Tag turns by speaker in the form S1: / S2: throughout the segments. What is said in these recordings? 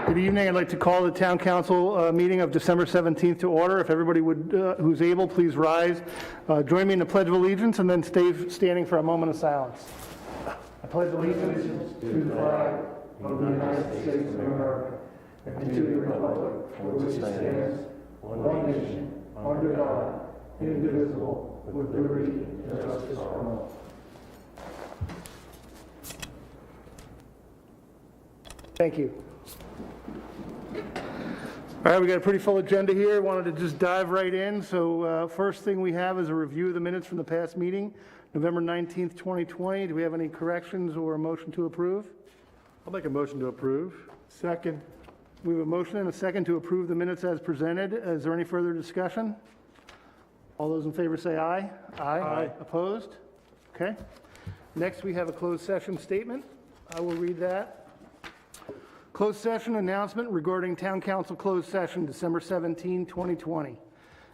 S1: Good evening. I'd like to call the Town Council meeting of December 17th to order. If everybody would, who's able, please rise. Join me in the Pledge of Allegiance and then stay standing for a moment of silence. I pledge allegiance to the flag of the United States of America and to the republic for which it stands, one nation, under God, indivisible, with liberty and justice for all. Thank you. All right, we got a pretty full agenda here. Wanted to just dive right in. So first thing we have is a review of the minutes from the past meeting, November 19th, 2020. Do we have any corrections or a motion to approve?
S2: I'll make a motion to approve.
S1: Second. We have a motion and a second to approve the minutes as presented. Is there any further discussion? All those in favor say aye.
S2: Aye.
S1: Opposed? Okay. Next, we have a closed session statement. I will read that. Closed session announcement regarding Town Council closed session, December 17, 2020.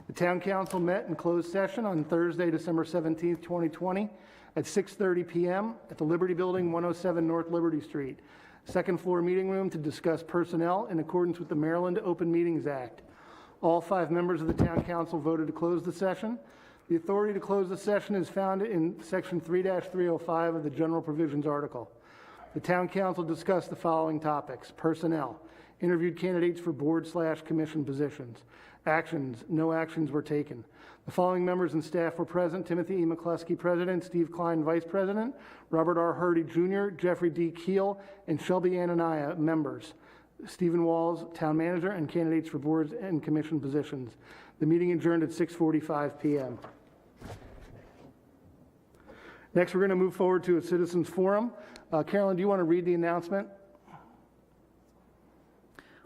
S1: The Town Council met in closed session on Thursday, December 17, 2020 at 6:30 p.m. at the Liberty Building, 107 North Liberty Street, second floor meeting room to discuss personnel in accordance with the Maryland Open Meetings Act. All 5 members of the Town Council voted to close the session. The authority to close the session is found in Section 3-305 of the General Provisions article. The Town Council discussed the following topics: personnel, interviewed candidates for board/commission positions. Actions, no actions were taken. The following members and staff were present: Timothy E. McCluskey, President; Steve Klein, Vice President; Robert R. Hardy, Jr., Jeffrey D. Keel, and Shelby Anania, members; Stephen Walls, Town Manager, and candidates for boards and commission positions. The meeting adjourned at 6:45 p.m. Next, we're going to move forward to a citizens forum. Carolyn, do you want to read the announcement?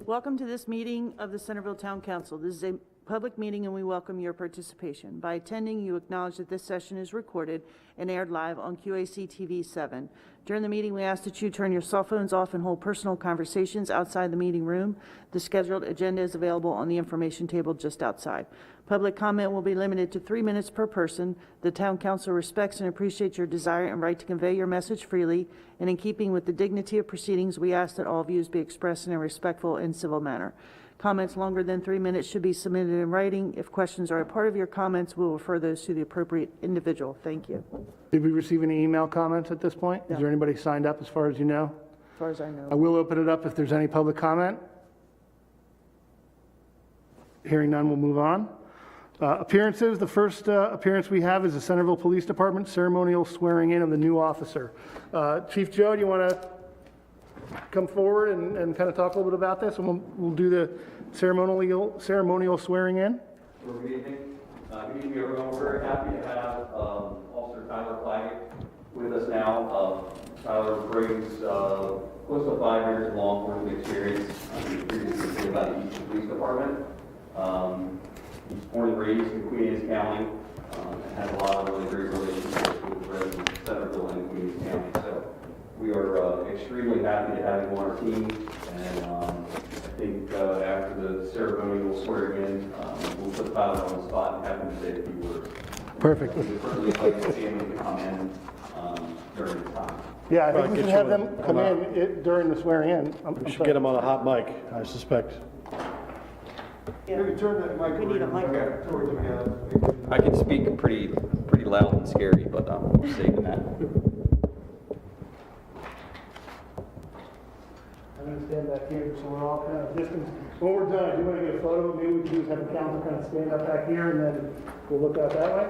S3: Welcome to this meeting of the Centreville Town Council. This is a public meeting and we welcome your participation. By attending, you acknowledge that this session is recorded and aired live on QACTV 7. During the meeting, we ask that you turn your cell phones off and hold personal conversations outside the meeting room. The scheduled agenda is available on the information table just outside. Public comment will be limited to 3 minutes per person. The Town Council respects and appreciates your desire and right to convey your message freely, and in keeping with the dignity of proceedings, we ask that all views be expressed in a respectful and civil manner. Comments longer than 3 minutes should be submitted in writing. If questions are a part of your comments, we'll refer those to the appropriate individual. Thank you.
S1: Did we receive any email comments at this point?
S3: No.
S1: Is there anybody signed up as far as you know?
S3: As far as I know.
S1: I will open it up if there's any public comment. Hearing none, we'll move on. Appearances. The first appearance we have is the Centreville Police Department ceremonial swearing in of the new officer. Chief Joe, do you want to come forward and kind of talk a little bit about this, and we'll do the ceremonial swearing in?
S4: Good evening. Good evening, everyone. We're very happy to have Officer Tyler Claggett with us now. Tyler brings close to 5 years of law enforcement experience. He previously did about the Eastern Police Department. He's born and raised in Queen Anne's County and has a lot of really great relationships with the residents of Centreville and Queen Anne's County. So we are extremely happy to have him on our team, and I think after the ceremony we'll swear in, we'll put Tyler on the spot and have him say a few words.
S1: Perfect.
S4: We'd certainly like to see him to come in during the time.
S1: Yeah, I think we should have them come in during the swearing in.
S2: We should get him on a hot mic, I suspect.
S3: Yeah.
S5: Turn that mic
S3: We need a mic.
S5: towards the
S4: I can speak pretty loud and scary, but I'm saving that.
S1: I'm going to stand back here so we're all kind of distance. When we're done, if you want to get a photo, maybe we can just have the council kind of stand up back here and then we'll look out that way.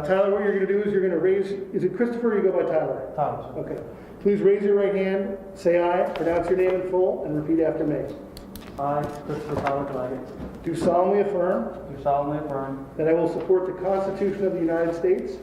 S1: Tyler, what you're going to do is you're going to raise, is it Christopher or you go by Tyler?
S5: Thomas.
S1: Okay. Please raise your right hand, say aye, pronounce your name in full, and repeat after me.
S5: I, Christopher Tyler Claggett,
S1: Do solemnly affirm
S5: do solemnly affirm
S1: that I will support the Constitution of the United States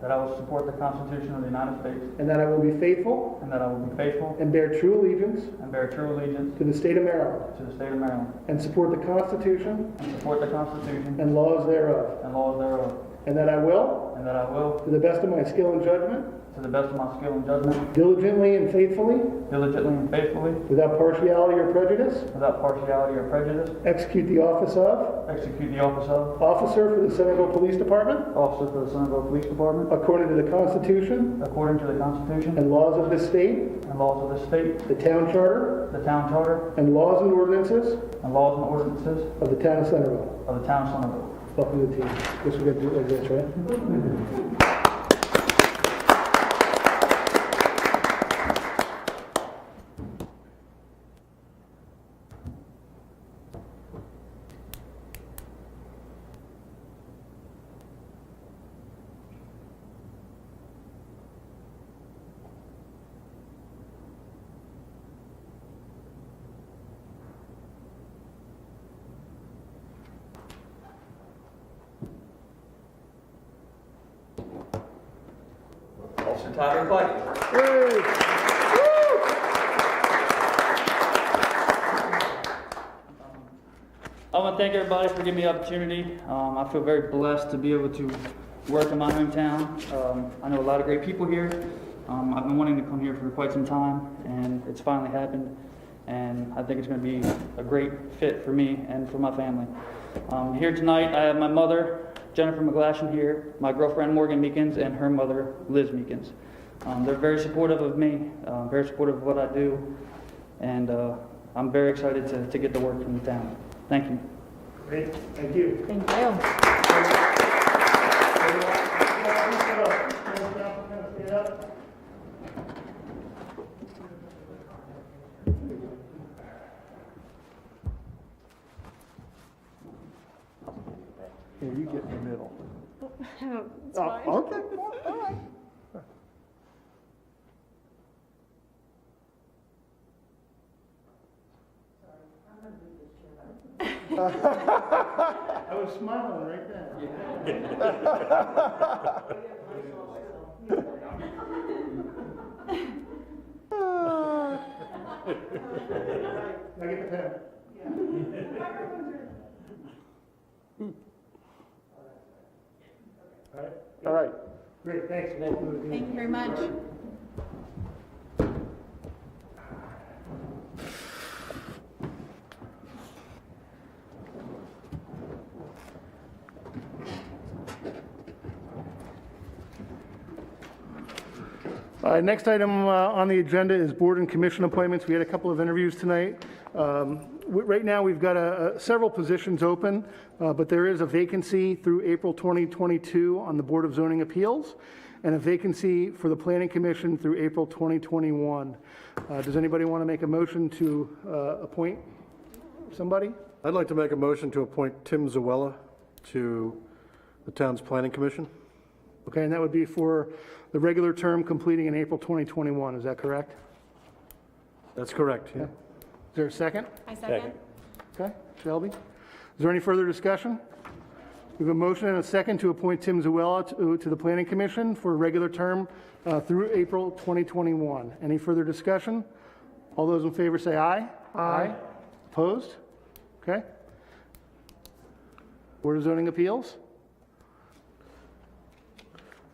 S5: that I will support the Constitution of the United States
S1: and that I will be faithful
S5: and that I will be faithful
S1: and bear true allegiance
S5: and bear true allegiance
S1: to the state of Maryland
S5: to the state of Maryland
S1: and support the Constitution
S5: and support the Constitution
S1: and laws thereof,
S5: and laws thereof,
S1: and that I will,
S5: and that I will,
S1: to the best of my skill and judgment,
S5: to the best of my skill and judgment,
S1: diligently and faithfully,
S5: diligently and faithfully,
S1: without partiality or prejudice,
S5: without partiality or prejudice,
S1: execute the office of
S5: execute the office of
S1: officer for the Centreville Police Department
S5: officer for the Centreville Police Department
S1: according to the Constitution
S5: according to the Constitution
S1: and laws of this state,
S5: and laws of the state,
S1: the town charter,
S5: the town charter,
S1: and laws and ordinances
S5: and laws and ordinances
S1: of the town of Centreville.
S5: of the town of Centreville.
S1: Welcome to the team. Guess we got to do it like this, right?
S4: Officer Tyler Claggett.
S5: I want to thank everybody for giving me the opportunity. I feel very blessed to be able to work in my hometown. I know a lot of great people here. I've been wanting to come here for quite some time, and it's finally happened. And I think it's going to be a great fit for me and for my family. Here tonight, I have my mother, Jennifer McGlashan, here, my girlfriend Morgan Meekins, and her mother, Liz Meekins. They're very supportive of me, very supportive of what I do, and I'm very excited to get the work from the town. Thank you.
S1: Great, thank you.
S6: Thank you.
S2: Here, you get in the middle.
S6: It's fine.
S1: Okay, all right. I was smiling right then. Can I get the pen?
S2: All right.
S1: Great, thanks. Welcome to the team.
S6: Thank you very much.
S1: Next item on the agenda is board and commission appointments. We had a couple of interviews tonight. Right now, we've got several positions open, but there is a vacancy through April 2022 on the Board of Zoning Appeals, and a vacancy for the Planning Commission through April 2021. Does anybody want to make a motion to appoint somebody?
S2: I'd like to make a motion to appoint Tim Zawella to the town's planning commission.
S1: Okay, and that would be for the regular term completing in April 2021, is that correct?
S2: That's correct, yeah.
S1: Is there a second?
S6: I second.
S1: Okay, Shelby? Is there any further discussion? We have a motion and a second to appoint Tim Zawella to the Planning Commission for a regular term through April 2021. Any further discussion? All those in favor say aye. Aye. Opposed? Okay. Board of Zoning Appeals?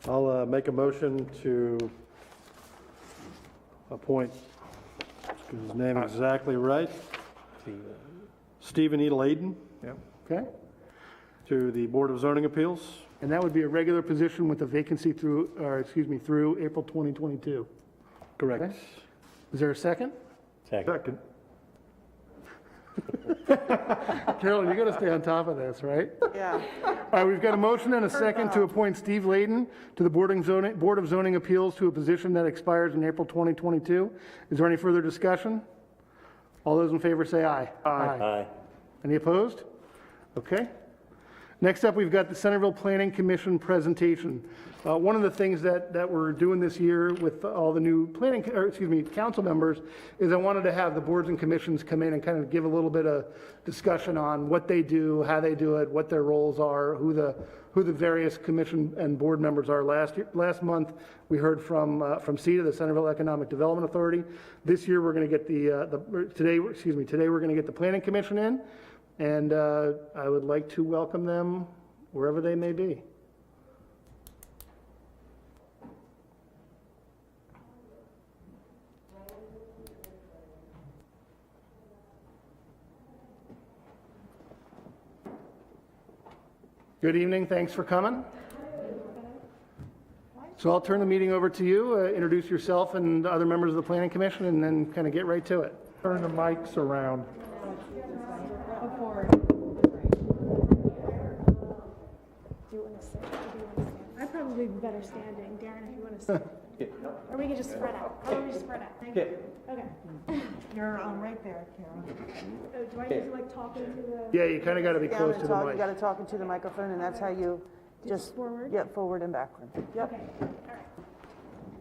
S2: I'll make a motion to appoint, get his name exactly right, Stephen E. Layden
S1: Okay.
S2: to the Board of Zoning Appeals.
S1: And that would be a regular position with a vacancy through April 2022.
S2: Correct.
S1: Okay. Is there a second?
S2: Second.
S1: Carolyn, you got to stay on top of this, right?
S3: Yeah.
S1: All right, we've got a motion and a second to appoint Steve Layden to the Board of Zoning Appeals to a position that expires in April 2022. Is there any further discussion? All those in favor say aye. Aye. Any opposed? Okay. Next up, we've got the Centreville Planning Commission presentation. One of the things that we're doing this year with all the new council members is I wanted to have the boards and commissions come in and kind of give a little bit of discussion on what they do, how they do it, what their roles are, who the various commission and board members are. Last month, we heard from CETA, the Centreville Economic Development Authority. This year, we're going to get today we're going to get the Planning Commission in, and I would like to welcome them wherever they may be. Good evening, thanks for coming. So I'll turn the meeting over to you, introduce yourself and the other members of the Planning Commission, and then kind of get right to it.
S2: Turn the mics around.
S6: Do you want to sit? Or do you want to stand? I'd probably be better standing. Darren, if you want to sit. Or we can just spread out. How about we just spread out? Thank you. Okay.
S3: You're right there, Kara.
S6: Oh, do I need to like talk into the?
S1: Yeah, you kind of got to be close to the
S3: You
S1: mic.
S3: got to talk into the microphone, and that's how you just
S6: forward?
S3: Yep, forward and backward. Yep.
S6: Okay, all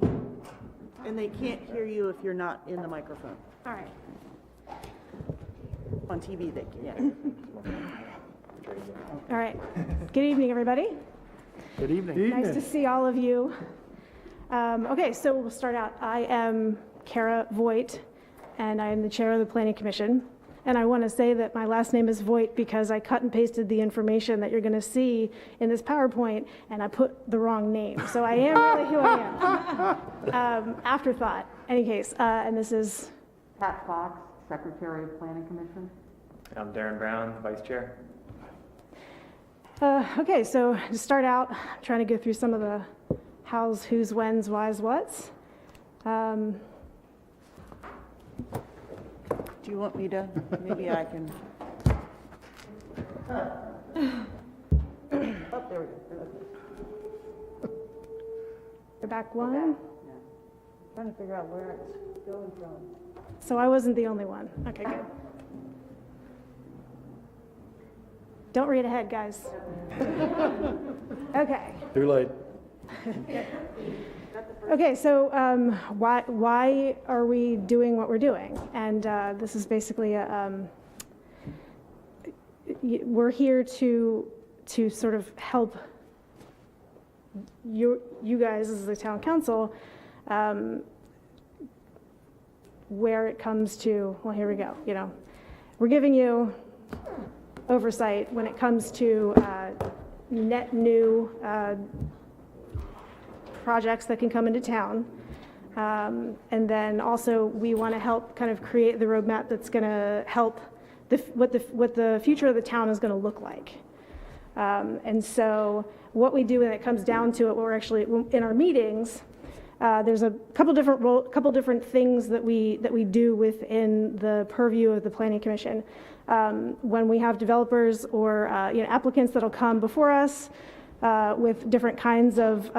S6: right.
S3: And they can't hear you if you're not in the microphone.
S6: All right.
S3: On TV, they can.
S6: All right. Good evening, everybody.
S1: Good evening.
S6: Nice to see all of you. Okay, so we'll start out. I am Kara Voigt, and I am the chair of the Planning Commission. And I want to say that my last name is Voigt because I cut and pasted the information that you're going to see in this PowerPoint, and I put the wrong name. So I am really who I am. Afterthought. Any case, and this is
S7: Pat Fox, Secretary of Planning Commission.
S8: I'm Darren Brown, Vice Chair.
S6: okay, so to start out, I'm trying to go through some of the hows, who's, when's, why's, what's.
S3: Do you want me to? Maybe I can. Oh, there we go.
S6: Go back one.
S3: Trying to figure out where it's going from.
S6: So I wasn't the only one. Okay, good. Don't read ahead, guys. Okay.
S2: Too late.
S6: Okay, so why are we doing what we're doing? And this is basically we're here to sort of help you guys as the town council where it comes to, well, here we go. You know, we're giving you oversight when it comes to net new projects that can come into town. And then also we want to help kind of create the roadmap that's going to help what the future of the town is going to look like. And so what we do when it comes down to it, what we're actually in our meetings, there's a couple different things that we do within the purview of the Planning Commission. When we have developers or applicants that'll come before us with different kinds of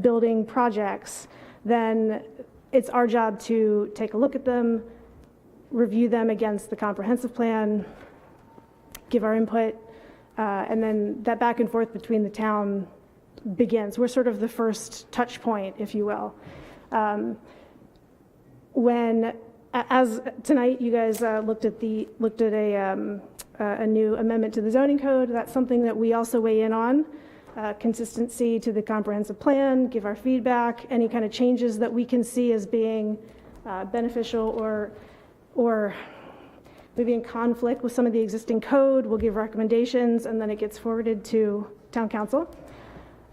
S6: building projects, then it's our job to take a look at them, review them against the comprehensive plan, give our input, and then that back and forth between the town begins. We're sort of the first touch point, if you will. As tonight, you guys looked at a new amendment to the zoning code. That's something that we also weigh in on. Consistency to the comprehensive plan, give our feedback, any kind of changes that we can see as being beneficial or maybe in conflict with some of the existing code. We'll give recommendations, and then it gets forwarded to town council.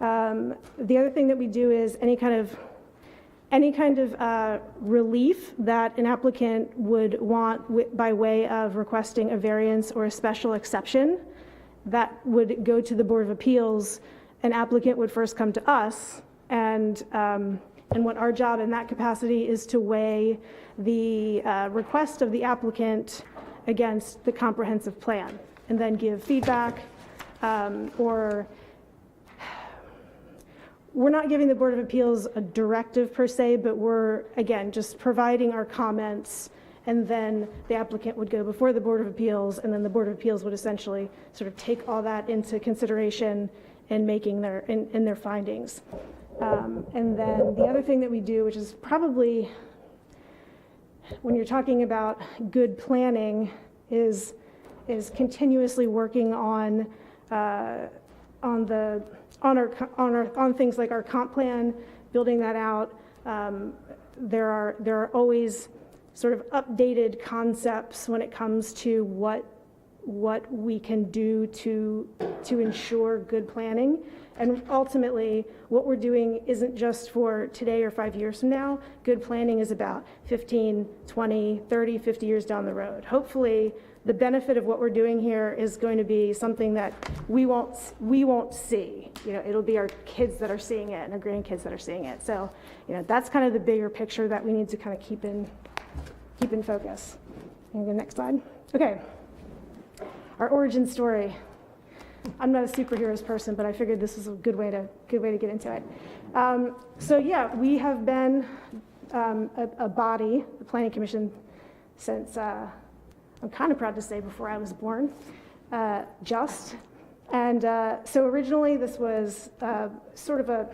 S6: The other thing that we do is any kind of relief that an applicant would want by way of requesting a variance or a special exception that would go to the Board of Appeals. An applicant would first come to us, and what our job in that capacity is to weigh the request of the applicant against the comprehensive plan, and then give feedback, or we're not giving the Board of Appeals a directive per se, but we're, again, just providing our comments, and then the applicant would go before the Board of Appeals, and then the Board of Appeals would essentially sort of take all that into consideration in making their findings. And then the other thing that we do, which is probably, when you're talking about good planning, is continuously working on things like our comp plan, building that out. There are always sort of updated concepts when it comes to what we can do to ensure good planning. And ultimately, what we're doing isn't just for today or 5 years from now. Good planning is about 15, 20, 30, 50 years down the road. Hopefully, the benefit of what we're doing here is going to be something that we won't see. You know, it'll be our kids that are seeing it and our grandkids that are seeing it. So, you know, that's kind of the bigger picture that we need to kind of keep in focus. Can you go next slide? Okay. Our origin story. I'm not a superheroes person, but I figured this is a good way to get into it. So yeah, we have been a body, the Planning Commission, since I'm kind of proud to say before I was born, just. And so originally this was sort of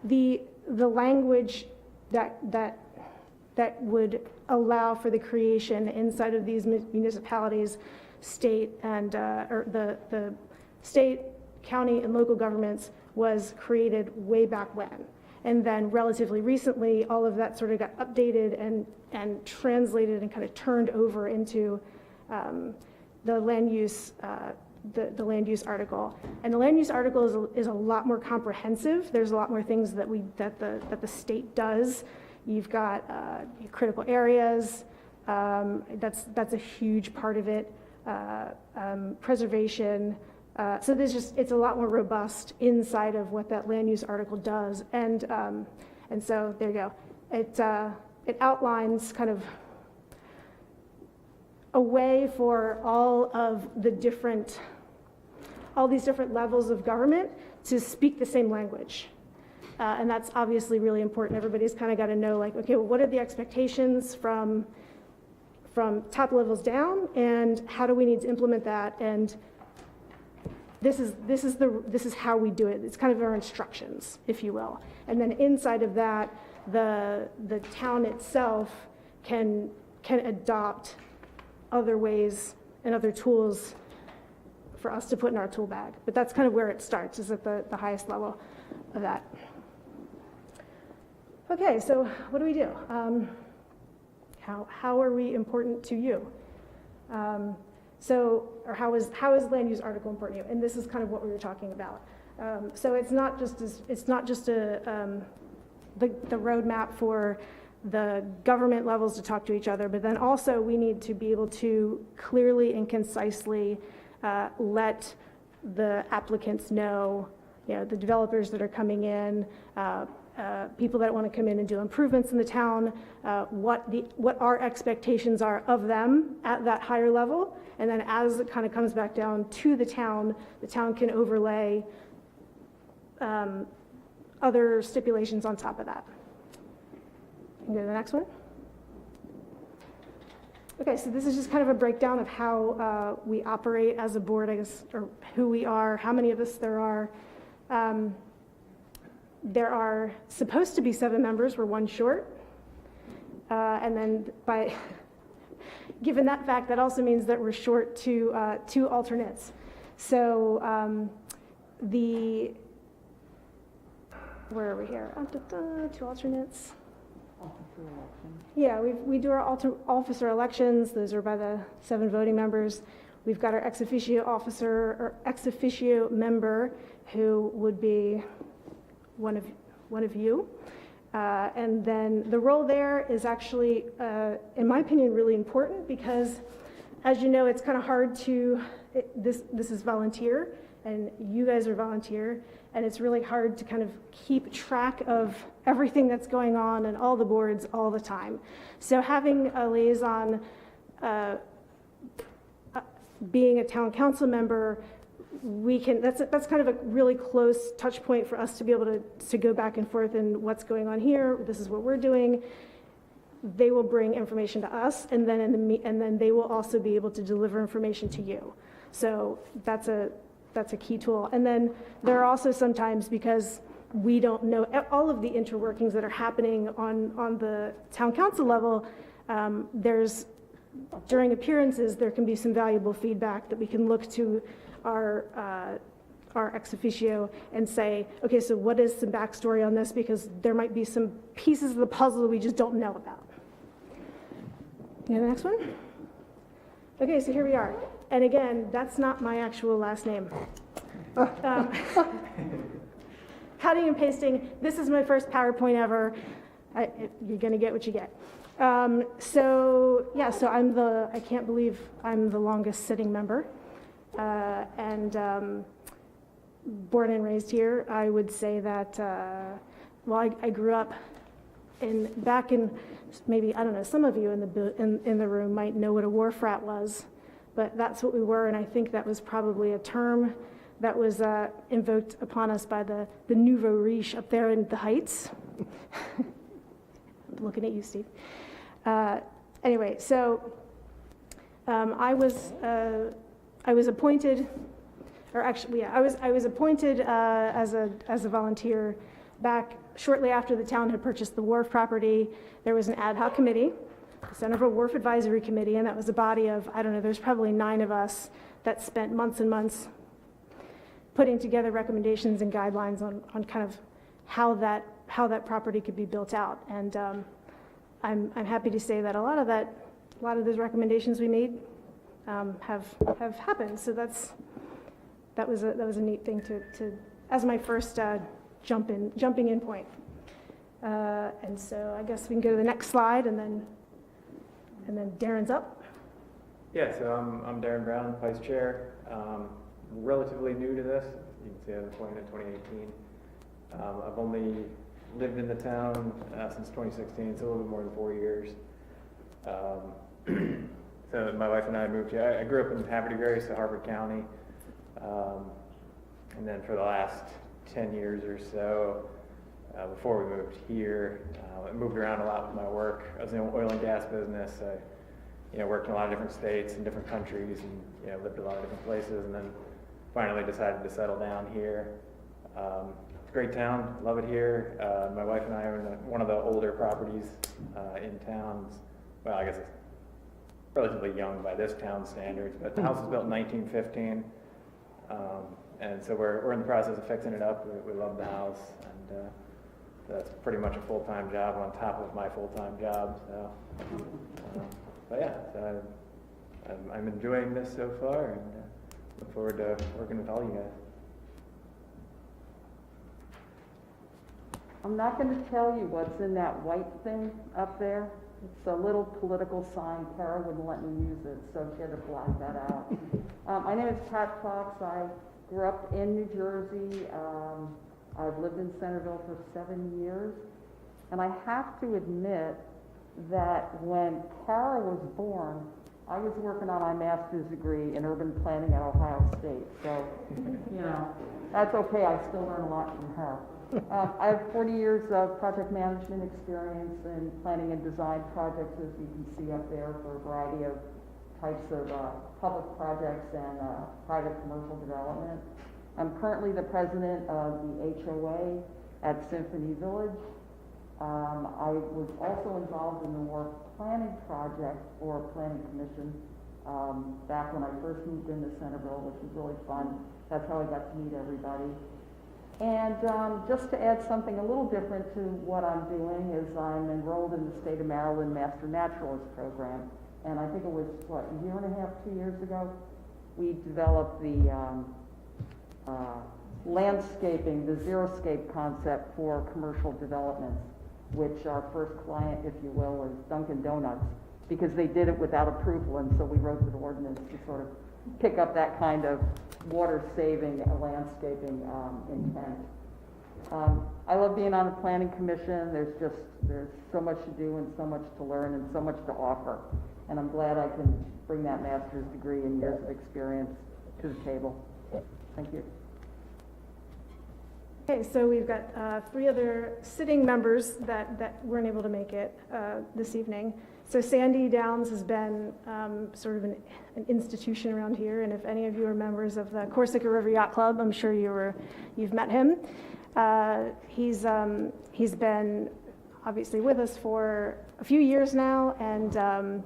S6: the language that would allow for the creation inside of these municipalities, state and or the state, county, and local governments was created way back when. And then relatively recently, all of that sort of got updated and translated and kind of turned over into the land use the land use article. And the land use article is a lot more comprehensive. There's a lot more things that the state does. You've got critical areas. That's a huge part of it. Preservation. So it's a lot more robust inside of what that land use article does. And so there you go. It outlines kind of a way for all these different levels of government to speak the same language. And that's obviously really important. Everybody's kind of got to know, like, okay, well, what are the expectations from top levels down, and how do we need to implement that? And this is how we do it. It's kind of our instructions, if you will. And then inside of that, the town itself can adopt other ways and other tools for us to put in our tool bag. But that's kind of where it starts, is at the highest level of that. Okay, so what do we do? How are we important to you? Or how is land use article important to you? And this is kind of what we were talking about. So it's not just the roadmap for the government levels to talk to each other, but then also we need to be able to clearly and concisely let the applicants know, the developers that are coming in, people that want to come in and do improvements in the town, what our expectations are of them at that higher level. And then as it kind of comes back down to the town can overlay other stipulations on top of that. Can go to the next one. Okay, so this is just kind of a breakdown of how we operate as a board, I guess, or who we are, how many of us there are. There are supposed to be 7 members, we're 1 short. And then given that fact, that also means that we're short 2 alternates. So where are we here? 2 alternates. Yeah, we do our officer elections. Those are by the 7 voting members. We've got our ex officio officer or ex officio member, who would be one of you. And then the role there is actually, in my opinion, really important, because as you know, it's kind of hard this is volunteer, and you guys are volunteer, and it's really hard to kind of keep track of everything that's going on and all the boards all the time. So having a liaison, being a town council member, that's kind of a really close touch point for us to be able to go back and forth and what's going on here. This is what we're doing. They will bring information to us, and then they will also be able to deliver information to you. So that's a key tool. And then there are also sometimes, because we don't know all of the interworkings that are happening on the town council level, during appearances, there can be some valuable feedback that we can look to our ex officio and say, okay, so what is some backstory on this? Because there might be some pieces of the puzzle that we just don't know about. The next one? Okay, so here we are. And again, that's not my actual last name. Cutting and pasting. This is my first PowerPoint ever. You're going to get what you get. So I can't believe I'm the longest sitting member. And born and raised here, I would say that, I grew up back in, maybe, I don't know, some of you in the room might know what a war frat was, but that's what we were, and I think that was probably a term that was invoked upon us by the nouveau riche up there in the Heights. I'm looking at you, Steve. Anyway, so I was appointed, or actually, yeah, I was appointed as a volunteer back shortly after the town had purchased the wharf property. There was an ad hoc committee, the Centreville Wharf Advisory Committee, and that was a body of, I don't know, there's probably 9 of us that spent months and months putting together recommendations and guidelines on kind of how that property could be built out. And I'm happy to say that a lot of those recommendations we made have happened. So that was a neat thing to as my first jumping in point. And so I guess we can go to the next slide, and then Darren's up.
S8: Yeah, so I'm Darren Brown, Vice Chair. Relatively new to this. You can see I was appointed in 2018. I've only lived in the town since 2016, so a little bit more than 4 years. So my wife and I moved here. I grew up in Havertide, so Harford County. And then for the last 10 years or so, before we moved here, I moved around a lot with my work. I was in the oil and gas business. I worked in a lot of different states and different countries, and lived a lot of different places, and then finally decided to settle down here. It's a great town, love it here. My wife and I own one of the older properties in town. Well, I guess it's relatively young by this town standards, but the house was built in 1915. And so we're in the process of fixing it up. We love the house, and that's pretty much a full-time job on top of my full-time job. So, but yeah, so I'm enjoying this so far, and look forward to working with all you guys.
S7: I'm not going to tell you what's in that white thing up there. It's a little political sign. Kara wouldn't let me use it, so she had to black that out. My name is Pat Fox. I grew up in New Jersey. I've lived in Centreville for 7 years. And I have to admit that when Kara was born, I was working on my master's degree in urban planning at Ohio State. So, that's okay. I still learn a lot from her. I have 40 years of project management experience in planning and design projects, as you can see up there, for a variety of types of public projects and private commercial development. I'm currently the president of the HOA at Symphony Village. I was also involved in the Wharf Planning Project or Planning Commission back when I first moved into Centreville, which was really fun. That's how I got to meet everybody. And just to add something a little different to what I'm doing is I'm enrolled in the state of Maryland Master Naturalist Program. And I think it was, a year and a half, 2 years ago, we developed the landscaping, the xeriscape concept for commercial developments, which our first client, if you will, was Dunkin' Donuts, because they did it without approval, and so we wrote the ordinance to sort of pick up that kind of water-saving landscaping intent. I love being on the planning commission. There's so much to do and so much to learn and so much to offer. And I'm glad I can bring that master's degree and years of experience to the table. Thank you.
S6: Okay, so we've got 3 other sitting members that weren't able to make it this evening. So Sandy Downs has been sort of an institution around here, and if any of you are members of the Corsica River Yacht Club, I'm sure you've met him. He's been obviously with us for a few years now, and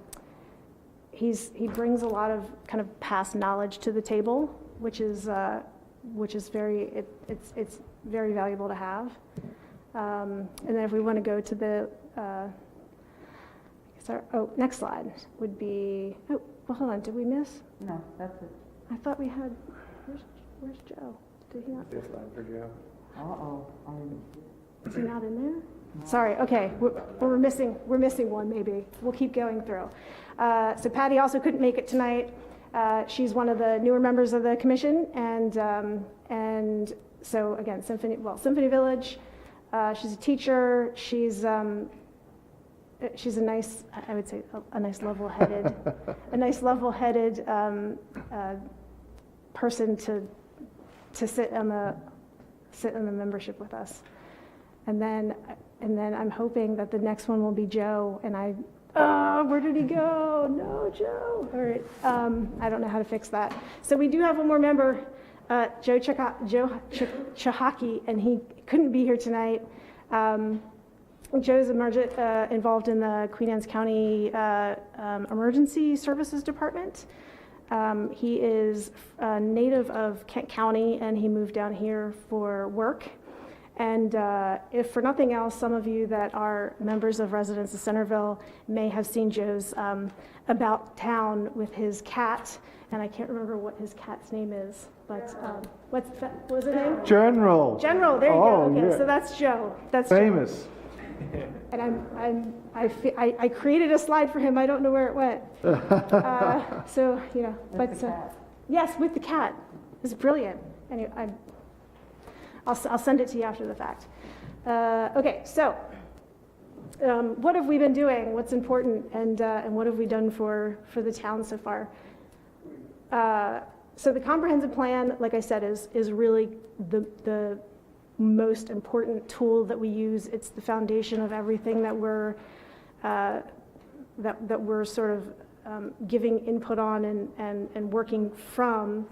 S6: he brings a lot of kind of past knowledge to the table, which is very it's very valuable to have. And then if we want to go to the next slide would be, well, hold on, did we miss?
S7: No, that's it.
S6: I thought we had, where's Joe? Did he not?
S8: This line for Joe.
S7: Uh-oh,
S6: Is he not in there? Sorry, okay, we're missing one maybe. We'll keep going through. So Patty also couldn't make it tonight. She's one of the newer members of the commission, and so again, Symphony Village. She's a teacher. She's a nice, I would say, a nice level-headed, person to sit on the membership with us. And then I'm hoping that the next one will be Joe, and where did he go? No, Joe. All right, I don't know how to fix that. So we do have one more member, Joe Chahaki, and he couldn't be here tonight. Joe's involved in the Queen Anne's County Emergency Services Department. He is a native of Kent County, and he moved down here for work. And if for nothing else, some of you that are members of residents of Centreville may have seen Joe's about town with his cat, and I can't remember what his cat's name is, but what was his name?
S1: General.
S6: General, there you
S1: Oh,
S6: go. Okay,
S1: yeah.
S6: so that's Joe. That's Joe.
S1: Famous.
S6: And I created a slide for him. I don't know where it went. So, you know, but yes, with the cat. It's brilliant. Anyway, I'll send it to you after the fact. Okay, so what have we been doing? What's important, and what have we done for the town so far? So the comprehensive plan, like I said, is really the most important tool that we use. It's the foundation of everything that we're sort of giving input on and working from.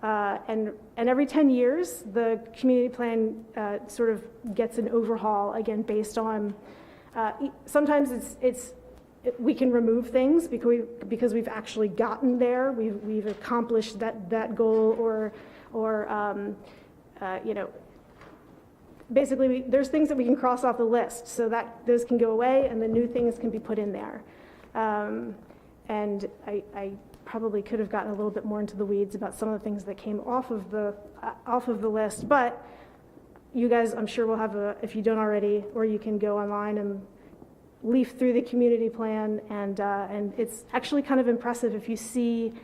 S6: And every 10 years, the community plan sort of gets an overhaul, again, based on, sometimes we can remove things because we've actually gotten there, we've accomplished that goal, or you know, basically there's things that we can cross off the list, so that those can go away and the new things can be put in there. And I probably could have gotten a little bit more into the weeds about some of the things that came off of the list, but you guys, I'm sure will have if you don't already, or you can go online and leaf through the community plan, and it's actually kind of impressive if you see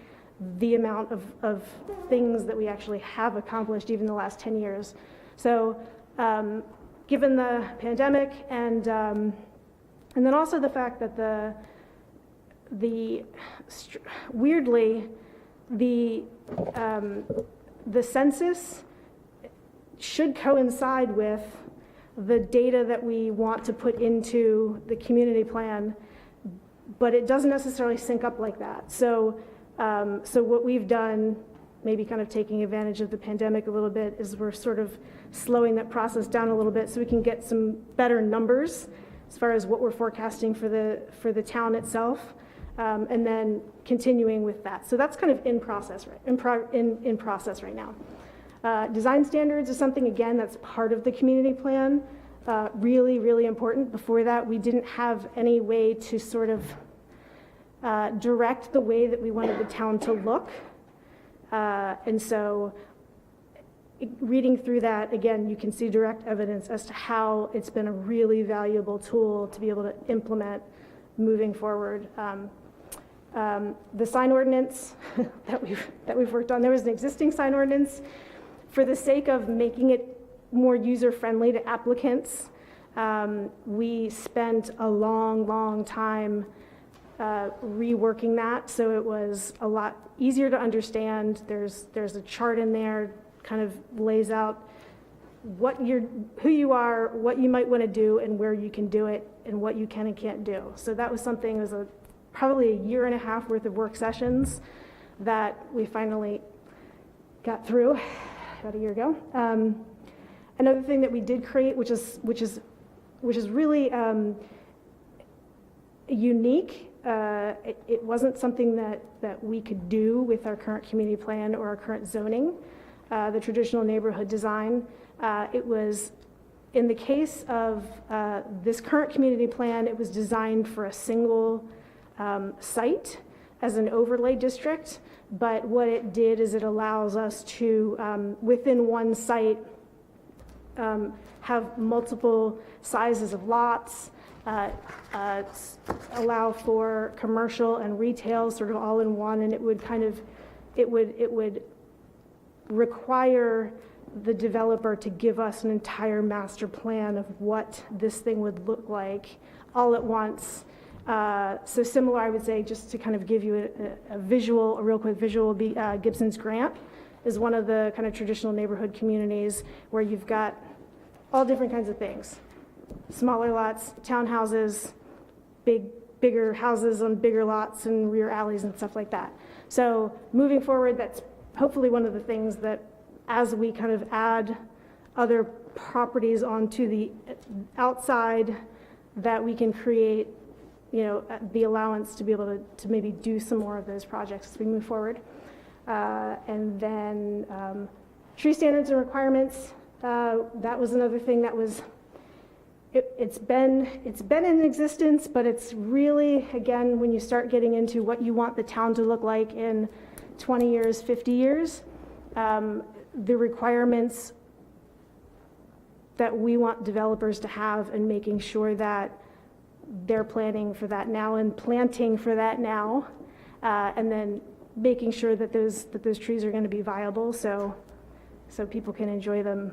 S6: the amount of things that we actually have accomplished even in the last 10 years. So given the pandemic and then also the fact that weirdly, the census should coincide with the data that we want to put into the community plan, but it doesn't necessarily sync up like that. So, so what we've done, maybe kind of taking advantage of the pandemic a little bit, is we're sort of slowing that process down a little bit so we can get some better numbers as far as what we're forecasting for the town itself. And then continuing with that. So that's kind of in process right now. Design standards is something, again, that's part of the community plan. Really, really important. Before that, we didn't have any way to sort of direct the way that we wanted the town to look. And so reading through that, again, you can see direct evidence as to how it's been a really valuable tool to be able to implement moving forward. The sign ordinance that we've worked on, there was an existing sign ordinance. For the sake of making it more user-friendly to applicants, we spent a long time reworking that, so it was a lot easier to understand. There's a chart in there, kind of lays out who you are, what you might want to do, and where you can do it, and what you can and can't do. So that was something, it was probably a year and a half worth of work sessions that we finally got through about a year ago. Another thing that we did create, which is really unique. It wasn't something that we could do with our current community plan or our current zoning, the traditional neighborhood design. It was, in the case of this current community plan, it was designed for a single site, as an overlay district, but what it did is it allows us to, within one site, have multiple sizes of lots, allow for commercial and retail sort of all in one, and it would kind of, it would require the developer to give us an entire master plan of what this thing would look like all at once. So similar, I would say, just to kind of give you a visual, a real quick visual, would be Gibson's Grant is one of the kind of traditional neighborhood communities where you've got all different kinds of things. Smaller lots, townhouses, bigger houses on bigger lots and rear alleys and stuff like that. So moving forward, that's hopefully one of the things that as we kind of add other properties onto the outside, that we can create, you know, the allowance to be able to maybe do some more of those projects as we move forward. And then tree standards and requirements, that was another thing that was, it's been in existence, but it's really, again, when you start getting into what you want the town to look like in 20 years, 50 years, the requirements that we want developers to have and making sure that they're planning for that now and planting for that now, and then making sure that those trees are going to be viable so people can enjoy them,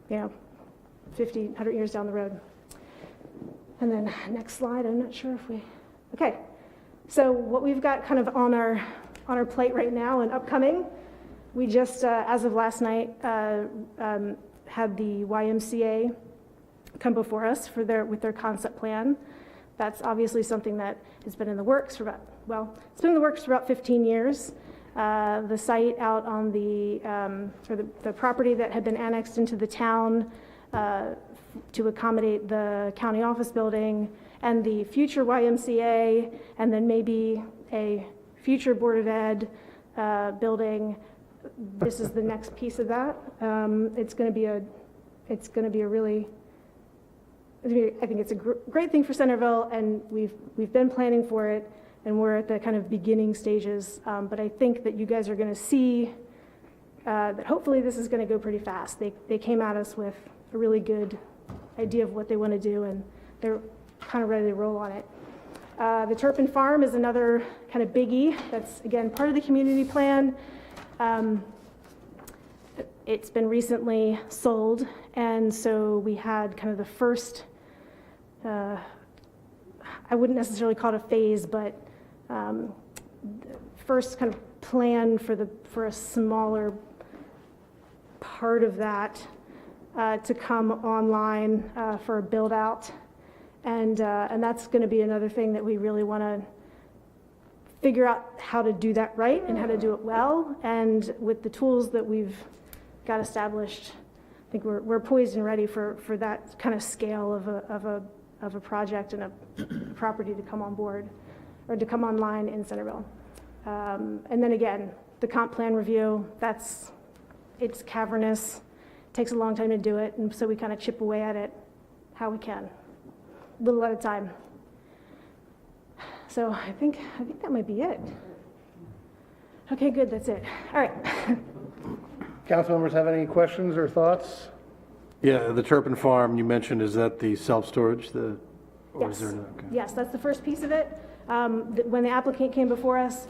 S6: you know, 50, 100 years down the road. And then next slide, I'm not sure if we, okay. So what we've got kind of on our plate right now and upcoming, we just, as of last night, had the YMCA come before us with their concept plan. That's obviously something that has been in the works for it's been in the works for about 15 years. The site out on the property that had been annexed into the town to accommodate the county office building and the future YMCA, and then maybe a future Board of Ed building. This is the next piece of that. It's going to be a really, I think it's a great thing for Centreville, and we've been planning for it, and we're at the kind of beginning stages. But I think that you guys are going to see that hopefully this is going to go pretty fast. They came at us with a really good idea of what they want to do, and they're kind of ready to roll on it. The Turpin Farm is another kind of biggie. That's, again, part of the community plan. It's been recently sold, and so we had kind of the first, I wouldn't necessarily call it a phase, but first kind of plan for a smaller part of that to come online for a build out, and that's going to be another thing that we really want to figure out how to do that right and how to do it well. And with the tools that we've got established, I think we're poised and ready for that kind of scale of a project and a property to come on board or to come online in Centreville. And then again, the comp plan review, it's cavernous, takes a long time to do it, and so we kind of chip away at it how we can, a little at a time. So I think that might be it. Okay, good, that's it. All right.
S1: Council members have any questions or thoughts?
S2: Yeah, the Turpin Farm you mentioned, is that the self-storage?
S6: Yes. Yes, that's the first piece of it. When the applicant came before us,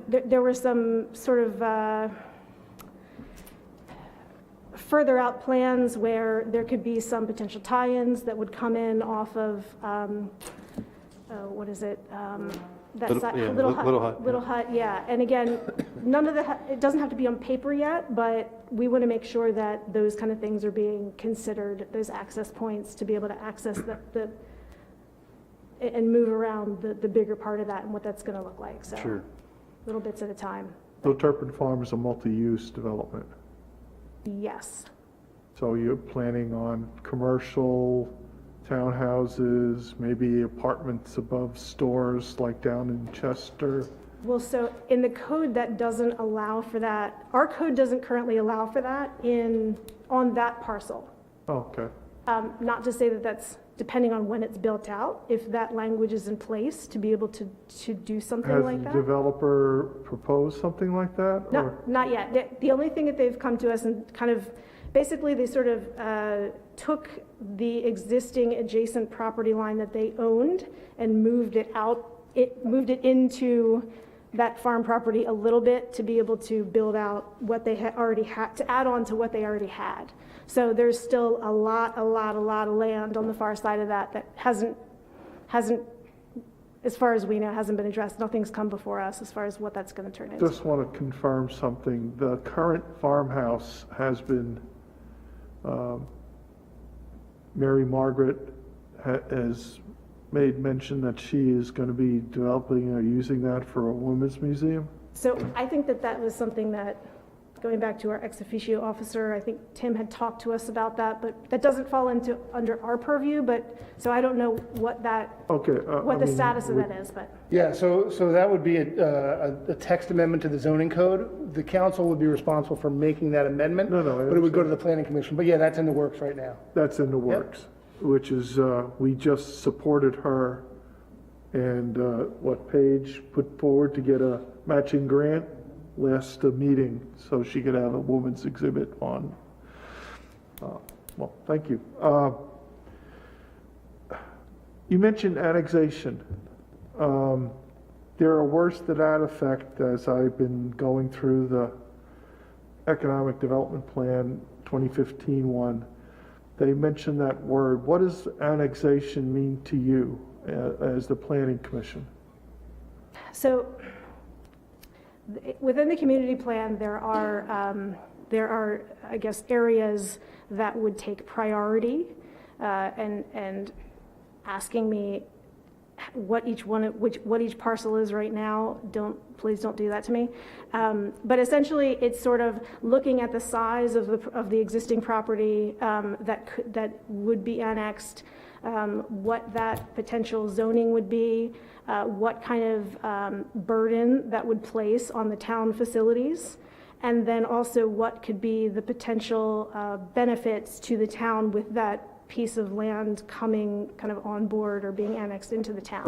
S6: there were some sort of further out plans where there could be some potential tie-ins that would come in off of, what is it? Little Hut, yeah. And again, none of it doesn't have to be on paper yet, but we want to make sure that those kind of things are being considered, those access points to be able to access and move around the bigger part of that and what that's going to look like. So,
S2: sure.
S6: Little bits at a time.
S9: So Turpin Farm is a multi-use development.
S6: Yes.
S9: So you're planning on commercial, townhouses, maybe apartments above stores like down in Chester?
S6: Well, so in the code that doesn't allow for that, our code doesn't currently allow for that on that parcel.
S9: Oh, okay.
S6: Not to say that that's depending on when it's built out, if that language is in place to be able to do something
S9: Has
S6: like
S9: the
S6: that.
S9: developer proposed something like that? or-
S6: No, not yet. The only thing that they've come to us and kind of, basically, they sort of took the existing adjacent property line that they owned and moved it out, moved it into that farm property a little bit to be able to build out what they had already had, to add on to what they already had. So there's still a lot of land on the far side of that hasn't, as far as we know, hasn't been addressed. Nothing's come before us as far as what that's going to turn into.
S9: Just want to confirm something. The current farmhouse has been, Mary Margaret has made mention that she is going to be developing or using that for a women's museum.
S6: So I think that was something that, going back to our ex officio officer, I think Tim had talked to us about that, but that doesn't fall under our purview, but, so I don't know what
S9: Okay.
S6: what the status of that is, but.
S1: Yeah, so that would be a text amendment to the zoning code. The council would be responsible for making that amendment.
S9: No,
S1: But it would go to the planning commission. But yeah, that's in the works right now.
S9: That's in the works, which is, we just supported her and what Paige put forward to get a matching grant last meeting so she could have a woman's exhibit on. Well, thank you. You mentioned annexation. There are words to that effect as I've been going through the Economic Development Plan 2015 one. They mentioned that word. What does annexation mean to you as the Planning Commission?
S6: So within the community plan, there are, I guess, areas that would take priority, and asking me what each parcel is right now. Please don't do that to me. But essentially, it's sort of looking at the size of the existing property that would be annexed, what that potential zoning would be, what kind of burden that would place on the town facilities, and then also what could be the potential benefits to the town with that piece of land coming kind of on board or being annexed into the town.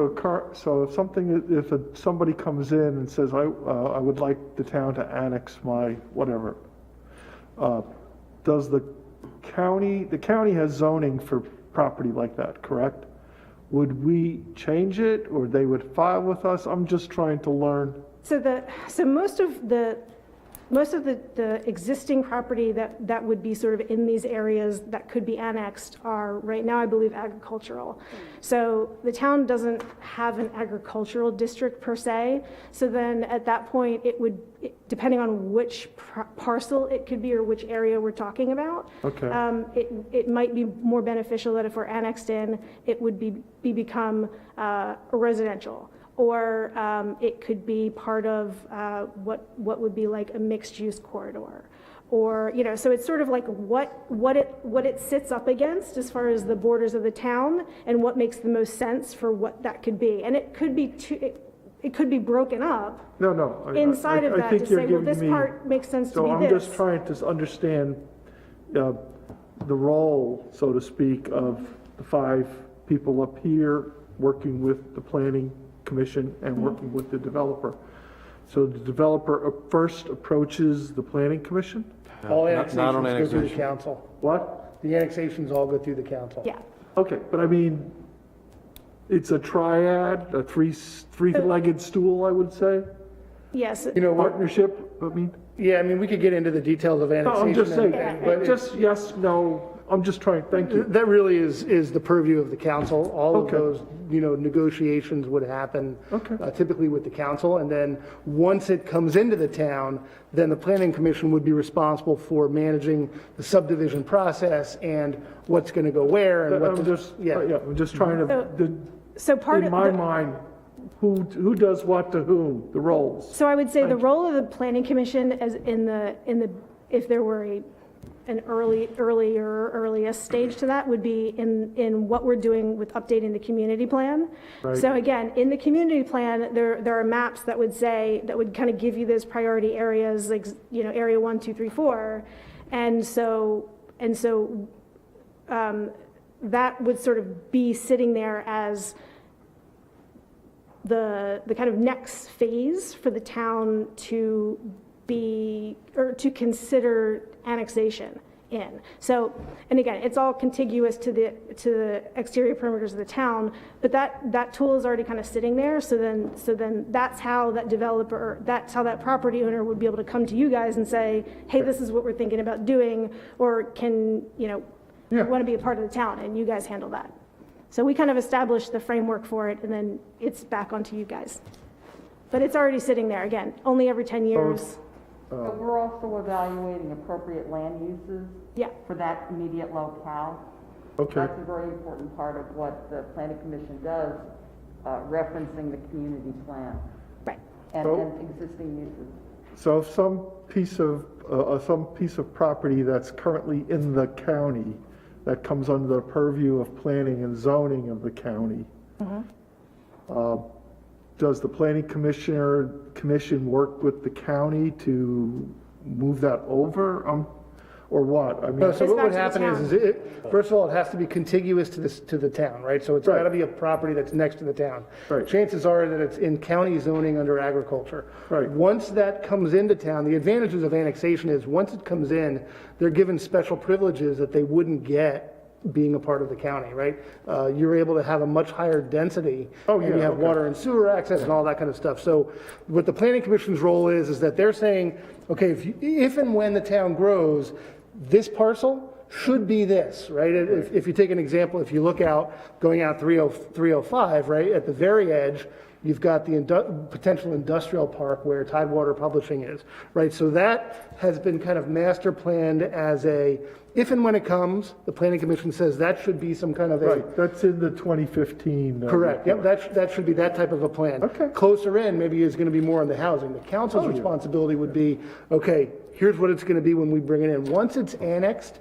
S9: So if somebody comes in and says, I would like the town to annex my whatever, does the county has zoning for property like that, correct? Would we change it, or they would file with us? I'm just trying to learn.
S6: So most of the existing property that would be sort of in these areas that could be annexed are right now, I believe, agricultural. So the town doesn't have an agricultural district per se. So then at that point, depending on which parcel it could be or which area we're talking about,
S9: Okay.
S6: It might be more beneficial that if we're annexed in, it would become a residential. Or it could be part of what would be like a mixed-use corridor, or so it's sort of like what it sits up against as far as the borders of the town, and what makes the most sense for what that could be, and it could be it could be broken up.
S9: No.
S6: Inside of
S9: I
S6: that
S9: think
S6: to
S9: you're
S6: say, well,
S9: giving
S6: this
S9: me-
S6: part makes sense to
S9: So
S6: be
S9: I'm
S6: this.
S9: just trying to understand the role, so to speak, of the 5 people up here working with the Planning Commission and working with the developer. So the developer first approaches the Planning Commission?
S1: All
S2: not on
S1: annexations go through the
S2: annexation.
S1: council.
S9: What?
S1: The annexations all go through the council.
S6: Yeah.
S9: Okay, but I mean, it's a triad, a three-legged stool, I would say?
S6: Yes.
S9: Partnership, I mean?
S1: Yeah, I mean, we could get into the details of
S9: No,
S1: annexation.
S9: I'm just saying,
S1: but
S9: just yes, no, I'm just trying, thank you.
S1: that really is the purview of the council. All of
S9: Okay.
S1: those, negotiations would happen
S9: Okay.
S1: typically with the council. And then once it comes into the town, then the planning commission would be responsible for managing the subdivision process and what's going to go where and what.
S9: I'm just trying to,
S6: So part
S9: in
S6: of
S9: my mind, who does what to whom, the roles.
S6: So I would say the role of the planning commission as if there were an earliest stage to that would be in what we're doing with updating the community plan.
S9: Right.
S6: So again, in the community plan, there are maps that would kind of give you those priority areas, like, area 1, 2, 3, 4. And so that would sort of be sitting there as the kind of next phase for the town to be, or to consider annexation in. So, and again, it's all contiguous to the exterior perimeters of the town, but that tool is already kind of sitting there. So then that's how that developer, that's how that property owner would be able to come to you guys and say, hey, this is what we're thinking about doing, or can, you know, want to be a part of the town, and you guys handle that. So we kind of established the framework for it, and then it's back onto you guys. But it's already sitting there, again, only every 10 years.
S7: But we're also evaluating appropriate land uses
S6: Yeah.
S7: for that immediate locale.
S9: Okay.
S7: That's a very important part of what the planning commission does, referencing the community plan
S6: Right.
S7: and
S9: Oh.
S7: existing uses.
S9: So if some piece of property that's currently in the county that comes under the purview of planning and zoning of the county, does the planning commission work with the county to move that over, or what? I mean,
S1: So
S6: It's
S1: what
S6: back
S1: would
S6: to the
S1: happen is
S6: town.
S1: first of all, it has to be contiguous to the town, right? So it's
S9: Right.
S1: got to be a property that's next to the town.
S9: Right.
S1: Chances are that it's in county zoning under agriculture.
S9: Right.
S1: Once that comes into town, the advantages of annexation is, once it comes in, they're given special privileges that they wouldn't get being a part of the county, right? You're able to have a much higher density.
S9: Oh,
S1: And you
S9: yeah,
S1: have
S9: okay.
S1: water and sewer access and all that kind of stuff. So what the planning commission's role is that they're saying, okay, if and when the town grows, this parcel should be this, right? If you take an example, if you look out, going out 305, right, at the very edge, you've got the potential industrial park where Tidewater Publishing is, right? So that has been kind of master planned as if and when it comes, the planning commission says that should be some kind of
S9: right, that's in the 2015.
S1: Correct, yep,
S9: report.
S1: that should be that type of a plan.
S9: Okay.
S1: Closer in, maybe is gonna be more on the housing. The council's
S9: yeah.
S1: responsibility would be, okay, here's what it's gonna be when we bring it in. Once it's annexed,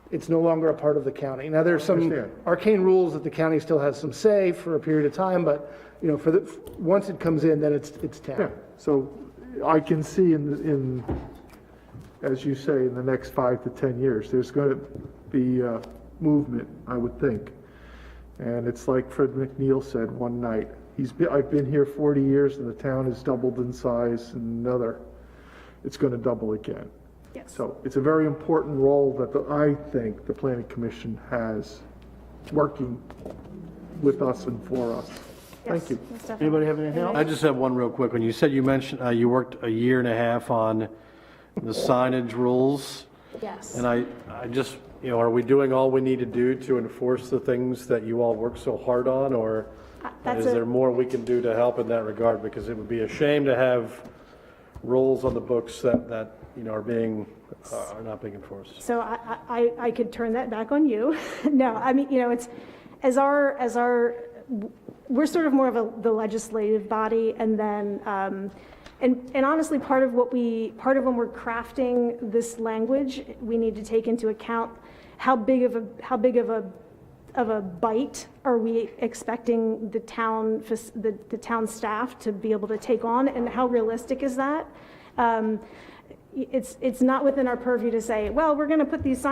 S1: it's no longer a part of the county. Now, there's some
S9: Understand.
S1: arcane rules that the county still has some say for a period of time, but, you know, once it comes in, then it's
S9: Yeah,
S1: town.
S9: so I can see as you say, in the next 5 to 10 years, there's going to be movement, I would think. And it's like Fred McNeil said one night, I've been here 40 years and the town has doubled in size, and it's going to double again.
S6: Yes.
S9: So it's a very important role that I think the planning commission has, working with us and for us. Thank
S6: Yes,
S9: you.
S6: most definitely.
S1: Anybody have anything else?
S2: I just have one real quick one. You said you mentioned, you worked a year and a half on the signage rules.
S6: Yes.
S2: And I just, are we doing all we need to do to enforce the things that you all work so hard on, or
S6: That's
S2: is there more we can do to help in that regard? Because it would be a shame to have rules on the books that are not being enforced.
S6: So I could turn that back on you. No, I mean, it's, we're sort of more of the legislative body, and then, and honestly, part of when we're crafting this language, we need to take into account how big of a bite are we expecting the town staff to be able to take on, and how realistic is that? It's not within our purview to say, well, we're going to put these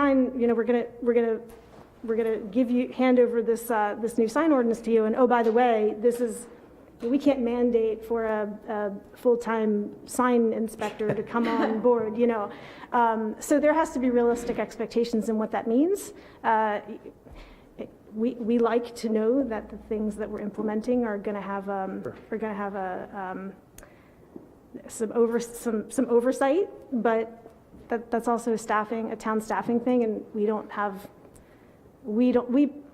S6: we're going to hand over this new sign ordinance to you, and oh, by the way, we can't mandate for a full-time sign inspector to come on board, So there has to be realistic expectations in what that means. We like to know that the things that we're implementing are going to have some oversight, but that's also a town staffing thing, and we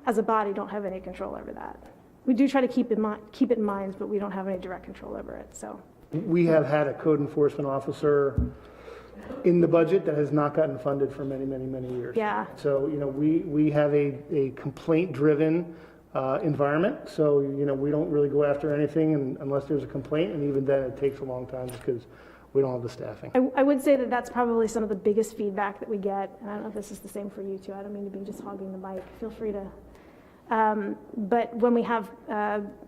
S6: as a body don't have any control over that. We do try to keep it in mind, but we don't have any direct control over it, so.
S1: We have had a code enforcement officer in the budget that has not gotten funded for many, many, many years.
S6: Yeah.
S1: So, we have a complaint-driven environment, so, we don't really go after anything unless there's a complaint, and even then, it takes a long time just because we don't have the staffing.
S6: I would say that that's probably some of the biggest feedback that we get, and I don't know if this is the same for you too. I don't mean to be just hogging the mic. Feel free to. But when we have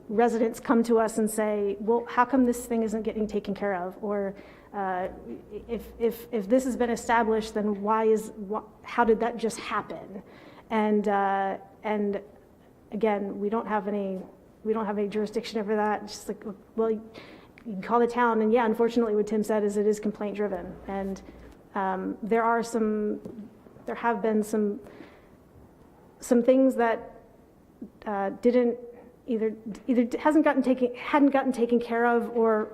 S6: residents come to us and say, well, how come this thing isn't getting taken care of? Or if this has been established, then how did that just happen? And And again, we don't have any jurisdiction over that. It's just like, well, you can call the town, and yeah, unfortunately, what Tim said is it is complaint driven, and there have been some things that hadn't gotten taken care of, or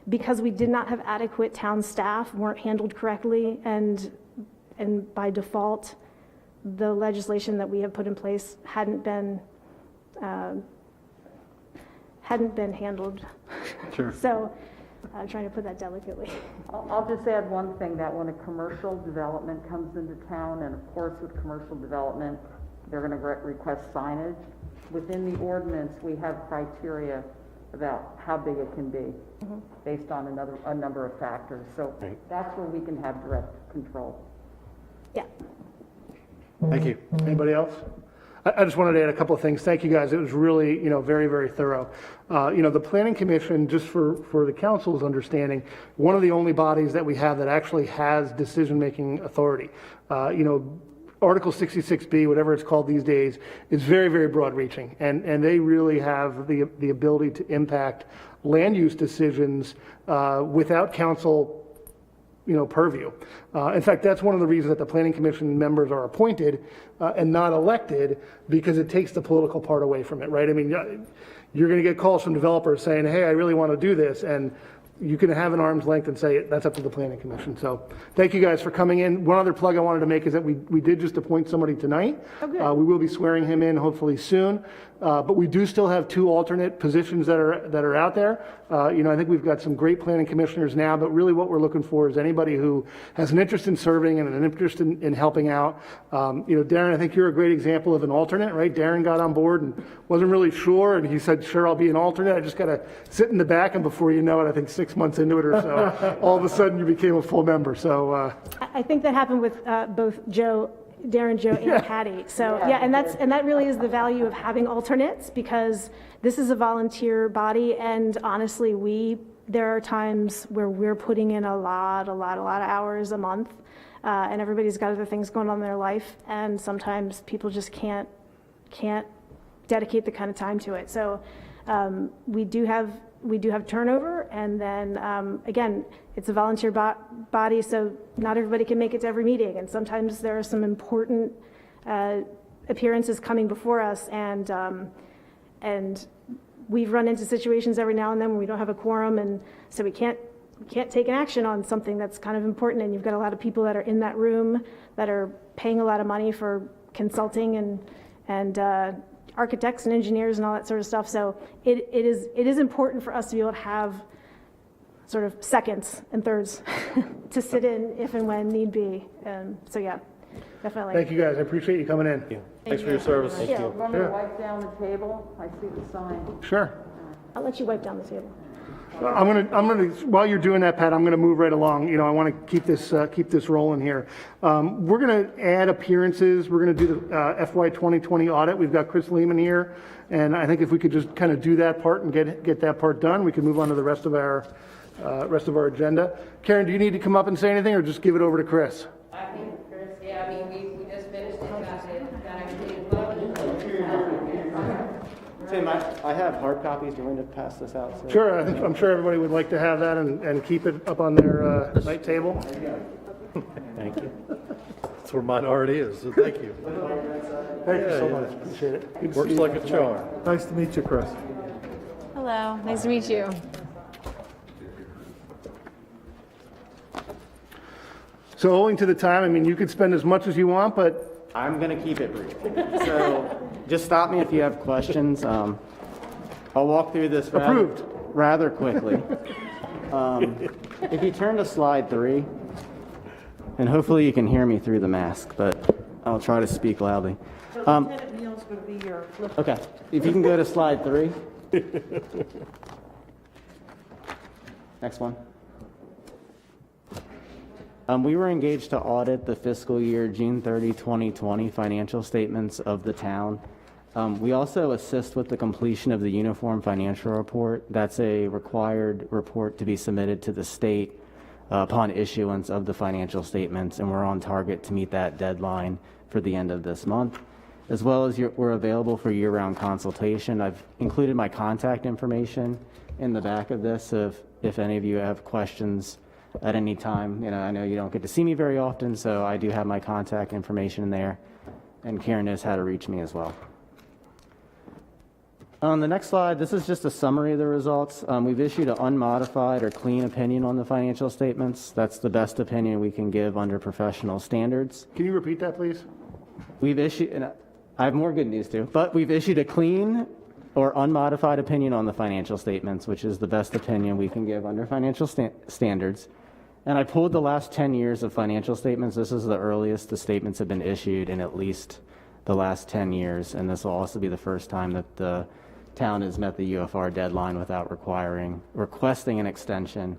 S6: because we did not have adequate town staff, weren't handled correctly, and by default, the legislation that we have put in place hadn't been handled.
S2: Sure.
S6: So I'm trying to put that delicately.
S7: I'll just add one thing, that when a commercial development comes into town, and of course with commercial development, they're going to request signage. Within the ordinance, we have criteria about how big it can be, based on a number of factors. So that's where we can have direct control.
S6: Yeah.
S2: Thank you.
S1: Anybody else? I just wanted to add a couple of things. Thank you, guys. It was really, very, very thorough. The Planning Commission, just for the council's understanding, one of the only bodies that we have that actually has decision-making authority. Article 66B, whatever it's called these days, is very, very broad-reaching, and they really have the ability to impact land use decisions without council purview. In fact, that's one of the reasons that the Planning Commission members are appointed and not elected, because it takes the political part away from it, right? I mean, you're going to get calls from developers saying, hey, I really want to do this, and you can have an arm's length and say that's up to the Planning Commission. So thank you guys for coming in. One other plug I wanted to make is that we did just appoint somebody tonight.
S6: Oh, good.
S1: We will be swearing him in hopefully soon. But we do still have 2 alternate positions that are out there. I think we've got some great planning commissioners now, but really what we're looking for is anybody who has an interest in serving and an interest in helping out. Darren, I think you're a great example of an alternate, right? Darren got on board and wasn't really sure, and he said, sure, I'll be an alternate. I just got to sit in the back, and before you know it, I think 6 months into it or so, all of a sudden you became a full member. So
S6: I think that happened with both Darren, Joe, and Patty. So yeah, and that really is the value of having alternates, because this is a volunteer body, and honestly, there are times where we're putting in a lot of hours a month, and everybody's got other things going on in their life, and sometimes people just can't dedicate the kind of time to it. So we do have turnover, and then again, it's a volunteer body, so not everybody can make it to every meeting, and sometimes there are some important appearances coming before us, and we've run into situations every now and then when we don't have a quorum, and so we can't take an action on something that's kind of important, and you've got a lot of people that are in that room that are paying a lot of money for consulting and architects and engineers and all that sort of stuff. So it is important for us to be able to have sort of seconds and thirds to sit in if and when need be. So yeah, definitely.
S1: thank you, guys. I appreciate you coming in.
S2: Thanks for your service.
S7: Want me to wipe down the table? I see the sign.
S1: Sure.
S6: I'll let you wipe down the table.
S1: I'm gonna. While you're doing that, Pat, I'm gonna move right along. I want to keep this rolling here. We're gonna add appearances. We're gonna do the FY 2020 audit. We've got Chris Lehman here, and I think if we could just kind of do that part and get that part done, we can move on to the rest of our agenda. Karen, do you need to come up and say anything, or just give it over to Chris?
S10: I think, Chris, yeah, I mean, we just finished it, got everything closed.
S11: Tim, I have hard copies. Do you want me to pass this out? So?
S1: Sure, I'm sure everybody would like to have that and keep it up on their night table.
S2: Thank you. That's where mine already is, so thank you.
S1: Thank you so much. Appreciate it. Good to
S2: Works
S1: see you.
S2: like a charm.
S9: Nice to meet you, Chris.
S10: Hello, nice to meet you.
S1: So owing to the time, I mean, you could spend as much as you want, but
S11: I'm going to keep it brief. So just stop me if you have questions. I'll walk through this rather quickly. If you turn to slide 3, and hopefully you can hear me through the mask, but I'll try to speak loudly.
S3: Lieutenant Neal's going to be your flip.
S11: Okay, if you can go to slide 3. Next one. We were engaged to audit the fiscal year June 30, 2020 financial statements of the town. We also assist with the completion of the Uniform Financial Report. That's a required report to be submitted to the state upon issuance of the financial statements, and we're on target to meet that deadline for the end of this month. as well as we're available for year-round consultation. I've included my contact information in the back of this, so if any of you have questions at any time, I know you don't get to see me very often, so I do have my contact information in there, and Karen knows how to reach me as well. On the next slide, this is just a summary of the results. We've issued an unmodified or clean opinion on the financial statements. That's the best opinion we can give under professional standards.
S1: Can you repeat that, please?
S11: We've issued, and I have more good news too, but we've issued a clean or unmodified opinion on the financial statements, which is the best opinion we can give under financial standards. And I pulled the last 10 years of financial statements. This is the earliest the statements have been issued in at least the last 10 years, and this will also be the first time that the town has met the UFR deadline without requesting an extension.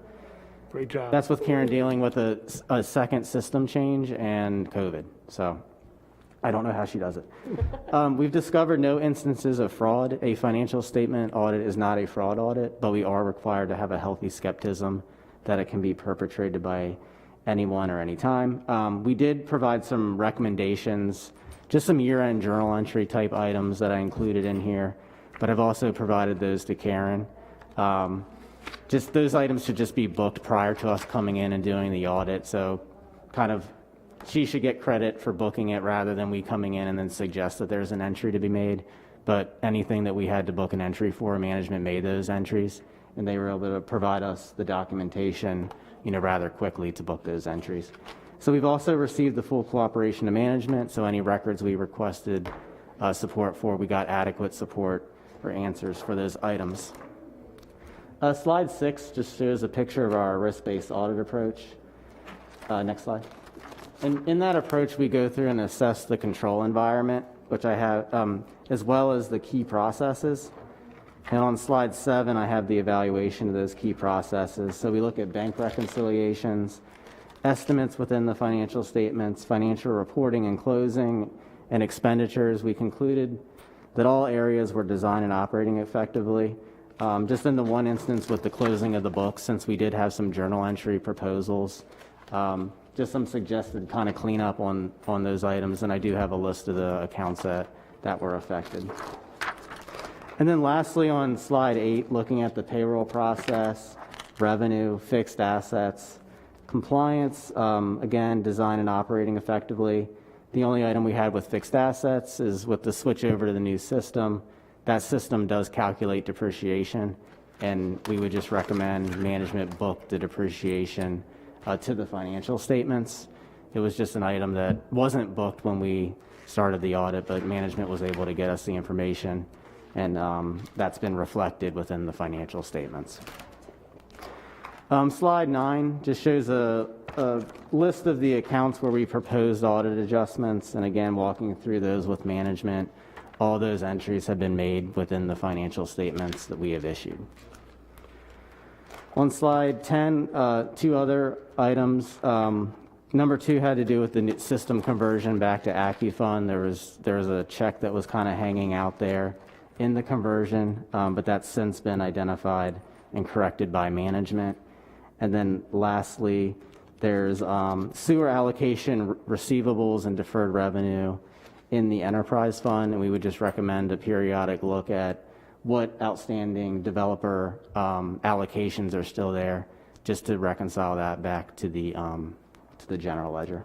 S1: Great job.
S11: That's with Karen dealing with a second system change and COVID. So I don't know how she does it. We've discovered no instances of fraud. A financial statement audit is not a fraud audit, but we are required to have a healthy skepticism that it can be perpetrated by anyone or any time. We did provide some recommendations, just some year-end journal entry type items that I included in here, but I've also provided those to Karen. Just those items should just be booked prior to us coming in and doing the audit. So kind of she should get credit for booking it rather than we coming in and then suggest that there's an entry to be made. But anything that we had to book an entry for, management made those entries, and they were able to provide us the documentation, rather quickly to book those entries. So we've also received the full cooperation of management. So any records we requested support for, we got adequate support or answers for those items. Slide 6 just shows a picture of our risk-based audit approach. Next slide. And in that approach, we go through and assess the control environment, which I have, as well as the key processes. And on slide 7, I have the evaluation of those key processes. So we look at bank reconciliations, estimates within the financial statements, financial reporting and closing, and expenditures. We concluded that all areas were designed and operating effectively. Just in the one instance with the closing of the books, since we did have some journal entry proposals, just some suggested kind of cleanup on those items, and I do have a list of the accounts that were affected. And then lastly, on slide 8, looking at the payroll process, revenue, fixed assets, compliance, again, design and operating effectively. The only item we had with fixed assets is with the switch over to the new system. That system does calculate depreciation, and we would just recommend management book the depreciation to the financial statements. It was just an item that wasn't booked when we started the audit, but management was able to get us the information, and that's been reflected within the financial statements. Slide 9 just shows a list of the accounts where we proposed audit adjustments, and again, walking through those with management. All those entries have been made within the financial statements that we have issued. On slide 10, 2 other items. Number 2 had to do with the system conversion back to AccuFund. There was a check that was kind of hanging out there in the conversion, but that's since been identified and corrected by management. And then lastly, there's sewer allocation receivables and deferred revenue in the enterprise fund, and we would just recommend a periodic look at what outstanding developer allocations are still there, just to reconcile that back to the general ledger.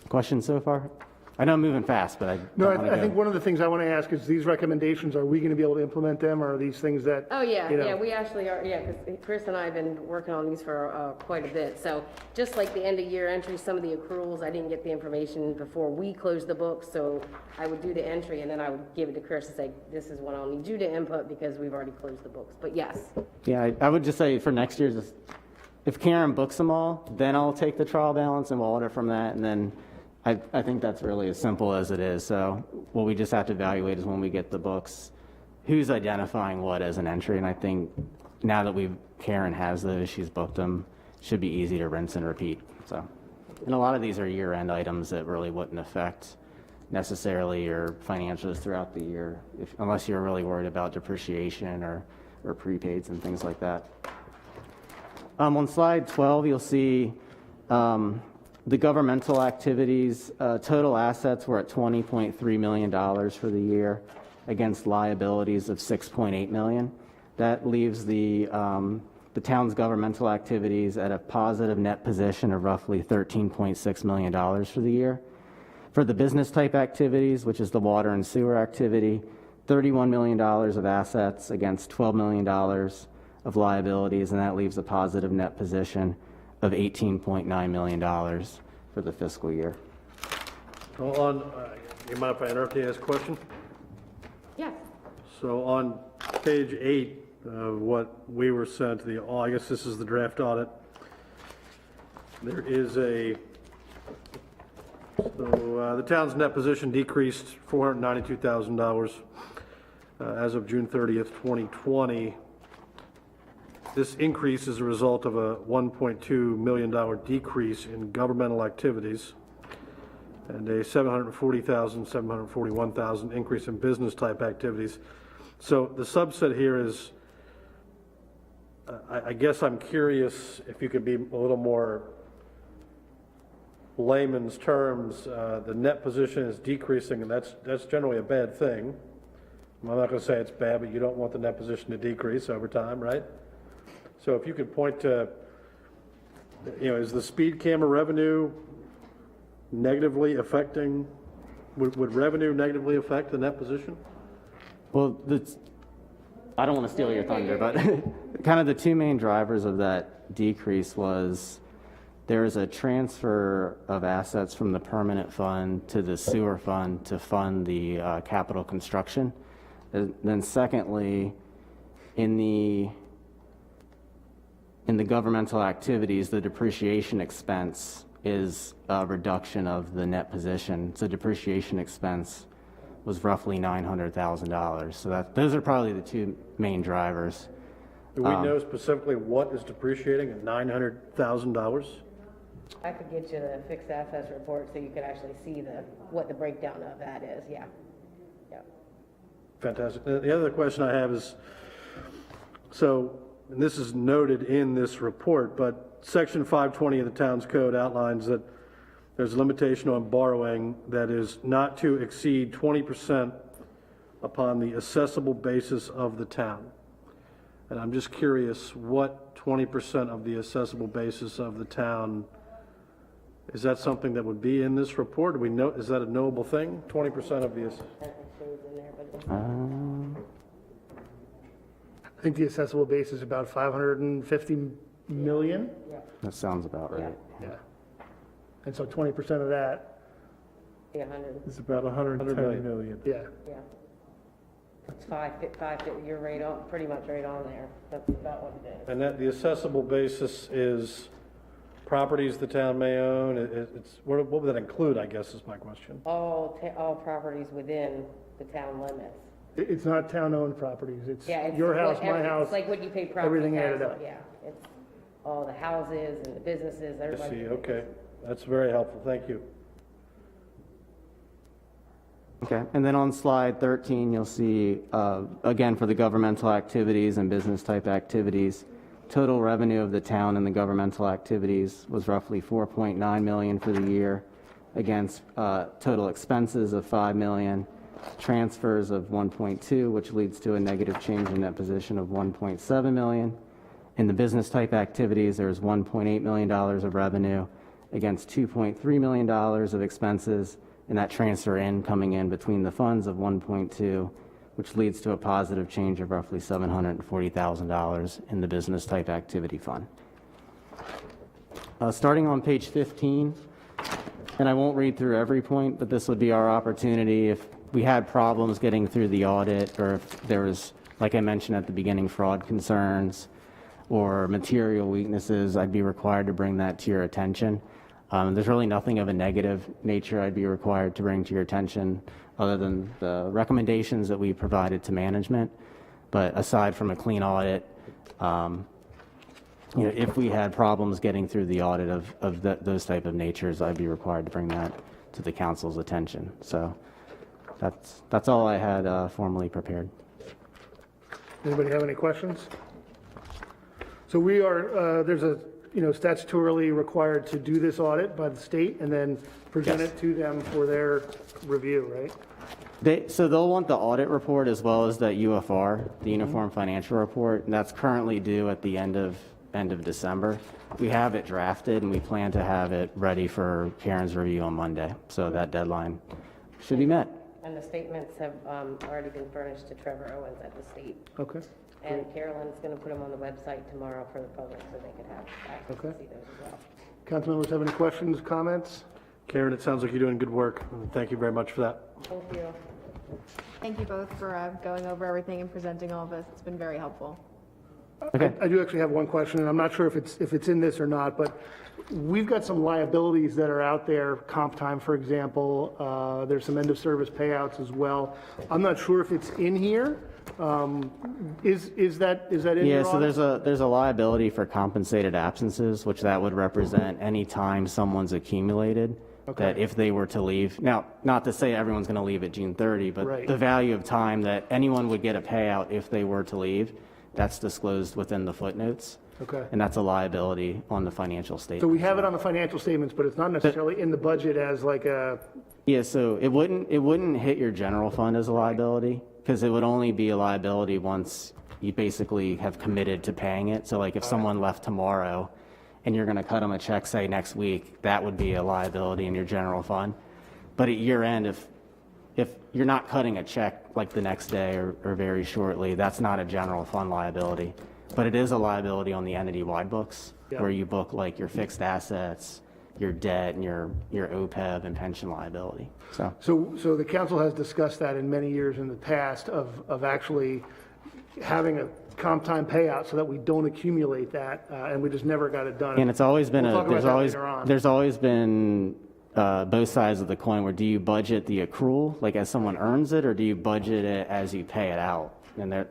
S11: Questions so far? I know I'm moving fast, but
S1: I think one of the things I want to ask is these recommendations, are we going to be able to implement them, or are these things that?
S10: Oh, yeah, we actually are, because Chris and I have been working on these for quite a bit. So just like the end of year entry, some of the accruals, I didn't get the information before we closed the books, so I would do the entry and then I would give it to Chris and say, this is what I'll need you to input because we've already closed the books, but yes.
S11: Yeah, I would just say for next year's, if Karen books them all, then I'll take the trial balance and we'll audit from that, and then I think that's really as simple as it is. So what we just have to evaluate is when we get the books, who's identifying what as an entry. And I think now that Karen has those, she's booked them, should be easy to rinse and repeat. So, and a lot of these are year-end items that really wouldn't affect necessarily your financials throughout the year, unless you're really worried about depreciation or prepaids and things like that. On slide 12, you'll see The governmental activities, total assets were at $20.3 million for the year against liabilities of $6.8 million. That leaves the town's governmental activities at a positive net position of roughly $13.6 million for the year. For the business type activities, which is the water and sewer activity, $31 million of assets against $12 million of liabilities, and that leaves a positive net position of $18.9 million for the fiscal year.
S2: On, you mind if I interrupt you and ask a question?
S10: Yes.
S2: So on page 8 of what we were sent, I guess this is the draft audit, there is the town's net position decreased $492,000 as of June 30th, 2020. This increase is a result of a $1.2 million decrease in governmental activities and a $741,000 increase in business type activities. So the subset here is, I guess I'm curious if you could be a little more layman's terms. The net position is decreasing, and that's generally a bad thing. I'm not going to say it's bad, but you don't want the net position to decrease over time, right? So if you could point to, is the speed camera revenue negatively affecting, would revenue negatively affect the net position?
S11: Well, I don't want to steal your thunder, but kind of the two main drivers of that decrease was there is a transfer of assets from the permanent fund to the sewer fund to fund the capital construction. And then secondly, in the governmental activities, the depreciation expense is a reduction of the net position. So depreciation expense was roughly $900,000. So those are probably the two main drivers.
S2: Do we know specifically what is depreciating at $900,000?
S10: I could get you the fixed assets report so you could actually see what the breakdown of that is, yeah. Yeah.
S2: Fantastic. The other question I have is, and this is noted in this report, but Section 520 of the town's code outlines that there's a limitation on borrowing that is not to exceed 20% upon the assessable basis of the town. And I'm just curious, what 20% of the assessable basis of the town, is that something that would be in this report? Do we know, is that a knowable thing? 20% of the,
S1: I think the assessable base is about 550 million.
S11: That sounds about right.
S1: Yeah. And so 20% of that,
S10: Yeah, 100,
S9: It's about 110 million.
S1: yeah.
S10: yeah. It's 550, you're right on, pretty much right on there. That's about what it is.
S2: and that the assessable basis is properties the town may own? What would that include, I guess, is my question.
S10: All properties within the town limits.
S1: It's not town-owned properties. It's
S10: Yeah, it's
S1: your house, my
S10: whatever-
S1: house.
S10: It's like what you pay property
S1: everything added
S10: tax
S1: up.
S10: on, yeah. It's all the houses and the businesses,
S2: I
S10: everybody.
S2: see, okay. That's very helpful, thank you.
S11: Okay, and then on slide 13, you'll see, again, for the governmental activities and business type activities, total revenue of the town and the governmental activities was roughly $4.9 million for the year against total expenses of $5 million, transfers of $1.2, which leads to a negative change in net position of $1.7 million. In the business type activities, there's $1.8 million of revenue against $2.3 million of expenses, and that transfer coming in between the funds of 1.2, which leads to a positive change of roughly $740,000 in the business type activity fund. Starting on page 15, and I won't read through every point, but this would be our opportunity if we had problems getting through the audit, or if there was, like I mentioned at the beginning, fraud concerns or material weaknesses, I'd be required to bring that to your attention. There's really nothing of a negative nature I'd be required to bring to your attention other than the recommendations that we provided to management. But aside from a clean audit, if we had problems getting through the audit of those type of natures, I'd be required to bring that to the council's attention. So that's all I had formally prepared.
S1: Anybody have any questions? So we are, there's a statutorily required to do this audit by the state and then present
S11: Yes.
S1: it to them for their review, right?
S11: So they'll want the audit report as well as the UFR, the Uniform Financial Report, and that's currently due at the end of December. We have it drafted, and we plan to have it ready for Karen's review on Monday, so that deadline should be met.
S10: And the statements have already been furnished to Trevor Owens at the state.
S1: Okay.
S10: And Carolyn's going to put them on the website tomorrow for the public so they can have access to
S1: Okay.
S10: see those as well.
S1: Council members have any questions, comments?
S2: Karen, it sounds like you're doing good work. Thank you very much for that.
S10: Thank you.
S12: Thank you both for going over everything and presenting all of this. It's been very helpful.
S11: Okay.
S1: I do actually have one question, and I'm not sure if it's in this or not, but we've got some liabilities that are out there, comp time, for example. There's some end-of-service payouts as well. I'm not sure if it's in here. Is that in your
S11: Yeah, so
S1: audit?
S11: there's a liability for compensated absences, which that would represent any time someone's accumulated.
S1: Okay.
S11: That if they were to leave, now, not to say everyone's going to leave at June 30, but
S1: Right.
S11: the value of time that anyone would get a payout if they were to leave, that's disclosed within the footnotes.
S1: Okay.
S11: And that's a liability on the financial statement.
S1: So we have it on the financial statements, but it's not necessarily in the budget as like a,
S11: Yeah, so it wouldn't hit your general fund as a liability, because it would only be a liability once you basically have committed to paying it. So like if someone left tomorrow and you're going to cut them a check, say next week, that would be a liability in your general fund. But at year end, if you're not cutting a check like the next day or very shortly, that's not a general fund liability. But it is a liability on the entity-wide books,
S1: Yeah.
S11: where you book like your fixed assets, your debt, and your OPEB and pension liability.
S1: so the council has discussed that in many years in the past of actually having a comp time payout so that we don't accumulate that, and we just never got it done.
S11: And it's always been
S1: We'll talk about that later on.
S11: there's always been both sides of the coin, where do you budget the accrual, like as someone earns it, or do you budget it as you pay it out? And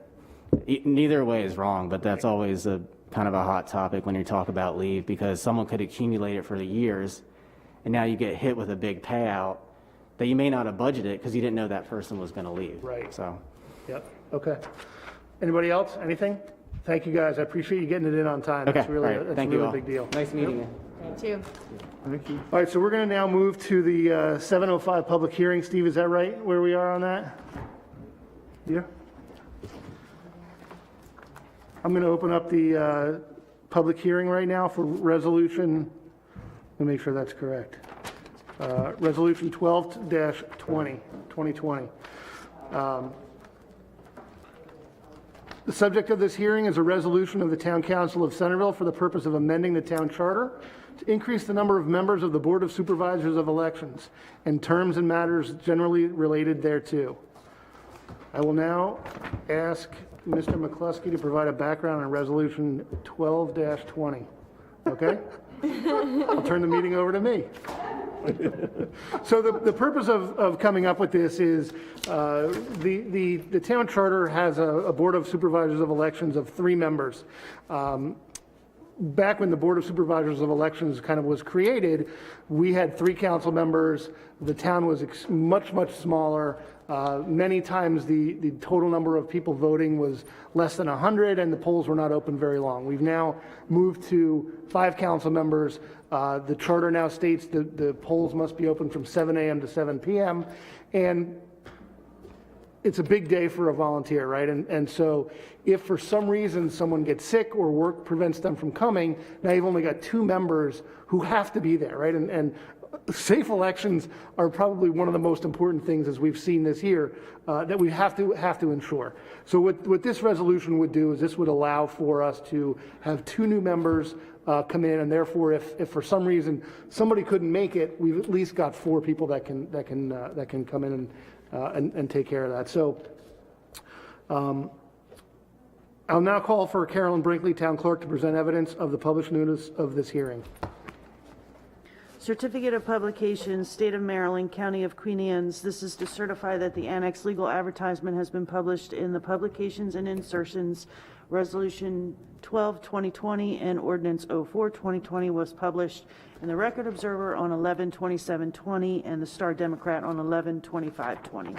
S11: neither way is wrong, but that's always a kind of a hot topic when you talk about leave, because someone could accumulate it for the years, and now you get hit with a big payout that you may not have budgeted because you didn't know that person was going to leave.
S1: Right.
S11: So.
S1: Yep, okay. Anybody else, anything? Thank you, guys, I appreciate you getting it in on time.
S11: Okay,
S1: That's really,
S11: all right.
S1: that's a
S11: Thank you
S1: really
S11: all.
S1: big deal.
S11: Nice meeting you.
S12: Me too.
S9: Thank you.
S1: All right, so we're going to now move to the 7:05 public hearing. Steve, is that right, where we are on that? Yeah? I'm going to open up the public hearing right now for resolution, let me make sure that's correct. Resolution 12-20, 2020. The subject of this hearing is a resolution of the Town Council of Centreville for the purpose of amending the town charter to increase the number of members of the Board of Supervisors of Elections and terms and matters generally related thereto. I will now ask Mr. McCluskey to provide a background on Resolution 12-20. Okay? I'll turn the meeting over to me. So the purpose of coming up with this is the town charter has a Board of Supervisors of Elections of 3 members. Back when the Board of Supervisors of Elections kind of was created, we had 3 council members. The town was much, much smaller. Many times the total number of people voting was less than 100, and the polls were not open very long. We've now moved to 5 council members. The charter now states that the polls must be open from 7 a.m. to 7 p.m. And it's a big day for a volunteer, right? And so if for some reason someone gets sick or work prevents them from coming, now you've only got 2 members who have to be there, right? And safe elections are probably one of the most important things, as we've seen this year, that we have to ensure. So what this resolution would do is this would allow for us to have 2 new members come in, and therefore, if for some reason somebody couldn't make it, we've at least got 4 people that can come in and take care of that. So I'll now call for Carolyn Brinkley, Town Clerk, to present evidence of the published notice of this hearing.
S3: Certificate of Publication, State of Maryland, County of Queen Anne's. This is to certify that the annex legal advertisement has been published in the Publications and Insertions. Resolution 12-2020 and Ordinance 04-2020 was published in the Record Observer on 11/27/20 and the Star Democrat on 11/25/20.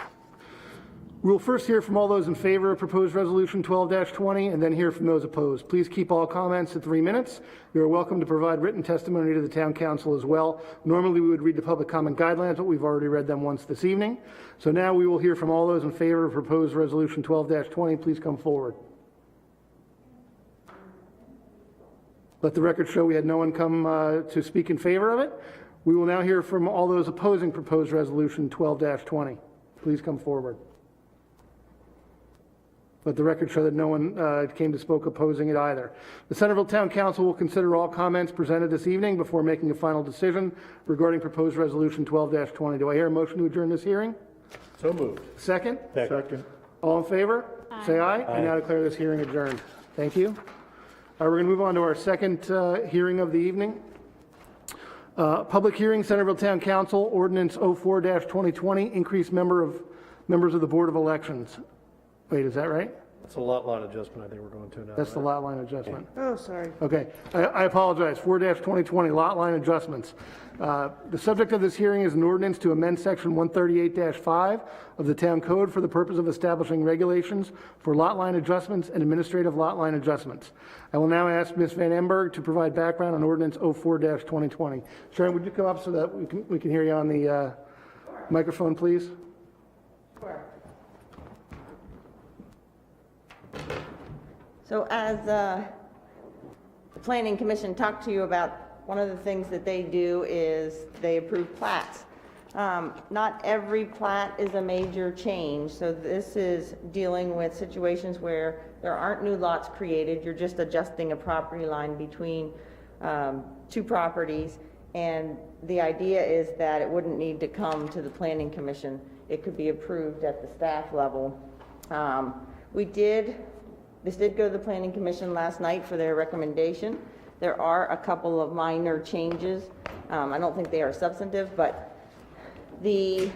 S1: We will first hear from all those in favor of proposed resolution 12-20 and then hear from those opposed. Please keep all comments at 3 minutes. You are welcome to provide written testimony to the town council as well. Normally, we would read the public comment guidelines, but we've already read them once this evening. So now we will hear from all those in favor of proposed resolution 12-20. Please come forward. Let the record show we had no one come to speak in favor of it. We will now hear from all those opposing proposed resolution 12-20. Please come forward. Let the record show that no one came to spoke opposing it either. The Centreville Town Council will consider all comments presented this evening before making a final decision regarding proposed resolution 12-20. Do I hear a motion to adjourn this hearing?
S2: So moved.
S1: Second?
S9: Second.
S1: All in favor? Say aye. I now declare this hearing adjourned. Thank you. We're going to move on to our second hearing of the evening. Public hearing, Centreville Town Council, Ordinance 04-2020, increased members of the Board of Elections. Wait, is that right?
S2: That's a lot line adjustment I think we're going to now.
S1: That's the lot line adjustment.
S3: Oh, sorry.
S1: Okay, I apologize. 4-2020, lot line adjustments. The subject of this hearing is an ordinance to amend section 138-5 of the town code for the purpose of establishing regulations for lot line adjustments and administrative lot line adjustments. I will now ask Ms. Van Emberg to provide background on ordinance 04-2020. Sharon, would you come up so that we can hear you on the microphone, please?
S13: So as the Planning Commission talked to you about, one of the things that they do is they approve plats. Not every plat is a major change, so this is dealing with situations where there aren't new lots created, you're just adjusting a property line between two properties, and the idea is that it wouldn't need to come to the Planning Commission. It could be approved at the staff level. This did go to the Planning Commission last night for their recommendation. There are a couple of minor changes. I don't think they are substantive, but the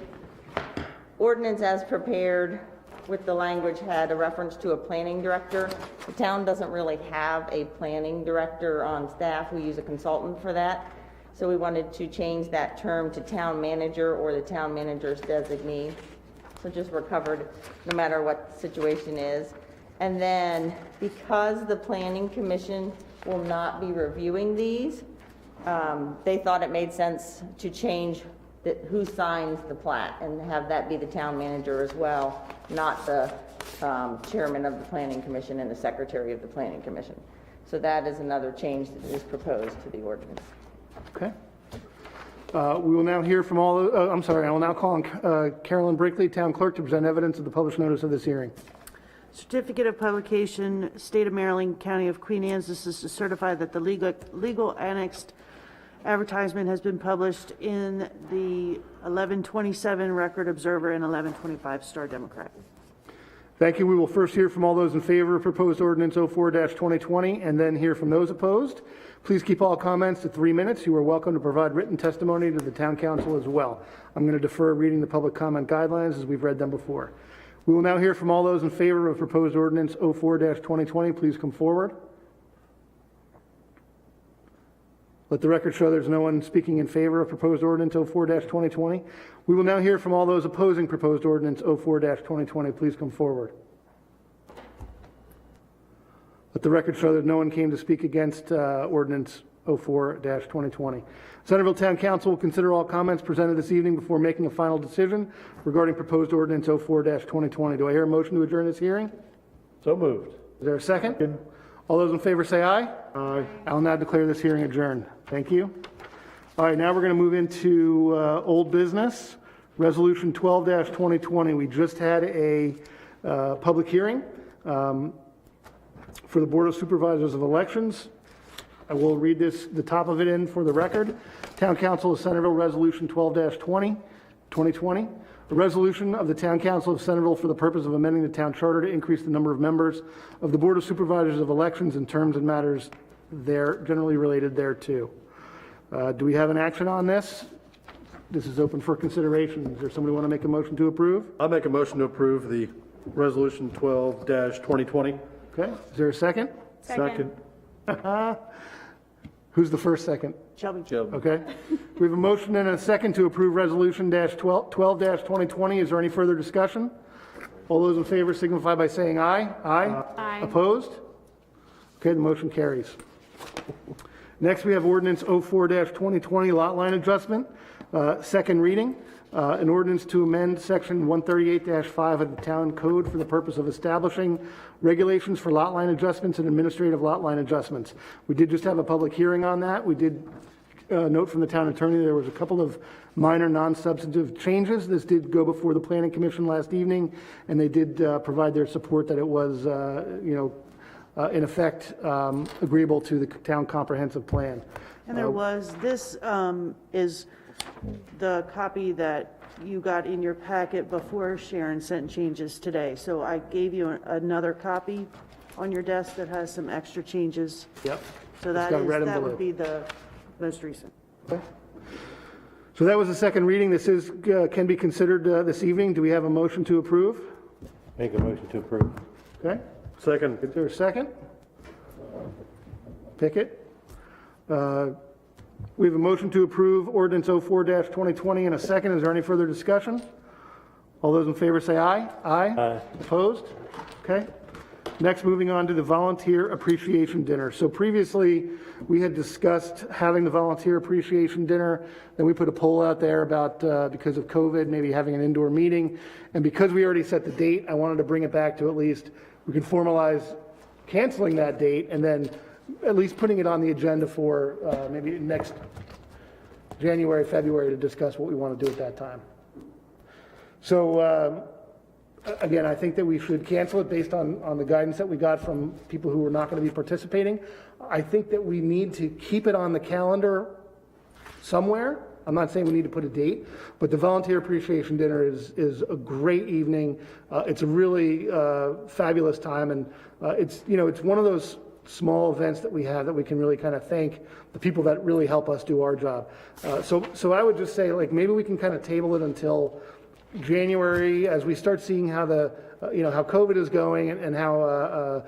S13: ordinance as prepared with the language had a reference to a planning director. The town doesn't really have a planning director on staff. We use a consultant for that. So we wanted to change that term to town manager or the town manager's designee. So just we're covered no matter what the situation is. And then, because the Planning Commission will not be reviewing these, they thought it made sense to change who signs the plat and have that be the town manager as well, not the chairman of the Planning Commission and the secretary of the Planning Commission. So that is another change that is proposed to the ordinance.
S1: Okay. We will now hear from all, I will now call on Carolyn Brinkley, Town Clerk, to present evidence of the published notice of this hearing.
S3: Certificate of publication, State of Maryland, County of Queen Anne's. This is to certify that the legal annexed advertisement has been published in the 1127 Record Observer and 1125 Star Democrat.
S1: Thank you. We will first hear from all those in favor of proposed ordinance 04-2020 and then hear from those opposed. Please keep all comments to 3 minutes. You are welcome to provide written testimony to the town council as well. I'm going to defer reading the public comment guidelines as we've read them before. We will now hear from all those in favor of proposed ordinance 04-2020. Please come forward. Let the record show there's no one speaking in favor of proposed ordinance 04-2020. We will now hear from all those opposing proposed ordinance 04-2020. Please come forward. Let the record show that no one came to speak against ordinance 04-2020. Centreville Town Council will consider all comments presented this evening before making a final decision regarding proposed ordinance 04-2020. Do I hear a motion to adjourn this hearing?
S2: So moved.
S1: Is there a second? All those in favor say aye.
S9: Aye.
S1: I will now declare this hearing adjourned. Thank you. All right, now we're going to move into old business, resolution 12-2020. We just had a public hearing for the Board of Supervisors of Elections. I will read the top of it in for the record. Town Council of Centreville, Resolution 12-2020. A resolution of the Town Council of Centreville for the purpose of amending the town charter to increase the number of members of the Board of Supervisors of Elections in terms and matters there generally related thereto. Do we have an action on this? This is open for consideration. Is there somebody want to make a motion to approve?
S2: I'll make a motion to approve the resolution 12-2020.
S1: Okay. Is there a second?
S9: Second.
S1: Who's the first second?
S3: Shelby.
S1: Okay. We have a motion and a second to approve resolution 12-2020. Is there any further discussion? All those in favor signify by saying aye. Aye.
S12: Aye.
S1: Opposed? Okay, the motion carries. Next, we have ordinance 04-2020 lot line adjustment, second reading. An ordinance to amend section 138-5 of the town code for the purpose of establishing regulations for lot line adjustments and administrative lot line adjustments. We did just have a public hearing on that. We did note from the town attorney there was a couple of minor non-substantive changes. This did go before the planning commission last evening, and they did provide their support that it was, in effect, agreeable to the town comprehensive plan.
S3: And there was, this is the copy that you got in your packet before Sharon sent changes today. So I gave you another copy on your desk that has some extra changes.
S1: Yep.
S3: So
S1: It's
S3: that
S1: got
S3: is,
S1: red and
S3: that
S1: blue.
S3: would be the most recent.
S1: So that was the second reading. This is, can be considered this evening. Do we have a motion to approve?
S2: Make a motion to approve.
S1: Okay.
S2: Second.
S1: Is there a second? Pickett. We have a motion to approve ordinance 04-2020 and a second. Is there any further discussion? All those in favor say aye. Aye.
S2: Aye.
S1: Opposed? Okay. Next, moving on to the volunteer appreciation dinner. So previously, we had discussed having the volunteer appreciation dinner. Then we put a poll out there about, because of COVID, maybe having an indoor meeting. And because we already set the date, I wanted to bring it back to at least, we can formalize canceling that date and then at least putting it on the agenda for maybe next January, February to discuss what we want to do at that time. So again, I think that we should cancel it based on the guidance that we got from people who are not going to be participating. I think that we need to keep it on the calendar somewhere. I'm not saying we need to put a date, but the volunteer appreciation dinner is a great evening. It's a really fabulous time, and it's one of those small events that we have that we can really kind of thank the people that really help us do our job. So I would just say, like, maybe we can kind of table it until January as we start seeing how how COVID is going and how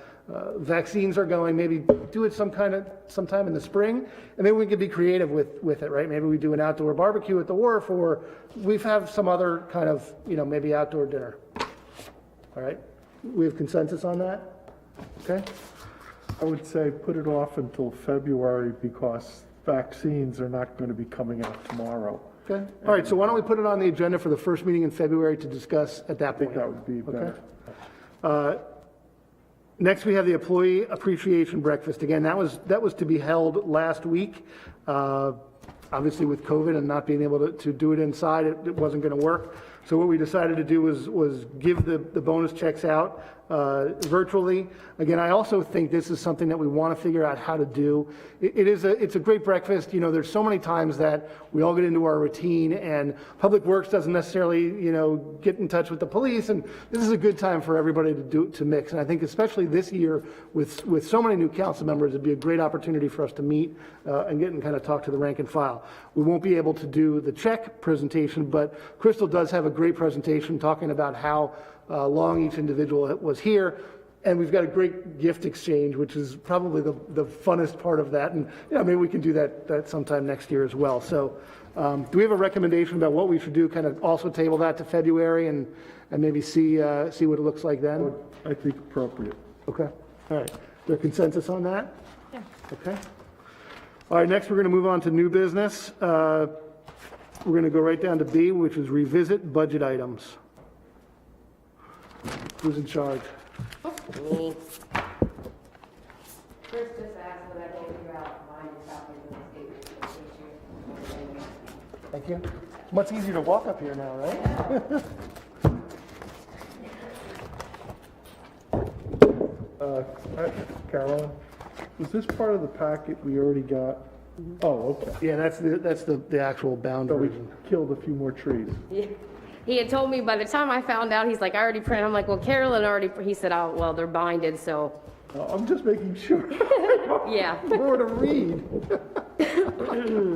S1: vaccines are going. Maybe do it sometime in the spring, and maybe we can be creative with it, right? Maybe we do an outdoor barbecue at the wharf, or we have some other kind of maybe outdoor dinner. All right, we have consensus on that. Okay.
S9: I would say put it off until February because vaccines are not going to be coming out tomorrow.
S1: Okay. All right. So why don't we put it on the agenda for the first meeting in February to discuss at that
S9: I think
S1: point?
S9: that would be better.
S1: Next, we have the employee appreciation breakfast. Again, that was to be held last week. Obviously, with COVID and not being able to do it inside, it wasn't going to work. So what we decided to do was give the bonus checks out virtually. Again, I also think this is something that we want to figure out how to do. It's a great breakfast. There's so many times that we all get into our routine and Public Works doesn't necessarily, get in touch with the police. And this is a good time for everybody to mix. And I think especially this year with so many new council members, it'd be a great opportunity for us to meet and get and kind of talk to the rank and file. We won't be able to do the check presentation, but Crystal does have a great presentation talking about how long each individual was here. And we've got a great gift exchange, which is probably the funnest part of that. And maybe we can do that sometime next year as well. So do we have a recommendation about what we should do? Kind of also table that to February and maybe see what it looks like then?
S9: I think appropriate.
S1: Okay. All right. Is there consensus on that? Yeah. Okay. All right. Next, we're going to move on to new business. We're going to go right down to B, which is revisit budget items. Who's in charge?
S10: Me. Chris just asked what I can figure out mine copies of the statement.
S1: Thank you. Much easier to walk up here now, right?
S9: Carolyn, was this part of the packet we already got? Oh, okay.
S1: Yeah, that's the actual bound
S9: So we
S1: version.
S9: killed a few more trees.
S10: Yeah. He had told me by the time I found out, he's like, I already printed. I'm like, well, Carolyn already, he said, oh, well, they're binded, so,
S9: I'm just making sure.
S10: yeah.
S1: More to read.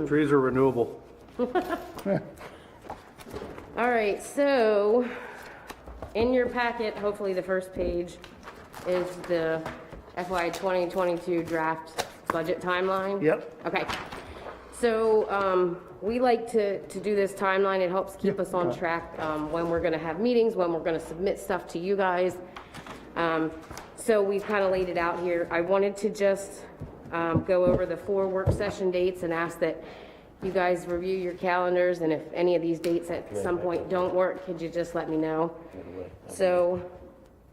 S2: Trees are renewable.
S10: All right, so in your packet, hopefully the first page is the FY 2022 draft budget timeline.
S1: Yep.
S10: Okay. So we like to do this timeline. It helps keep us on track when we're going to have meetings, when we're going to submit stuff to you guys. So we've kind of laid it out here. I wanted to just go over the 4 work session dates and ask that you guys review your calendars, and if any of these dates at some point don't work, could you just let me know? So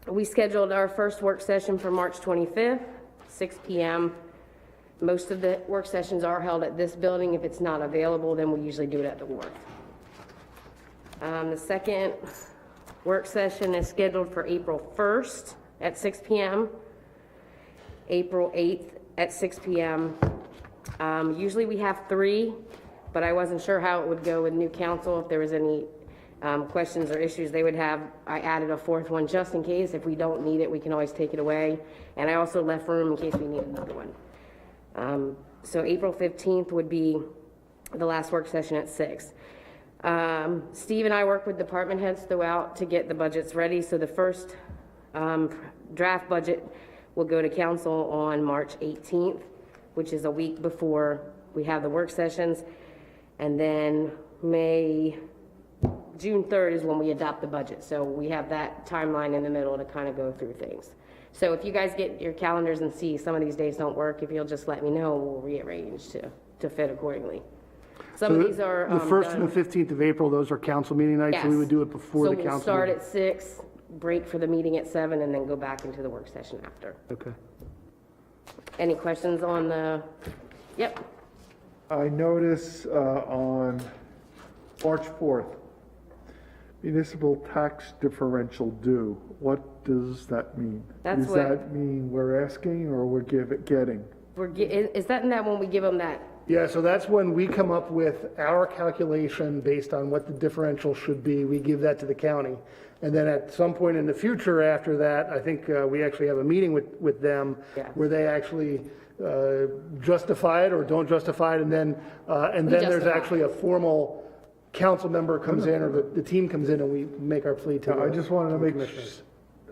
S10: we scheduled our first work session for March 25th, 6 p.m. Most of the work sessions are held at this building. If it's not available, then we usually do it at the Wharf. The second work session is scheduled for April 1st at 6 p.m., April 8th at 6 p.m. Usually we have 3, but I wasn't sure how it would go with new council. If there was any questions or issues they would have, I added a 4th one just in case. If we don't need it, we can always take it away. And I also left room in case we need another one. So April 15th would be the last work session at 6. Steve and I work with department heads throughout to get the budgets ready. So the first draft budget will go to council on March 18th, which is a week before we have the work sessions. And then June 3rd is when we adopt the budget. So we have that timeline in the middle to kind of go through things. So if you guys get your calendars and see some of these days don't work, if you'll just let me know, we'll rearrange to fit accordingly. Some of these are
S1: The 1st
S10: done.
S1: and the 15th of April, those are council meeting nights, so we
S10: Yes.
S1: would do it before the council.
S10: So we'll start
S1: meeting.
S10: at 6, break for the meeting at 7, and then go back into the work session after.
S1: Okay.
S10: Any questions on the, yep,
S9: I notice on March 4th, municipal tax differential due. What does that mean?
S10: That's
S9: Does
S10: what-
S9: that mean we're asking or we're getting?
S10: is that in that when we give them that?
S1: Yeah, so that's when we come up with our calculation based on what the differential should be. We give that to the county. And then at some point in the future after that, I think we actually have a meeting with them
S10: Yeah.
S1: where they actually justify it or don't justify it. And then there's
S10: justify.
S1: actually a formal council member comes in or the team comes in and we make our plea to
S9: I just wanted to
S1: the
S9: make,
S1: commissioners.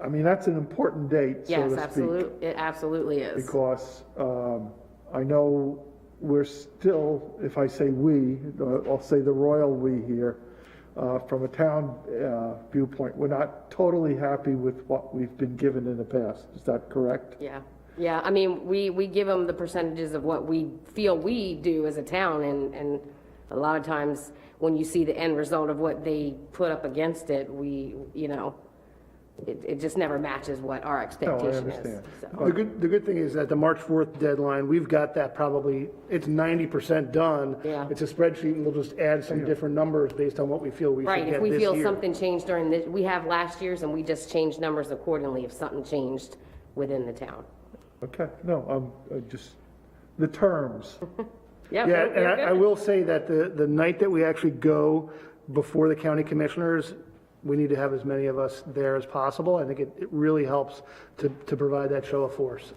S9: I mean, that's an important date, so
S10: Yes,
S9: to speak.
S10: absolutely, it absolutely is.
S9: Because I know we're still, if I say we, I'll say the royal we here, from a town viewpoint, we're not totally happy with what we've been given in the past. Is that correct?
S10: Yeah, I mean, we give them the percentages of what we feel we do as a town, and a lot of times when you see the end result of what they put up against it, it just never matches what our expectation is.
S9: understand.
S10: So.
S1: The good thing is that the March 4th deadline, we've got that probably, it's 90% done.
S10: Yeah.
S1: It's a spreadsheet and we'll just add some different numbers based on what we feel we should
S10: Right,
S1: get
S10: if
S1: this
S10: we feel
S1: year.
S10: something changed during the, we have last year's and we just changed numbers accordingly if something changed within the town.
S9: Okay, no, just the terms.
S10: Yeah,
S1: Yeah,
S10: no,
S1: and
S10: you're
S1: I
S10: good.
S1: will say that the night that we actually go before the county commissioners, we need to have as many of us there as possible. I think it really helps to provide that show of force.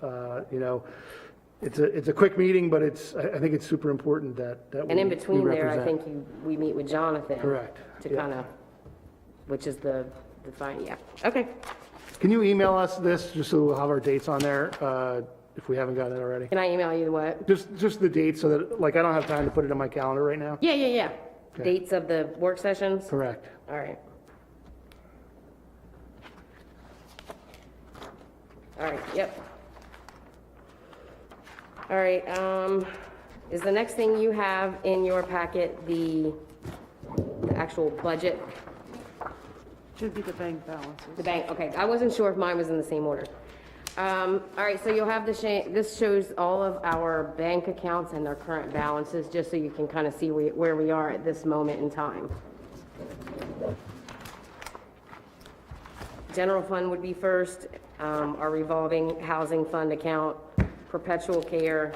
S1: It's a quick meeting, but I think it's super important that we
S10: And in between there, I
S1: represent.
S10: think we meet with Jonathan.
S1: Correct,
S10: To
S1: yeah.
S10: kind of, which is the fine, yeah, okay.
S1: Can you email us this, just so we'll have our dates on there, if we haven't gotten it already?
S10: Can I email you what?
S1: Just the dates so that, like, I don't have time to put it on my calendar right now.
S10: Yeah.
S1: Okay.
S10: Dates of the work sessions?
S1: Correct.
S10: All right. All right, yep. All right, is the next thing you have in your packet the actual budget?
S3: Should be the bank balances.
S10: The bank, okay, I wasn't sure if mine was in the same order. All right, so you'll have this shows all of our bank accounts and their current balances, just so you can kind of see where we are at this moment in time. General fund would be first, our revolving housing fund account, perpetual care,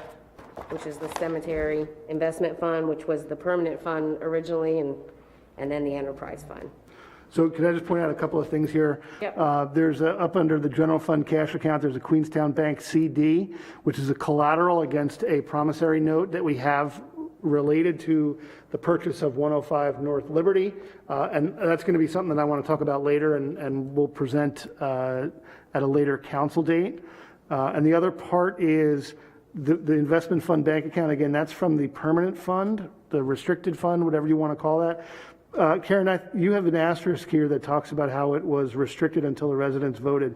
S10: which is the cemetery, investment fund, which was the permanent fund originally, and then the enterprise fund.
S1: So can I just point out a couple of things here?
S10: Yep.
S1: There's up under the general fund cash account, there's a Queenstown Bank CD, which is a collateral against a promissory note that we have related to the purchase of 105 North Liberty. And that's going to be something that I want to talk about later and we'll present at a later council date. And the other part is the investment fund bank account, again, that's from the permanent fund, the restricted fund, whatever you want to call that. Karen, you have an asterisk here that talks about how it was restricted until the residents voted.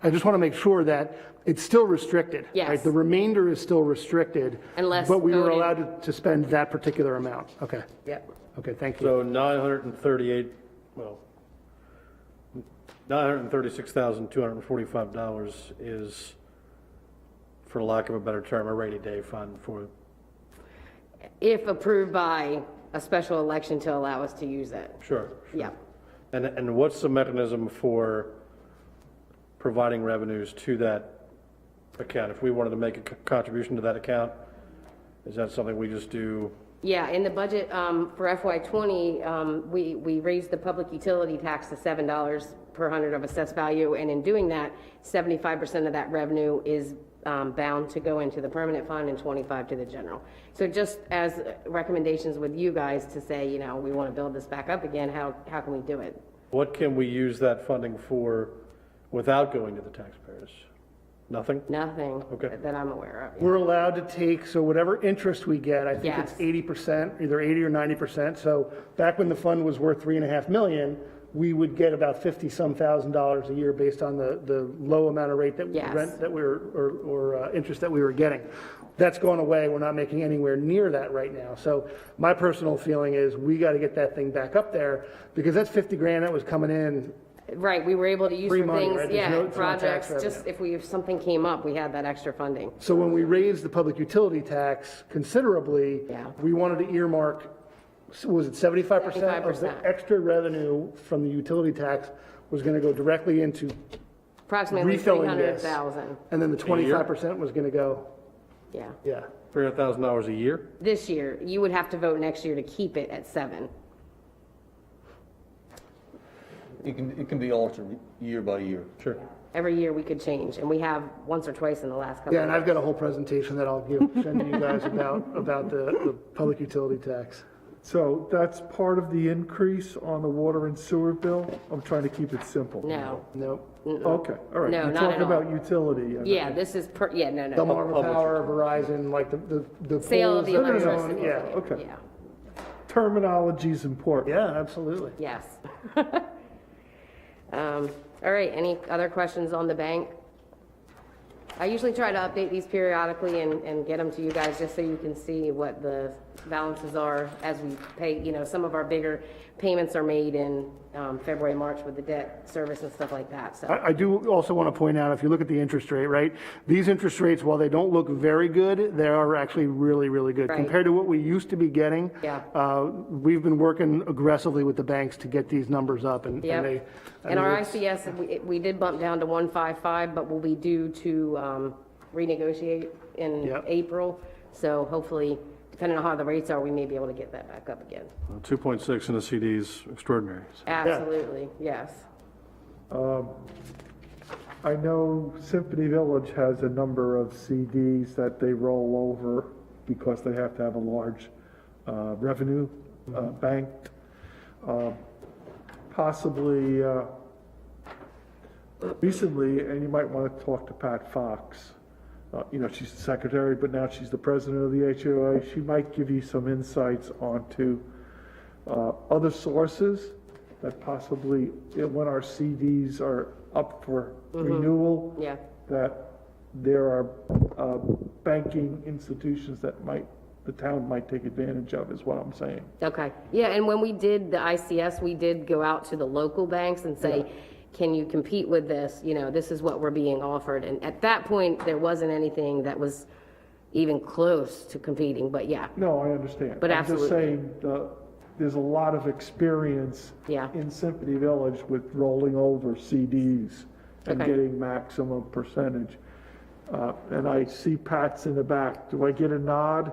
S1: I just want to make sure that it's still restricted.
S10: Yes.
S1: Right? The remainder is still restricted.
S10: Unless
S1: but we were
S10: voted.
S1: allowed to spend that particular amount. Okay.
S10: Yep.
S1: Okay, thank you.
S2: So 938, well, $936,245 is, for lack of a better term, a rainy day fund for,
S10: If approved by a special election to allow us to use it.
S2: sure.
S10: Yeah.
S2: And what's the mechanism for providing revenues to that account? If we wanted to make a contribution to that account, is that something we just do?
S10: Yeah, in the budget for FY '20, we raised the public utility tax to $7 per hundred of assessed value, and in doing that, 75% of that revenue is bound to go into the permanent fund and 25 to the general. So just as recommendations with you guys to say, you know, we want to build this back up again, how can we do it?
S2: What can we use that funding for without going to the taxpayers? Nothing?
S10: Nothing
S2: Okay.
S10: that I'm aware of.
S1: We're allowed to take, so whatever interest we get, I think
S10: Yes.
S1: it's 80%, either 80 or 90%. So back when the fund was worth $3.5 million, we would get about 50-some thousand dollars a year based on the low amount of rate that
S10: Yes.
S1: rent that we were, or interest that we were getting. That's gone away. We're not making anywhere near that right now. So my personal feeling is we got to get that thing back up there, because that's 50 grand that was coming in.
S10: Right, we were able to use
S1: Free
S10: for
S1: money,
S10: things,
S1: right? There's
S10: yeah,
S1: no- it's not tax
S10: projects, just if something came up, we had that extra funding.
S1: So when we raised the public utility tax considerably,
S10: Yeah.
S1: we wanted to earmark, was it 75% of the
S10: 75%.
S1: extra revenue from the utility tax was going to go directly into
S10: Approximately
S1: refilling this?
S10: 300,000,
S1: And then the 25% was going to go,
S10: yeah.
S1: yeah.
S2: $300,000 a year?
S10: This year, you would have to vote next year to keep it at 7.
S14: It can be altered year by year.
S2: Sure.
S10: Every year we could change, and we have once or twice in the last couple
S1: Yeah,
S10: of
S1: and
S10: years.
S1: I've got a whole presentation that I'll send to you guys about the public utility tax.
S9: So that's part of the increase on the water and sewer bill? I'm trying to keep it simple.
S10: No,
S1: Nope.
S9: Okay, all right.
S10: No,
S9: You're
S10: not at
S9: talking
S10: all.
S9: about utility.
S10: yeah, this is, no.
S1: Delmarva Power, Verizon, like the
S10: Sale of the
S1: poles that we own,
S10: electricity.
S1: Yeah,
S9: okay.
S10: Yeah,
S9: Terminology is important.
S1: yeah, absolutely.
S10: yes. All right, any other questions on the bank? I usually try to update these periodically and get them to you guys just so you can see what the balances are as we pay, you know, some of our bigger payments are made in February, March with the debt service and stuff like that, so.
S1: I do also want to point out, if you look at the interest rate, right? These interest rates, while they don't look very good, they are actually really, really good.
S10: Right.
S1: Compared to what we used to be getting,
S10: Yeah.
S1: We've been working aggressively with the banks to get these numbers up, and
S10: Yep.
S1: they.
S10: And our ICS, we did bump down to 155, but we'll be due to renegotiate in
S1: Yep.
S10: April. So hopefully, depending on how the rates are, we may be able to get that back up again.
S2: 2.6 in the CD is extraordinary.
S10: Absolutely, yes.
S9: I know Symphony Village has a number of CDs that they roll over because they have to have a large revenue banked. Possibly recently, and you might want to talk to Pat Fox. You know, she's the secretary, but now she's the president of the HOA. She might give you some insights onto other sources that possibly, when our CDs are up for renewal,
S10: Yeah.
S9: that there are banking institutions that the town might take advantage of, is what I'm saying.
S10: Okay, yeah, and when we did the ICS, we did go out to the local banks and say, can you compete with this? You know, this is what we're being offered. And at that point, there wasn't anything that was even close to competing, but yeah,
S9: No, I understand.
S10: But
S9: I'm just
S10: absolutely.
S9: saying, there's a lot of experience
S10: Yeah.
S9: in Symphony Village with rolling over CDs and
S10: Okay.
S9: getting maximum percentage. And I see Pat's in the back. Do I get a nod?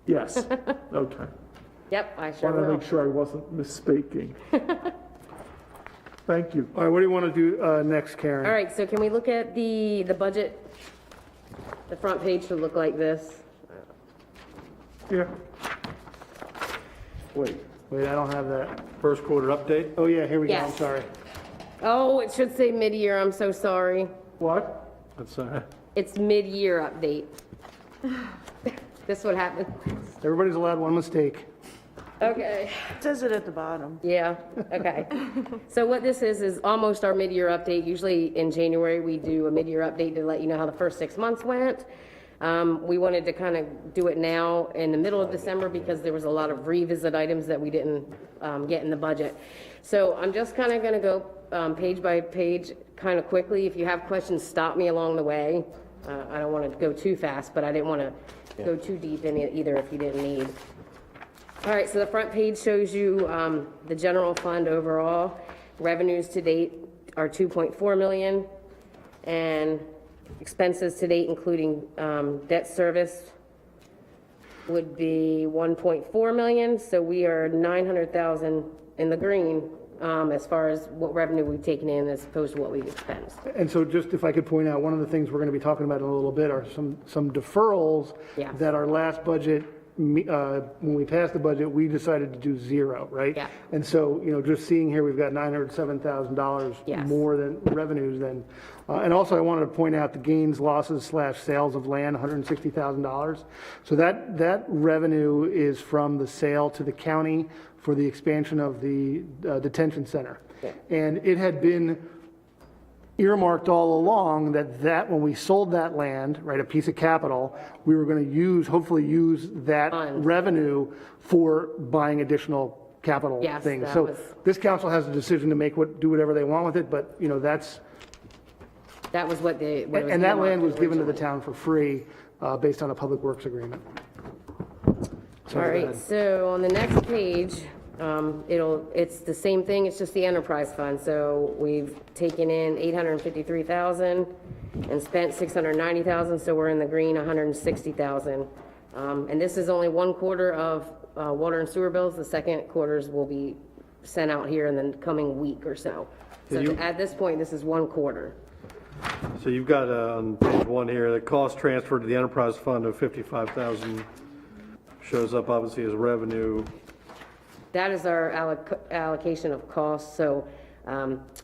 S9: Yes. Okay.
S10: yep, I sure
S9: Want to
S10: will.
S9: make sure I wasn't misspeaking. Thank you.
S1: All right, what do you want to do next, Karen?
S10: All right, so can we look at the budget? The front page should look like this.
S9: Yeah. Wait.
S1: Wait, I don't have that.
S2: First quarter update?
S1: Oh, yeah, here we go, I'm
S10: Yes.
S1: sorry.
S10: Oh, it should say mid-year, I'm so sorry.
S9: What?
S2: That's,
S10: It's mid-year update. This what happened.
S1: Everybody's allowed one mistake.
S10: Okay.
S3: It says it at the bottom.
S10: Yeah, okay. So what this is almost our mid-year update. Usually in January, we do a mid-year update to let you know how the first 6 months went. We wanted to kind of do it now in the middle of December because there was a lot of revisit items that we didn't get in the budget. So I'm just kind of going to go page by page kind of quickly. If you have questions, stop me along the way. I don't want to go too fast, but I didn't want to go too deep in it either if you didn't need. All right, so the front page shows you the general fund overall. Revenues to date are 2.4 million, and expenses to date, including debt service, would be 1.4 million. So we are 900,000 in the green as far as what revenue we've taken in as opposed to what we've expensed.
S1: And so just if I could point out, one of the things we're going to be talking about in a little bit are some deferrals
S10: Yeah.
S1: that our last budget, when we passed the budget, we decided to do zero, right?
S10: Yeah.
S1: And so, just seeing here, we've got $907,000
S10: Yes.
S1: more than revenues than, and also I wanted to point out the gains, losses / sales of land, $160,000. So that revenue is from the sale to the county for the expansion of the detention center.
S10: Yeah.
S1: And it had been earmarked all along that when we sold that land, right, a piece of capital, we were going to hopefully use that
S10: Fund.
S1: revenue for buying additional capital
S10: Yes,
S1: things.
S10: that
S1: So
S10: was-
S1: this council has a decision to make do whatever they want with it, but, that's,
S10: That was what the. what it
S1: and that land
S10: earmarked
S1: was given to the
S10: originally.
S1: town for free based on a public works agreement. So
S10: All
S1: go
S10: right,
S1: ahead.
S10: so on the next page, it's the same thing, it's just the enterprise fund. So we've taken in 853,000 and spent 690,000, so we're in the green 160,000. And this is only one quarter of water and sewer bills. The second quarters will be sent out here in the coming week or so. So at this point, this is one quarter.
S2: So you've got on page 1 here, the cost transfer to the enterprise fund of 55,000 shows up obviously as revenue.
S10: That is our allocation of costs. So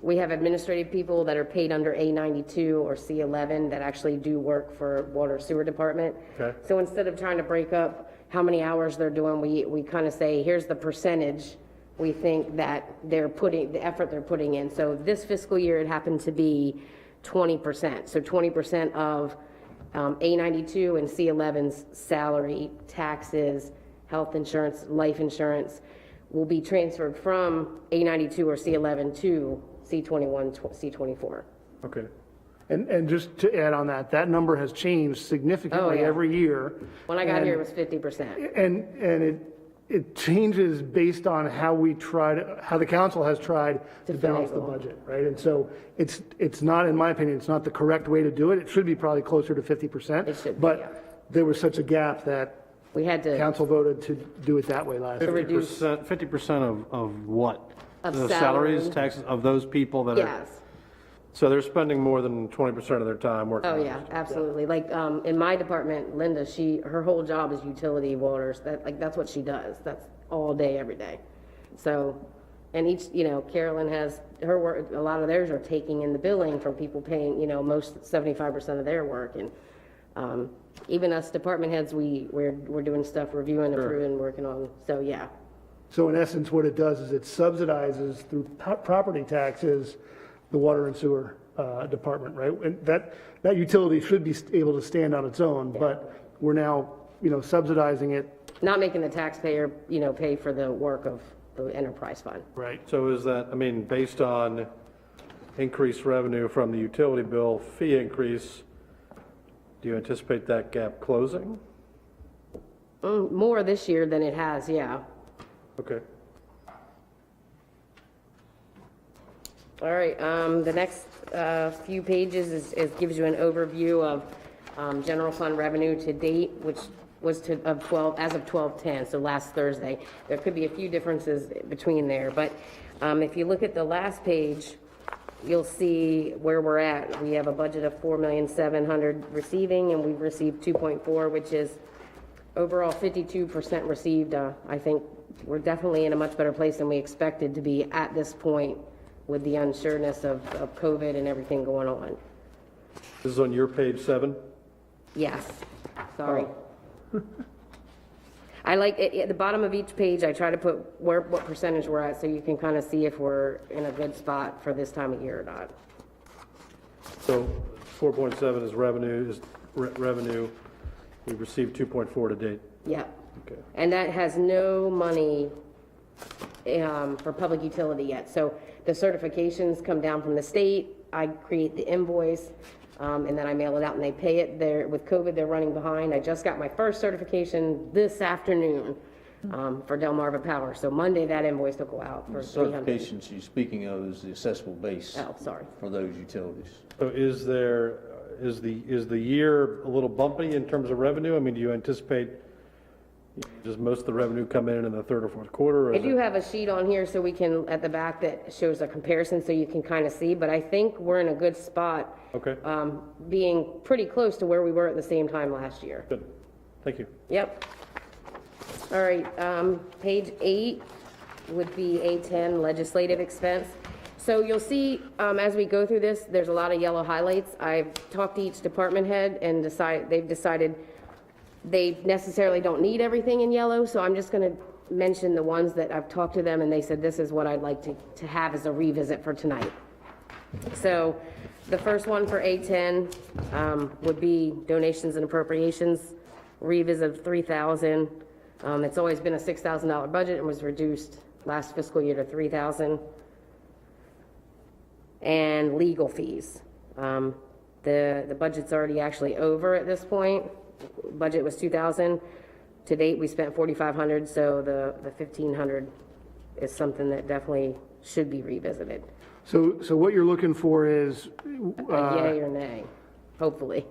S10: we have administrative people that are paid under A92 or C11 that actually do work for water sewer department.
S2: Okay.
S10: So instead of trying to break up how many hours they're doing, we kind of say, here's the percentage we think that the effort they're putting in. So this fiscal year, it happened to be 20%. So 20% of A92 and C11's salary, taxes, health insurance, life insurance will be transferred from A92 or C11 to C21, C24.
S2: Okay.
S1: And just to add on that number has changed significantly
S10: Oh, yeah.
S1: every year.
S10: When I got here, it was 50%.
S1: And it changes based on how the council has tried to balance the
S10: finagle.
S1: budget, right? And so it's not, in my opinion, it's not the correct way to do it. It should be probably closer to 50%.
S10: It should be, yeah.
S1: But there was such a gap that
S10: We had to,
S1: council voted to do it that way last year.
S10: reduce-
S2: 50% of what?
S10: Of
S2: The
S10: salary.
S2: salaries, taxes of those people that are,
S10: yes.
S2: so they're spending more than 20% of their time working
S10: Oh,
S2: on
S10: yeah,
S2: this.
S10: absolutely. Like, in my department, Linda, her whole job is utility waters. That's what she does. That's all day, every day. So, and Carolyn has her work, a lot of theirs are taking in the billing from people paying, most 75% of their work. And, even us department heads, we're doing stuff, reviewing, approving, working on, so yeah.
S1: So in essence, what it does is it subsidizes through property taxes, the water and sewer department, right? And that utility should be able to stand on its own, but we're now, subsidizing it.
S10: Not making the taxpayer, pay for the work of the enterprise fund.
S1: Right.
S2: So is that, based on increased revenue from the utility bill fee increase, do you anticipate that gap closing?
S10: More this year than it has, yeah.
S2: Okay.
S10: All right, the next few pages gives you an overview of general fund revenue to date, which was as of 12/10, so last Thursday. There could be a few differences between there, but if you look at the last page, you'll see where we're at. We have a budget of $4,700,000 receiving, and we've received 2.4, which is overall 52% received. I think we're definitely in a much better place than we expected to be at this point with the unsureness of COVID and everything going on.
S2: This is on your page 7?
S10: Yes, sorry. I like, at the bottom of each page, I try to put what percentage we're at, so you can kind of see if we're in a good spot for this time of year or not.
S2: So 4.7 is revenue. We've received 2.4 to date.
S10: Yeah.
S2: Okay.
S10: And that has no money for public utility yet. So the certifications come down from the state, I create the invoice, and then I mail it out and they pay it. With COVID, they're running behind. I just got my first certification this afternoon for Delmarva Power. So Monday, that invoice will go out for
S14: The
S10: 300.
S14: certification she's speaking of is the assessable base.
S10: Oh, sorry.
S14: For those utilities.
S2: So is the year a little bumpy in terms of revenue? I mean, do you anticipate, does most of the revenue come in the third or fourth quarter? Or
S10: I
S2: is
S10: do
S2: it-
S10: have a sheet on here so we can, at the back, that shows a comparison so you can kind of see, but I think we're in a good spot.
S2: Okay.
S10: Being pretty close to where we were at the same time last year.
S2: Good. Thank you.
S10: Yep. All right, page 8 would be A10, legislative expense. So you'll see, as we go through this, there's a lot of yellow highlights. I've talked to each department head and they've decided they necessarily don't need everything in yellow, so I'm just gonna mention the ones that I've talked to them and they said this is what I'd like to have as a revisit for tonight. So the first one for A10 would be donations and appropriations, revisit of $3,000. It's always been a $6,000 budget and was reduced last fiscal year to $3,000. And legal fees. The budget's already actually over at this point. Budget was $2,000. To date, we spent $4,500, so the $1,500 is something that definitely should be revisited.
S1: So what you're looking for is,
S10: A yay or nay, hopefully.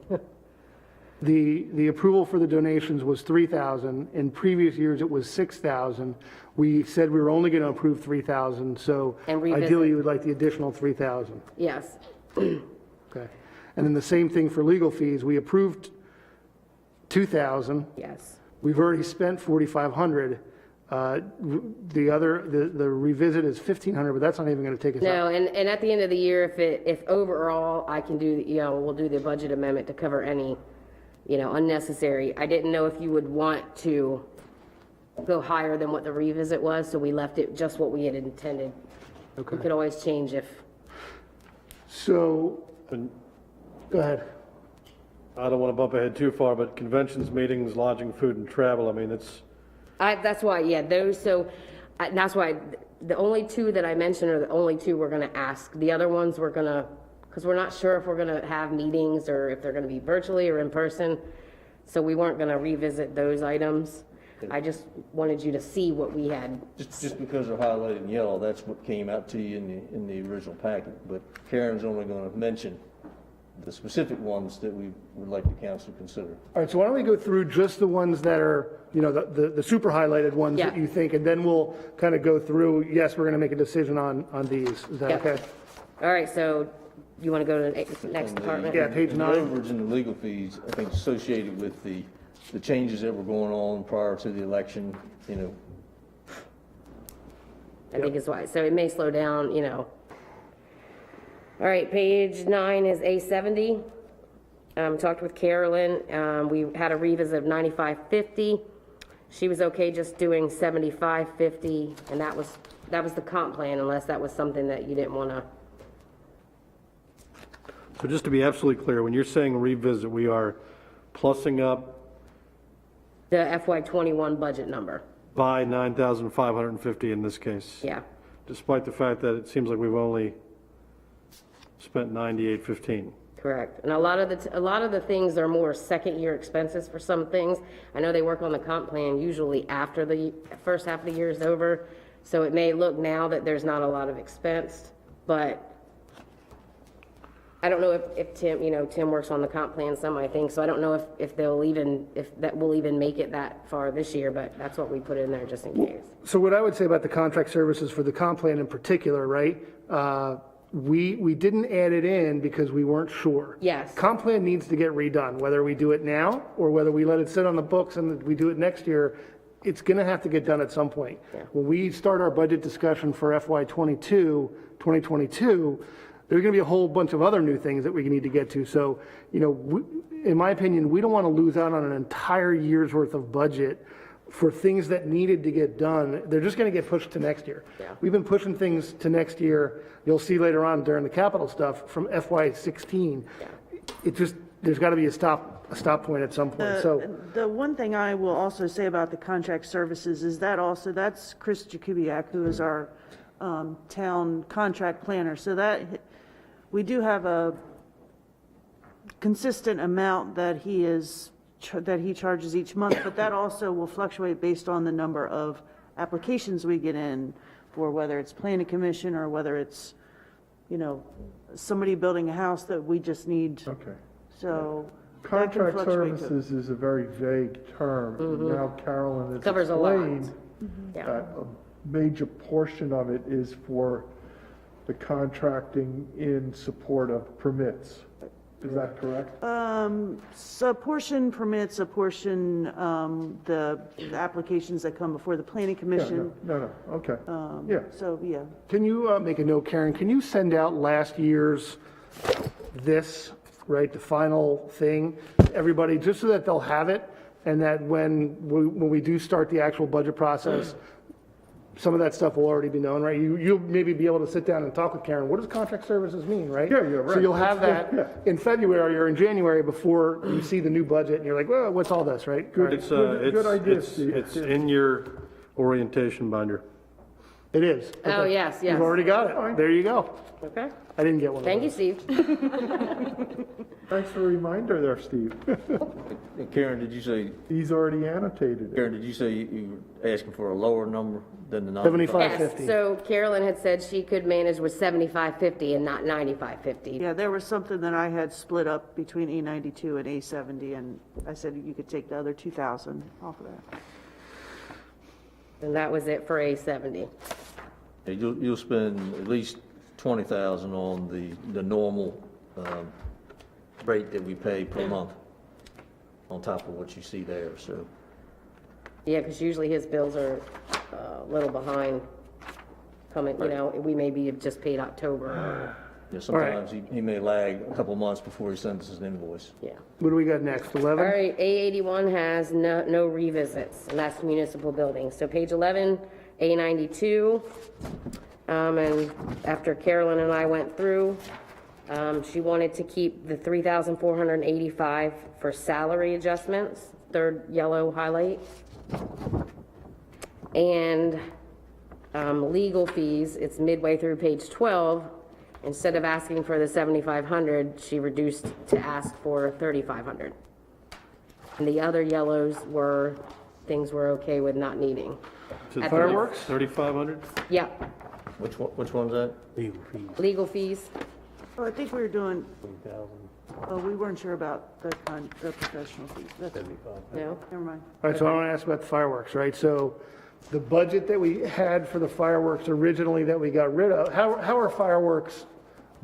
S1: the approval for the donations was $3,000. In previous years, it was $6,000. We said we were only going to approve $3,000, so
S10: And revisit.
S1: ideally, you would like the additional $3,000.
S10: Yes,
S1: Okay. And then the same thing for legal fees. We approved $2,000.
S10: yes.
S1: We've already spent $4,500. The revisit is $1,500, but that's not even going to take us
S10: No,
S1: up.
S10: and at the end of the year, if overall, I can do, we'll do the budget amendment to cover any, unnecessary. I didn't know if you would want to go higher than what the revisit was, so we left it just what we had intended.
S1: Okay.
S10: We could always change if,
S1: So, go ahead.
S2: I don't want to bump ahead too far, but conventions, meetings, lodging, food, and travel, I mean,
S10: that's why, that's why the only two that I mentioned are the only two we're gonna ask. The other ones we're gonna, because we're not sure if we're gonna have meetings or if they're gonna be virtually or in person. So we weren't gonna revisit those items. I just wanted you to see what we had.
S14: Just because they're highlighted in yellow, that's what came out to you in the original packet. But Karen's only going to mention the specific ones that we would like the council to consider.
S1: All right, so why don't we go through just the ones that are, the super highlighted ones that
S10: Yeah.
S1: you think, and then we'll kind of go through, yes, we're going to make a decision on these. Is that
S10: Yep.
S1: okay?
S10: All right, so you wanna go to the next
S14: And the-
S10: department?
S1: Yeah, page
S14: and
S1: 9.
S14: The overage and the legal fees, I think associated with the changes that were going on prior to the election,
S10: I think is why. So it may slow down, All right, page 9 is A70. Talked with Carolyn. We had a revisit of 9550. She was okay just doing 7550, and that was the comp plan, unless that was something that you didn't want to.
S2: So just to be absolutely clear, when you're saying revisit, we are plussing up
S10: The FY21 budget number.
S2: by 9,550 in this case.
S10: Yeah.
S2: Despite the fact that it seems like we've only spent 9815.
S10: Correct. And a lot of the things are more second year expenses for some things. I know they work on the comp plan usually after the first half of the year is over. So it may look now that there's not a lot of expense, but I don't know if Tim, Tim works on the comp plan some, I think, so I don't know if that will even make it that far this year, but that's what we put in there just in case.
S1: So what I would say about the contract services for the comp plan in particular, right? We didn't add it in because we weren't sure.
S10: Yes.
S1: Comp plan needs to get redone, whether we do it now or whether we let it sit on the books and we do it next year. It's going to have to get done at some point.
S10: Yeah.
S1: When we start our budget discussion for FY22, 2022, there's going to be a whole bunch of other new things that we need to get to. So, in my opinion, we don't want to lose out on an entire year's worth of budget for things that needed to get done. They're just going to get pushed to next year.
S10: Yeah.
S1: We've been pushing things to next year. You'll see later on during the capital stuff from FY16. It just, there's got to be a stop point at some point. So
S3: The one thing I will also say about the contract services is that's Chris Jakubiak, who is our town contract planner. So that, we do have a consistent amount that he charges each month, but that also will fluctuate based on the number of applications we get in for whether it's planning commission or whether it's, somebody building a house that we just need.
S9: Okay.
S3: So that can
S9: Contract
S3: fluctuate too.
S9: services is a very vague term. Now Carolyn has
S10: Covers a lot.
S9: explained
S10: Yeah.
S9: that a major portion of it is for the contracting in support of permits. Is that correct?
S3: So a portion permits, a portion, the applications that come before the planning commission.
S9: No, okay. Yeah.
S3: So, yeah.
S1: can you make a note, Karen? Can you send out last year's right, the final thing, everybody, just so that they'll have it, and that when we do start the actual budget process, some of that stuff will already be known, right? You'll maybe be able to sit down and talk with Karen. What does contract services mean, right?
S9: Yeah, right.
S1: So you'll have that
S9: Yeah.
S1: in February or in January before you see the new budget, and you're like, well, what's all this, right?
S9: Good idea, Steve.
S2: It's in your orientation binder.
S1: It is.
S10: Oh,
S1: Okay.
S10: yes.
S1: You've already got it. There you go.
S10: Okay.
S1: I didn't get one.
S10: Thank you, Steve.
S9: Thanks for the reminder there, Steve.
S14: Karen, did you say,
S9: He's already annotated it.
S14: Karen, did you say you were asking for a lower number than the 95?
S1: 75.
S10: Yes,
S1: 50.
S10: so Carolyn had said she could manage with 7550 and not 9550.
S3: Yeah, there was something that I had split up between A92 and A70, and I said you could take the other 2,000 off of that.
S10: And that was it for A70.
S14: Yeah, you'll spend at least 20,000 on the normal rate that we pay per month, on top of what you see there, so.
S10: Yeah, because usually his bills are a little behind coming, we maybe have just paid October.
S14: Yeah, sometimes he may lag a couple months before he sends us an invoice.
S10: Yeah.
S1: What do we got next?
S10: All
S1: 11?
S10: right, A81 has no revisits, and that's municipal buildings. So page 11, A92, and after Carolyn and I went through, she wanted to keep the $3,485 for salary adjustments, third yellow highlight. And legal fees, it's midway through page 12. Instead of asking for the $7,500, she reduced to ask for $3,500. And the other yellows were things we're okay with not needing.
S1: Fireworks?
S2: 3,500?
S10: Yeah,
S14: Which one's that?
S10: legal fees.
S3: Oh, I think we were doing, we weren't sure about the professional fees. That's,
S10: No?
S3: never mind.
S1: All right, so I want to ask about the fireworks, right? So the budget that we had for the fireworks originally that we got rid of, how are fireworks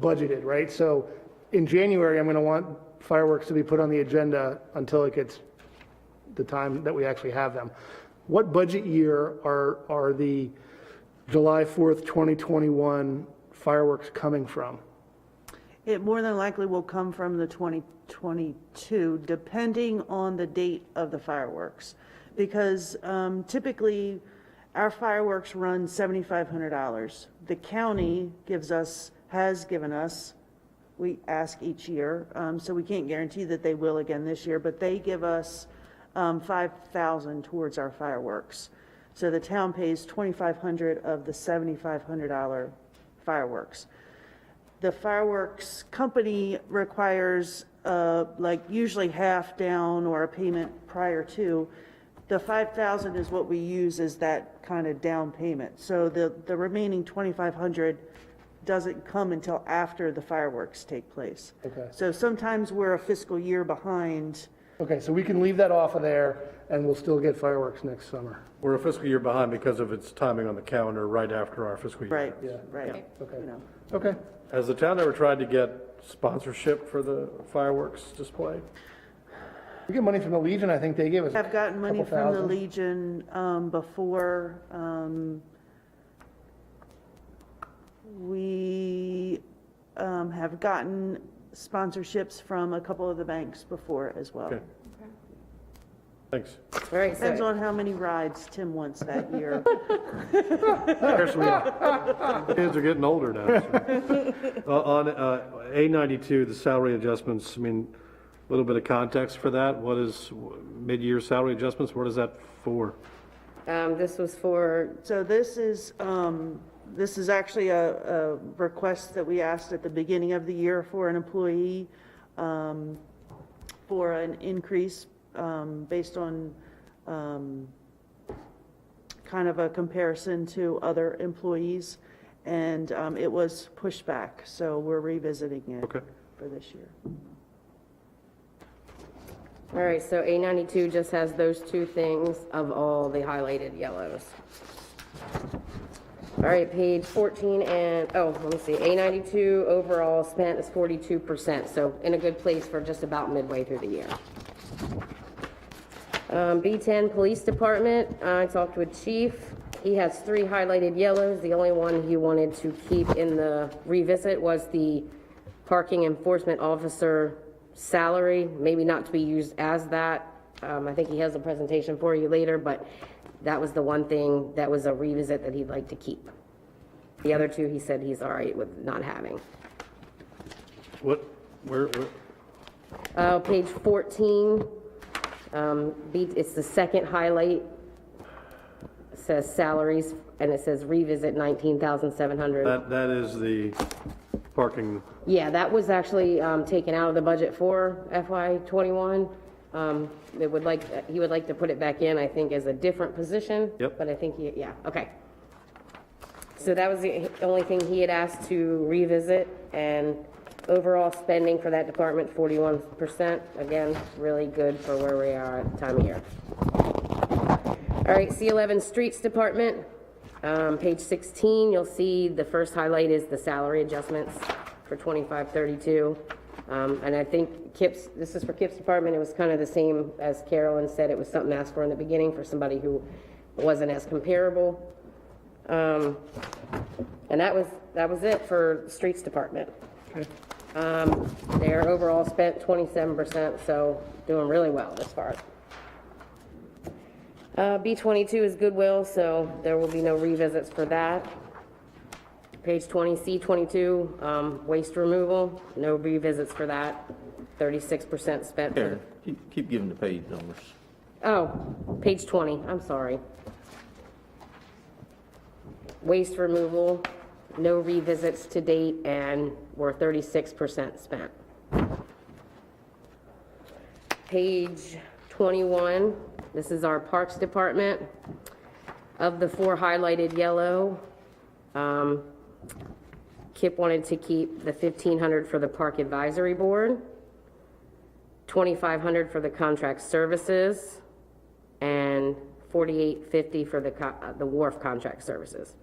S1: budgeted, right? So in January, I'm going to want fireworks to be put on the agenda until it gets the time that we actually have them. What budget year are the July 4th, 2021 fireworks coming from?
S3: It more than likely will come from the 2022, depending on the date of the fireworks. Because typically, our fireworks run $7,500. The county has given us, we ask each year, so we can't guarantee that they will again this year, but they give us $5,000 towards our fireworks. So the town pays $2,500 of the $7,500 fireworks. The fireworks company requires usually half down or a payment prior to. The $5,000 is what we use as that kind of down payment. So the remaining $2,500 doesn't come until after the fireworks take place.
S1: Okay.
S3: So sometimes we're a fiscal year behind.
S1: Okay, so we can leave that off of there, and we'll still get fireworks next summer.
S2: We're a fiscal year behind because of its timing on the calendar right after our fiscal year.
S3: Right,
S1: Yeah.
S3: right.
S1: Okay.
S3: You know.
S1: Okay.
S2: Has the town ever tried to get sponsorship for the fireworks display?
S1: We get money from the Legion, I think they gave us.
S3: I've gotten money
S1: couple
S3: from the
S1: thousand.
S3: Legion before. have gotten sponsorships from a couple of the banks before as well.
S2: Okay. Thanks.
S10: All right,
S3: Depends
S10: so,
S3: on how many rides Tim wants that year.
S2: Especially, kids are getting older now. So. On A92, the salary adjustments, I mean, a little bit of context for that. What is mid-year salary adjustments? What is that for?
S10: this was for,
S3: So this is actually a request that we asked at the beginning of the year for an employee, for an increase, based on, kind of a comparison to other employees. And, it was pushed back, so we're revisiting it
S2: Okay.
S3: for this year.
S10: all right, so A92 just has those two things of all the highlighted yellows. All right, page 14 and, let me see, A92 overall spent is 42%, so in a good place for just about midway through the year. B10 Police Department, I talked with Chief. He has 3 highlighted yellows. The only one he wanted to keep in the revisit was the parking enforcement officer salary, maybe not to be used as that. I think he has a presentation for you later, but that was the one thing that was a revisit that he'd like to keep. The other 2, he said he's all right with not having.
S2: Where?
S10: Page 14, it's the second highlight. It says salaries, and it says revisit 19,700.
S2: That is the parking.
S10: Yeah, that was actually taken out of the budget for FY '21. He would like to put it back in, I think, as a different position.
S2: Yep.
S10: But I think, okay. So that was the only thing he had asked to revisit, and overall spending for that department, 41%. Again, really good for where we are at the time of year. All right, C11 Streets Department, page 16, you'll see the first highlight is the salary adjustments for 2532. And I think this is for Kip's department, it was kind of the same as Carolyn said, it was something asked for in the beginning for somebody who wasn't as comparable. And that was it for the Streets Department.
S2: Okay.
S10: Their overall spent 27%, so doing really well this far. B22 is Goodwill, so there will be no revisits for that. Page 20, C22, waste removal, no revisits for that. 36% spent.
S14: Karen, keep giving the page numbers.
S10: Oh, page 20, I'm sorry. Waste removal, no revisits to date, and we're 36% spent. Page 21, this is our Parks Department. Of the 4 highlighted yellow, Kip wanted to keep the $1,500 for the Park Advisory Board, $2,500 for the contract services, and $4,850 for the wharf contract services.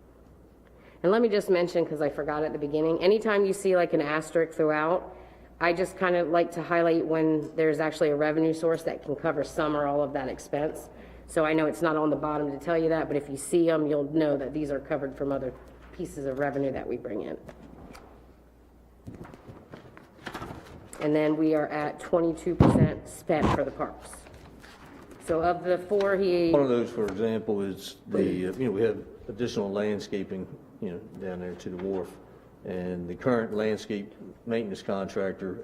S10: And let me just mention, because I forgot at the beginning, anytime you see like an asterisk throughout, I just kind of like to highlight when there's actually a revenue source that can cover some or all of that expense. So I know it's not on the bottom to tell you that, but if you see them, you'll know that these are covered from other pieces of revenue that we bring in. And then we are at 22% spent for the parks. So of the 4,
S14: One of those, for example, is the, we have additional landscaping, down there to the wharf. And the current landscape maintenance contractor,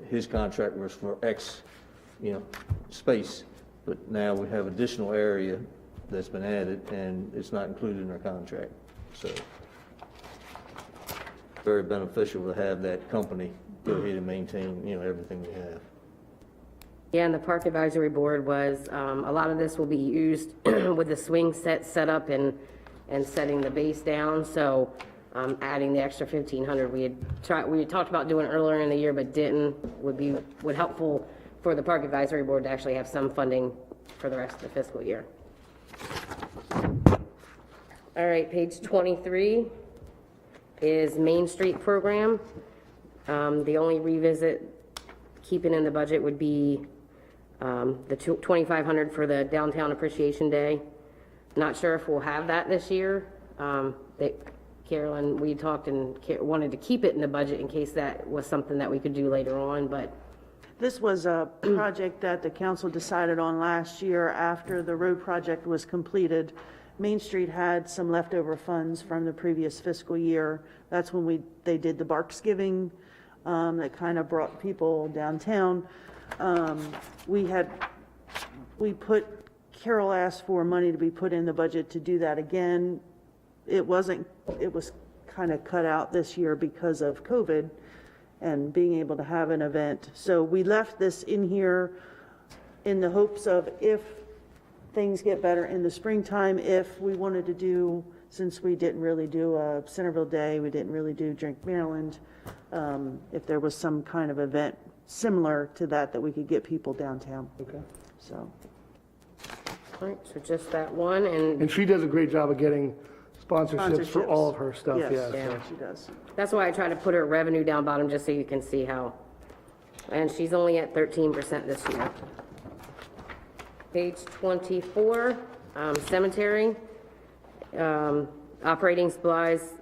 S14: his contract was for X, space. But now we have additional area that's been added, and it's not included in our contract. So very beneficial to have that company go ahead and maintain, everything we have.
S10: Yeah, and the Park Advisory Board was, a lot of this will be used with the swing set up and setting the base down. So adding the extra $1,500 we had talked about doing earlier in the year but didn't would helpful for the Park Advisory Board to actually have some funding for the rest of the fiscal year. All right, page 23 is Main Street Program. The only revisit keeping in the budget would be the $2,500 for the Downtown Appreciation Day. Not sure if we'll have that this year. Carolyn, we talked and wanted to keep it in the budget in case that was something that we could do later on, but
S3: This was a project that the council decided on last year after the road project was completed. Main Street had some leftover funds from the previous fiscal year. That's when they did the Barks Giving, that kind of brought people downtown. Carol asked for money to be put in the budget to do that again. It was kind of cut out this year because of COVID and being able to have an event. So we left this in here in the hopes of if things get better in the springtime, if we wanted to do, since we didn't really do a Centreville Day, we didn't really do Drink Maryland, if there was some kind of event similar to that we could get people downtown.
S1: Okay.
S3: So.
S10: all right, so just that one, and
S1: And she does a great job of getting sponsorships for all of her stuff, yeah.
S3: Yes,
S1: so-
S3: she does.
S10: that's why I try to put her revenue down bottom, just so you can see how. And she's only at 13% this year. Page 24, cemetery, operating supplies.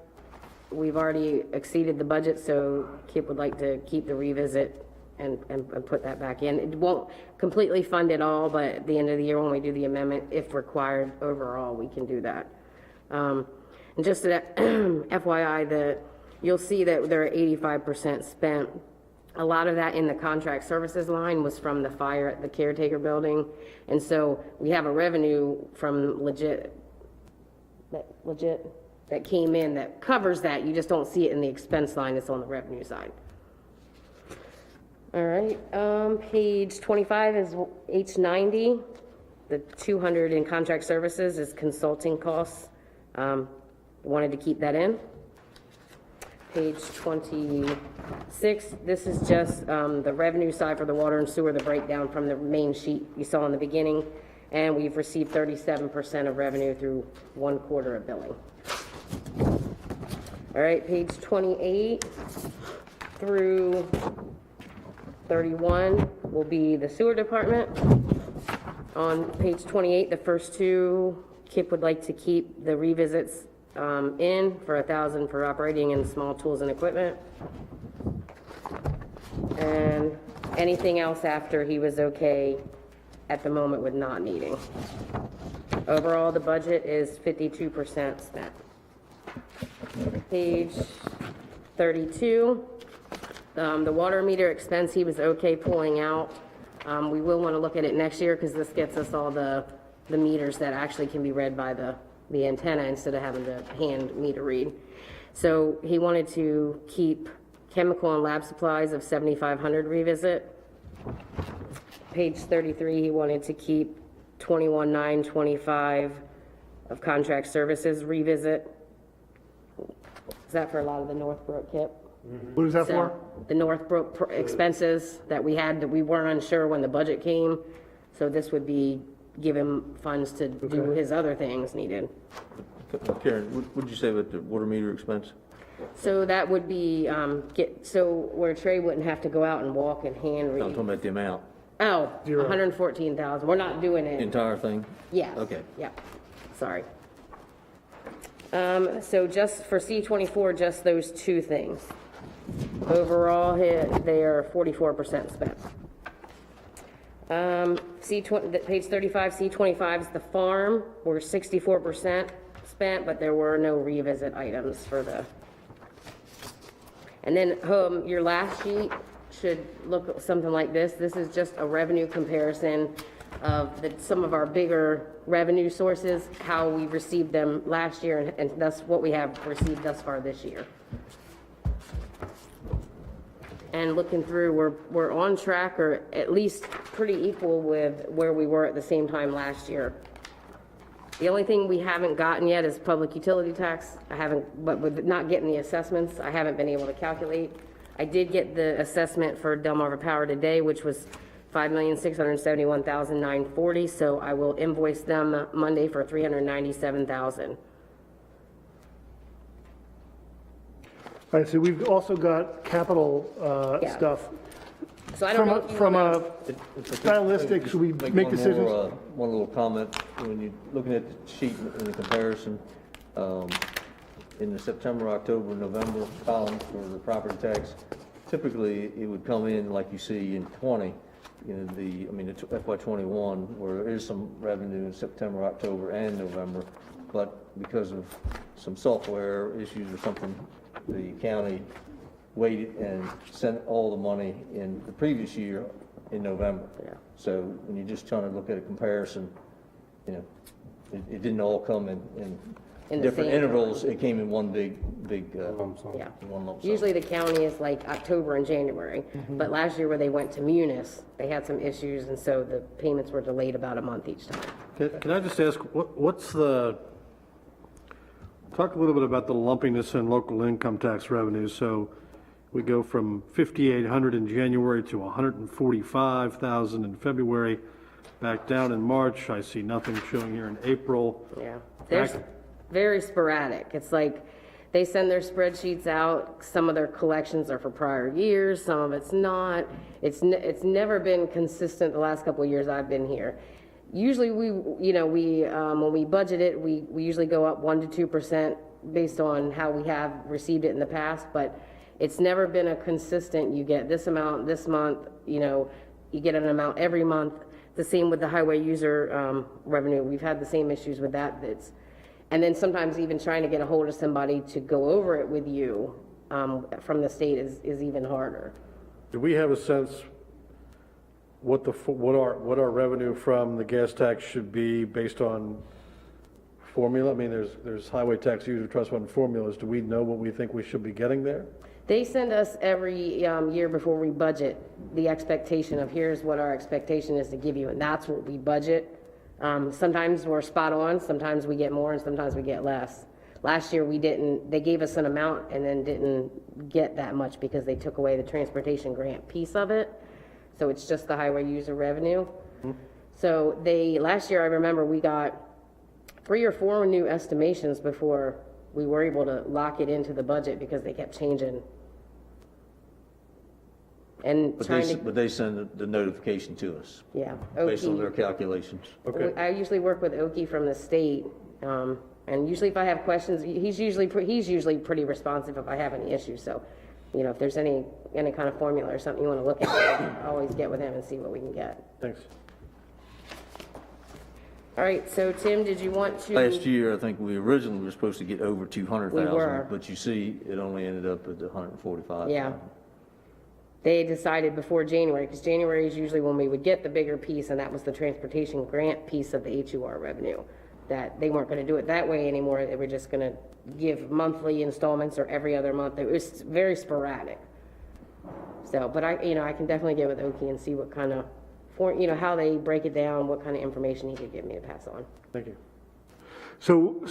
S10: We've already exceeded the budget, so Kip would like to keep the revisit and put that back in. It won't completely fund it all, but at the end of the year, when we do the amendment, if required overall, we can do that. And just that FYI, you'll see that they're 85% spent. A lot of that in the contract services line was from the fire at the caretaker building. And so we have a revenue from that came in that covers that. You just don't see it in the expense line. It's on the revenue side. All right, page 25 is H90. The 200 in contract services is consulting costs. Wanted to keep that in. Page 26, this is just the revenue side for the water and sewer, the breakdown from the main sheet you saw in the beginning. And we've received 37% of revenue through 1 quarter of billing. All right, page 28 through 31 will be the sewer department. On page 28, the first two, Kip would like to keep the revisits in for $1,000 for operating and small tools and equipment. And anything else after he was okay at the moment with not needing. Overall, the budget is 52% spent. Page 32, the water meter expense, he was okay pulling out. We will want to look at it next year because this gets us all the meters that actually can be read by the antenna instead of having to hand meter read. So he wanted to keep chemical and lab supplies of 7,500 revisit. Page 33, he wanted to keep 21,925 of contract services revisit. Is that for a lot of the Northbrook, Kip?
S1: What is that for?
S10: The Northbrook expenses that we had, that we weren't unsure when the budget came. So this would be give him funds to do his other things needed.
S14: Karen, what did you say about the water meter expense?
S10: So that would be, so where Trey wouldn't have to go out and walk and hand
S14: I'm
S10: read.
S14: talking about the amount,
S10: Oh, 114,000. We're not doing
S14: the
S10: it.
S14: entire thing?
S10: Yes.
S14: Okay.
S10: Yeah, sorry. So just for C24, just those two things. Overall, they are 44% spent. Page 35, C25 is the farm. We're 64% spent, but there were no revisit items for the. And then your last sheet should look something like this. This is just a revenue comparison of some of our bigger revenue sources, how we received them last year, and that's what we have received thus far this year. And looking through, we're on track, or at least pretty equal with where we were at the same time last year. The only thing we haven't gotten yet is public utility tax. But with not getting the assessments, I haven't been able to calculate. I did get the assessment for Delmarva Power today, which was $5,671,940. So I will invoice them Monday for $397,000.
S1: All right, so we've also got capital
S10: Yeah.
S1: stuff.
S10: So I don't know if you
S1: From
S10: wanna-
S1: a stylistic, should we make
S14: one
S1: decisions?
S14: more, one little comment, when you're looking at the sheet in the comparison, in the September, October, November column for the property tax, typically it would come in like you see in 20, the FY '21, where there is some revenue in September, October, and November, but because of some software issues or something, the county waited and sent all the money in the previous year in November.
S10: Yeah.
S14: So when you're just trying to look at a comparison, it didn't all come in
S10: In the
S14: different
S10: same
S14: intervals. It came in one big
S10: Yeah.
S14: one lump sum.
S10: Usually the county is like October and January, but last year where they went to Munis, they had some issues, and so the payments were delayed about a month each time.
S2: Can I just ask, talk a little bit about the lumpiness in local income tax revenues. So we go from 5,800 in January to 145,000 in February, back down in March. I see nothing showing here in April.
S10: Yeah, there's very sporadic. It's like they send their spreadsheets out. Some of their collections are for prior years, some of it's not. It's never been consistent the last couple of years I've been here. Usually when we budget it, we usually go up 1% to 2% based on how we have received it in the past, but it's never been a consistent, you get this amount this month, you get an amount every month. The same with the highway user revenue. We've had the same issues with that. And then sometimes even trying to get a hold of somebody to go over it with you from the state is even harder.
S2: Do we have a sense what our revenue from the gas tax should be based on formula? I mean, there's highway tax user trust fund formulas. Do we know what we think we should be getting there?
S10: They send us every year before we budget the expectation of here's what our expectation is to give you, and that's what we budget. Sometimes we're spot on, sometimes we get more, and sometimes we get less. Last year we didn't, they gave us an amount and then didn't get that much because they took away the transportation grant piece of it. So it's just the highway user revenue. So last year I remember we got 3 or 4 new estimations before we were able to lock it into the budget because they kept changing. And
S14: But they send the notification to us.
S10: Yeah.
S14: Based on
S10: Oki.
S14: their calculations.
S2: Okay.
S10: I usually work with Oki from the state, and usually if I have questions, he's usually pretty responsive if I have any issues. So, if there's any kind of formula or something you want to look at, I always get with him and see what we can get.
S2: Thanks.
S10: All right, so Tim, did you want to?
S14: Last year, I think we originally were supposed to get over 200,000.
S10: We were.
S14: But you see, it only ended up at 145,000.
S10: Yeah. They decided before January, because January is usually when we would get the bigger piece, and that was the transportation grant piece of the HUR revenue, that they weren't going to do it that way anymore. They were just going to give monthly installments or every other month. It was very sporadic. So, but I can definitely get with Oki and see what kind of, how they break it down, what kind of information he could give me to pass on.
S2: Thank you.
S1: So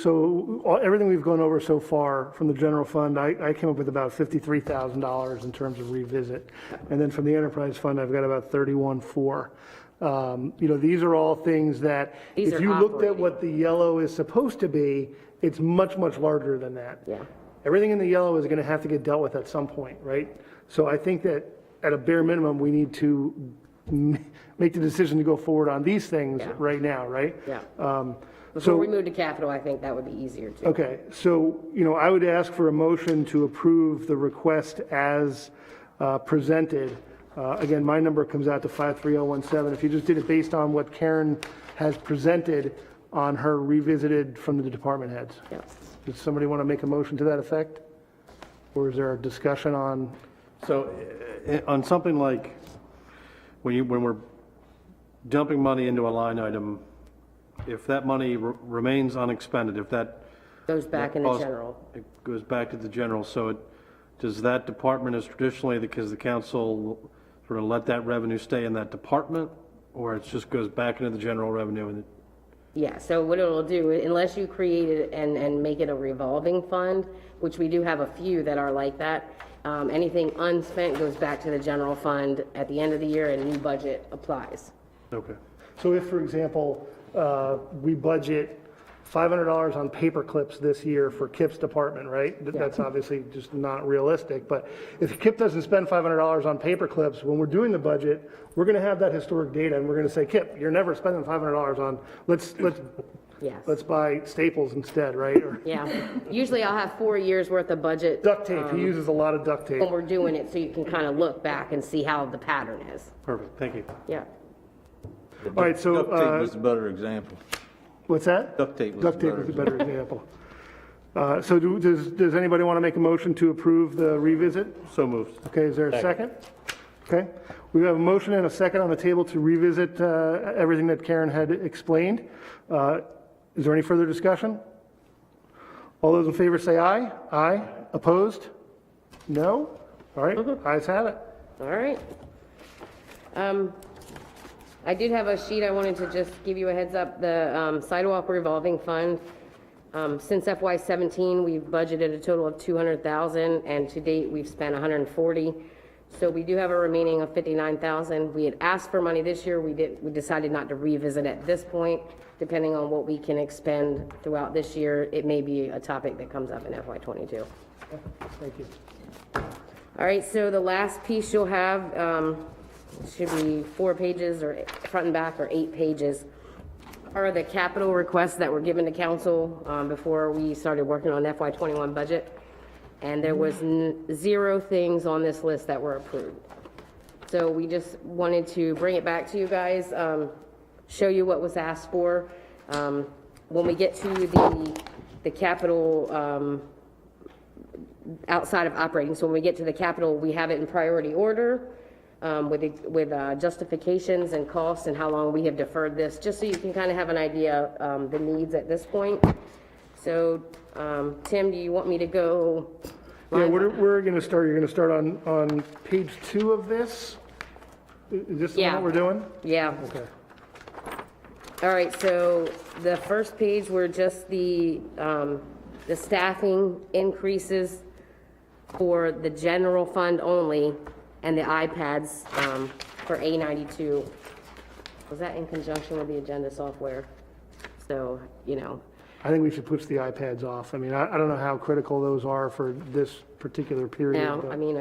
S1: everything we've gone over so far from the general fund, I came up with about $53,000 in terms of revisit. And then from the enterprise fund, I've got about 31.4. These are all things that, if you looked at what the yellow is supposed to be, it's much, much larger than that.
S10: Yeah.
S1: Everything in the yellow is going to have to get dealt with at some point, right? So I think that at a bare minimum, we need to make the decision to go forward on these things right now, right?
S10: Yeah. Before we move to capital, I think that would be easier too.
S1: Okay, so, I would ask for a motion to approve the request as presented. Again, my number comes out to 53017. If you just did it based on what Karen has presented on her revisited from the department heads.
S10: Yeah.
S1: Does somebody want to make a motion to that effect? Or is there a discussion on?
S2: So on something like when we're dumping money into a line item, if that money remains unexpended, if that
S10: Goes back in the general.
S2: It goes back to the general. So does that department, as traditionally, because the council sort of let that revenue stay in that department, or it just goes back into the general revenue? And
S10: Yeah, so what it'll do, unless you create it and make it a revolving fund, which we do have a few that are like that, anything unspent goes back to the general fund at the end of the year and a new budget applies.
S2: Okay.
S1: So if, for example, we budget $500 on paper clips this year for Kip's department, right? That's obviously just not realistic, but if Kip doesn't spend $500 on paper clips, when we're doing the budget, we're going to have that historic data and we're going to say, Kip, you're never spending $500 on, let's
S10: Yes.
S1: let's buy staples instead, right? Or
S10: Yeah. Usually I'll have 4 years worth of budget.
S1: duct tape, he uses a lot of duct tape.
S10: When we're doing it, so you can kind of look back and see how the pattern is.
S2: Perfect, thank you.
S10: Yeah.
S1: All right, so,
S14: Duct tape was a better example.
S1: what's that?
S14: Duct tape was
S1: Duct tape is a better example. So does anybody want to make a motion to approve the revisit?
S2: So moved.
S1: Okay, is there a second? Okay, we have a motion and a second on the table to revisit everything that Karen had explained. Is there any further discussion? All those in favor say aye. Aye. Opposed? No? All right, ayes have it.
S10: All right. I did have a sheet I wanted to just give you a heads up. The sidewalk revolving fund, since FY17, we've budgeted a total of $200,000, and to date, we've spent $140,000. So we do have a remaining of $59,000. We had asked for money this year. We decided not to revisit at this point. Depending on what we can expend throughout this year, it may be a topic that comes up in FY22.
S1: Thank you.
S10: All right, so the last piece you'll have, should be 4 pages, or front and back, or 8 pages, are the capital requests that were given to council before we started working on FY21 budget. And there was 0 things on this list that were approved. So we just wanted to bring it back to you guys, show you what was asked for. When we get to the capital outside of operating, so when we get to the capital, we have it in priority order with justifications and costs and how long we have deferred this, just so you can kind of have an idea of the needs at this point. So, Tim, do you want me to go?
S1: Yeah, we're going to start, you're going to start on page 2 of this? Is this the one that we're doing?
S10: Yeah.
S1: Okay.
S10: All right, so the first page were just the staffing increases for the general fund only and the iPads for A92. Was that in conjunction with the agenda software? So, you know.
S1: I think we should push the iPads off. I mean, I don't know how critical those are for this particular period.
S10: Now,
S1: but-
S10: I mean,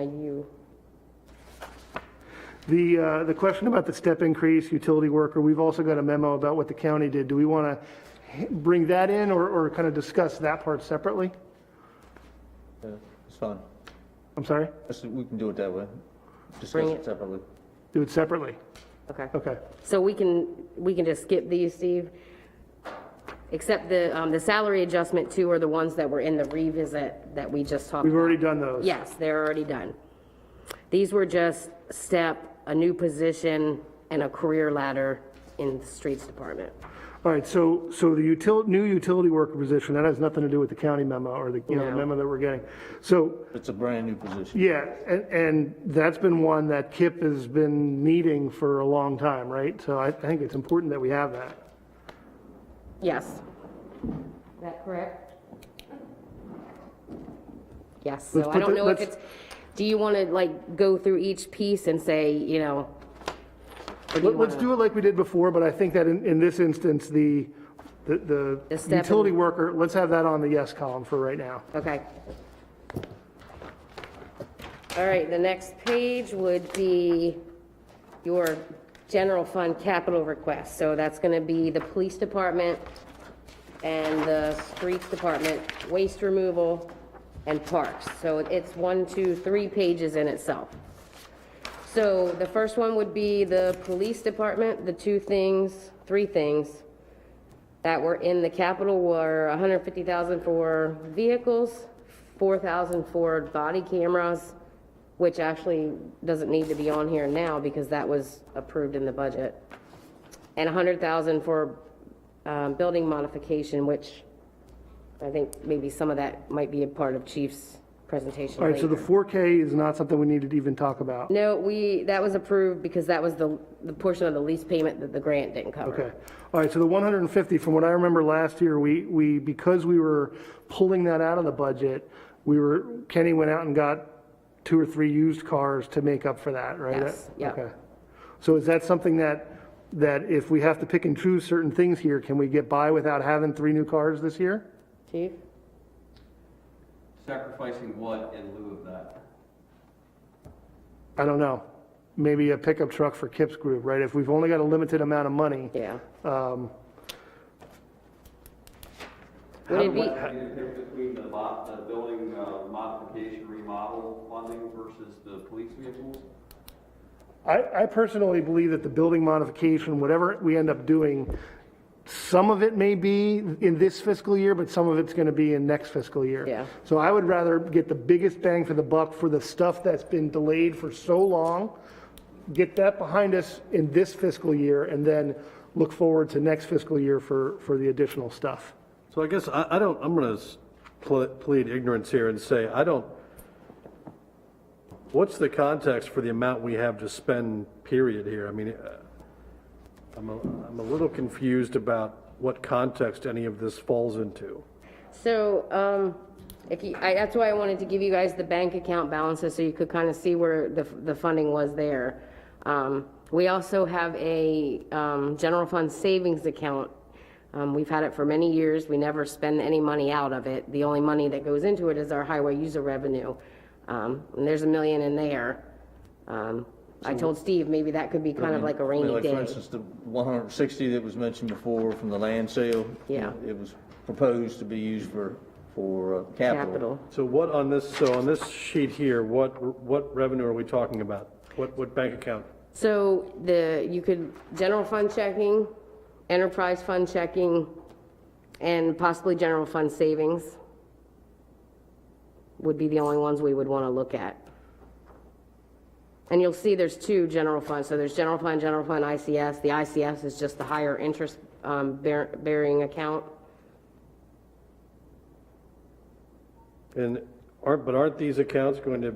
S1: The question about the step increase, utility worker, we've also got a memo about what the county did. Do we want to bring that in or kind of discuss that part separately?
S14: Yeah, it's fine.
S1: I'm sorry?
S14: We can do it that way. Discuss
S10: Bring
S14: it
S10: it.
S14: separately.
S1: Do it separately?
S10: okay.
S1: Okay.
S10: So we can just skip these, Steve? Except the salary adjustment too are the ones that were in the revisit that we just talked about.
S1: We've already done those.
S10: Yes, they're already done. These were just a new position, and a career ladder in the streets department.
S1: All right, so the new utility worker position, that has nothing to do with the county memo or the
S10: No.
S1: memo that we're getting. So,
S14: It's a brand-new position.
S1: yeah, and that's been one that KIP has been needing for a long time, right? So I think it's important that we have that.
S10: Yes. Is that correct? Yes,
S1: Let's
S10: so I
S1: put
S10: don't
S1: the-
S10: know if
S1: let's-
S10: it's, do you want to like go through each piece and say, you know? or do you
S1: Let's
S10: wanna-
S1: do it like we did before, but I think that in this instance, the
S10: step
S1: utility
S10: in-
S1: worker, let's have that on the yes column for right now.
S10: Okay. All right, the next page would be your general fund capital request. So that's going to be the police department and the streets department, waste removal, and parks. So it's 1, 2, 3 pages in itself. So the first one would be the police department. The 3 things that were in the capital were $150,000 for vehicles, $4,000 for body cameras, which actually doesn't need to be on here now because that was approved in the budget, and $100,000 for building modification, which I think maybe some of that might be a part of Chief's presentation
S1: All right, so the
S10: later.
S1: 4K is not something we need to even talk about.
S10: No, that was approved because that was the portion of the lease payment that the grant didn't cover.
S1: Okay. All right, so the 150, from what I remember last year, we because we were pulling that out of the budget, Kenny went out and got 2 or 3 used cars to make up for that, right?
S10: Yes, yeah.
S1: Okay. So is that something that if we have to pick and choose certain things here, can we get by without having 3 new cars this year?
S10: Chief?
S4: Sacrificing what in lieu of that?
S1: I don't know. Maybe a pickup truck for Kip's group, right? If we've only got a limited amount of money.
S10: Yeah. Would it be,
S4: Between the building modification remodel funding versus the police vehicles?
S1: I personally believe that the building modification, whatever we end up doing, some of it may be in this fiscal year, but some of it's going to be in next fiscal year.
S10: Yeah.
S1: So I would rather get the biggest bang for the buck for the stuff that's been delayed for so long, get that behind us in this fiscal year, and then look forward to next fiscal year for the additional stuff.
S2: So I guess I'm going to plead ignorance here and say, what's the context for the amount we have to spend, period, here? I mean, I'm a little confused about what context any of this falls into.
S10: so, that's why I wanted to give you guys the bank account balances so you could kind of see where the funding was there. We also have a, general fund savings account. We've had it for many years. We never spend any money out of it. The only money that goes into it is our highway user revenue. And there's $1 million in there. I told Steve maybe that could be kind of like a rainy
S14: Like,
S10: day.
S14: for instance, the 160 that was mentioned before from the land sale.
S10: Yeah.
S14: It was proposed to be used for capital.
S2: So what on this sheet here, what revenue are we talking about? What bank account?
S10: So you could, general fund checking, enterprise fund checking, and possibly general fund savings would be the only ones we would want to look at. And you'll see there's two general funds. So there's general fund, ICS. The ICS is just the higher interest bearing account.
S2: And aren't these accounts going to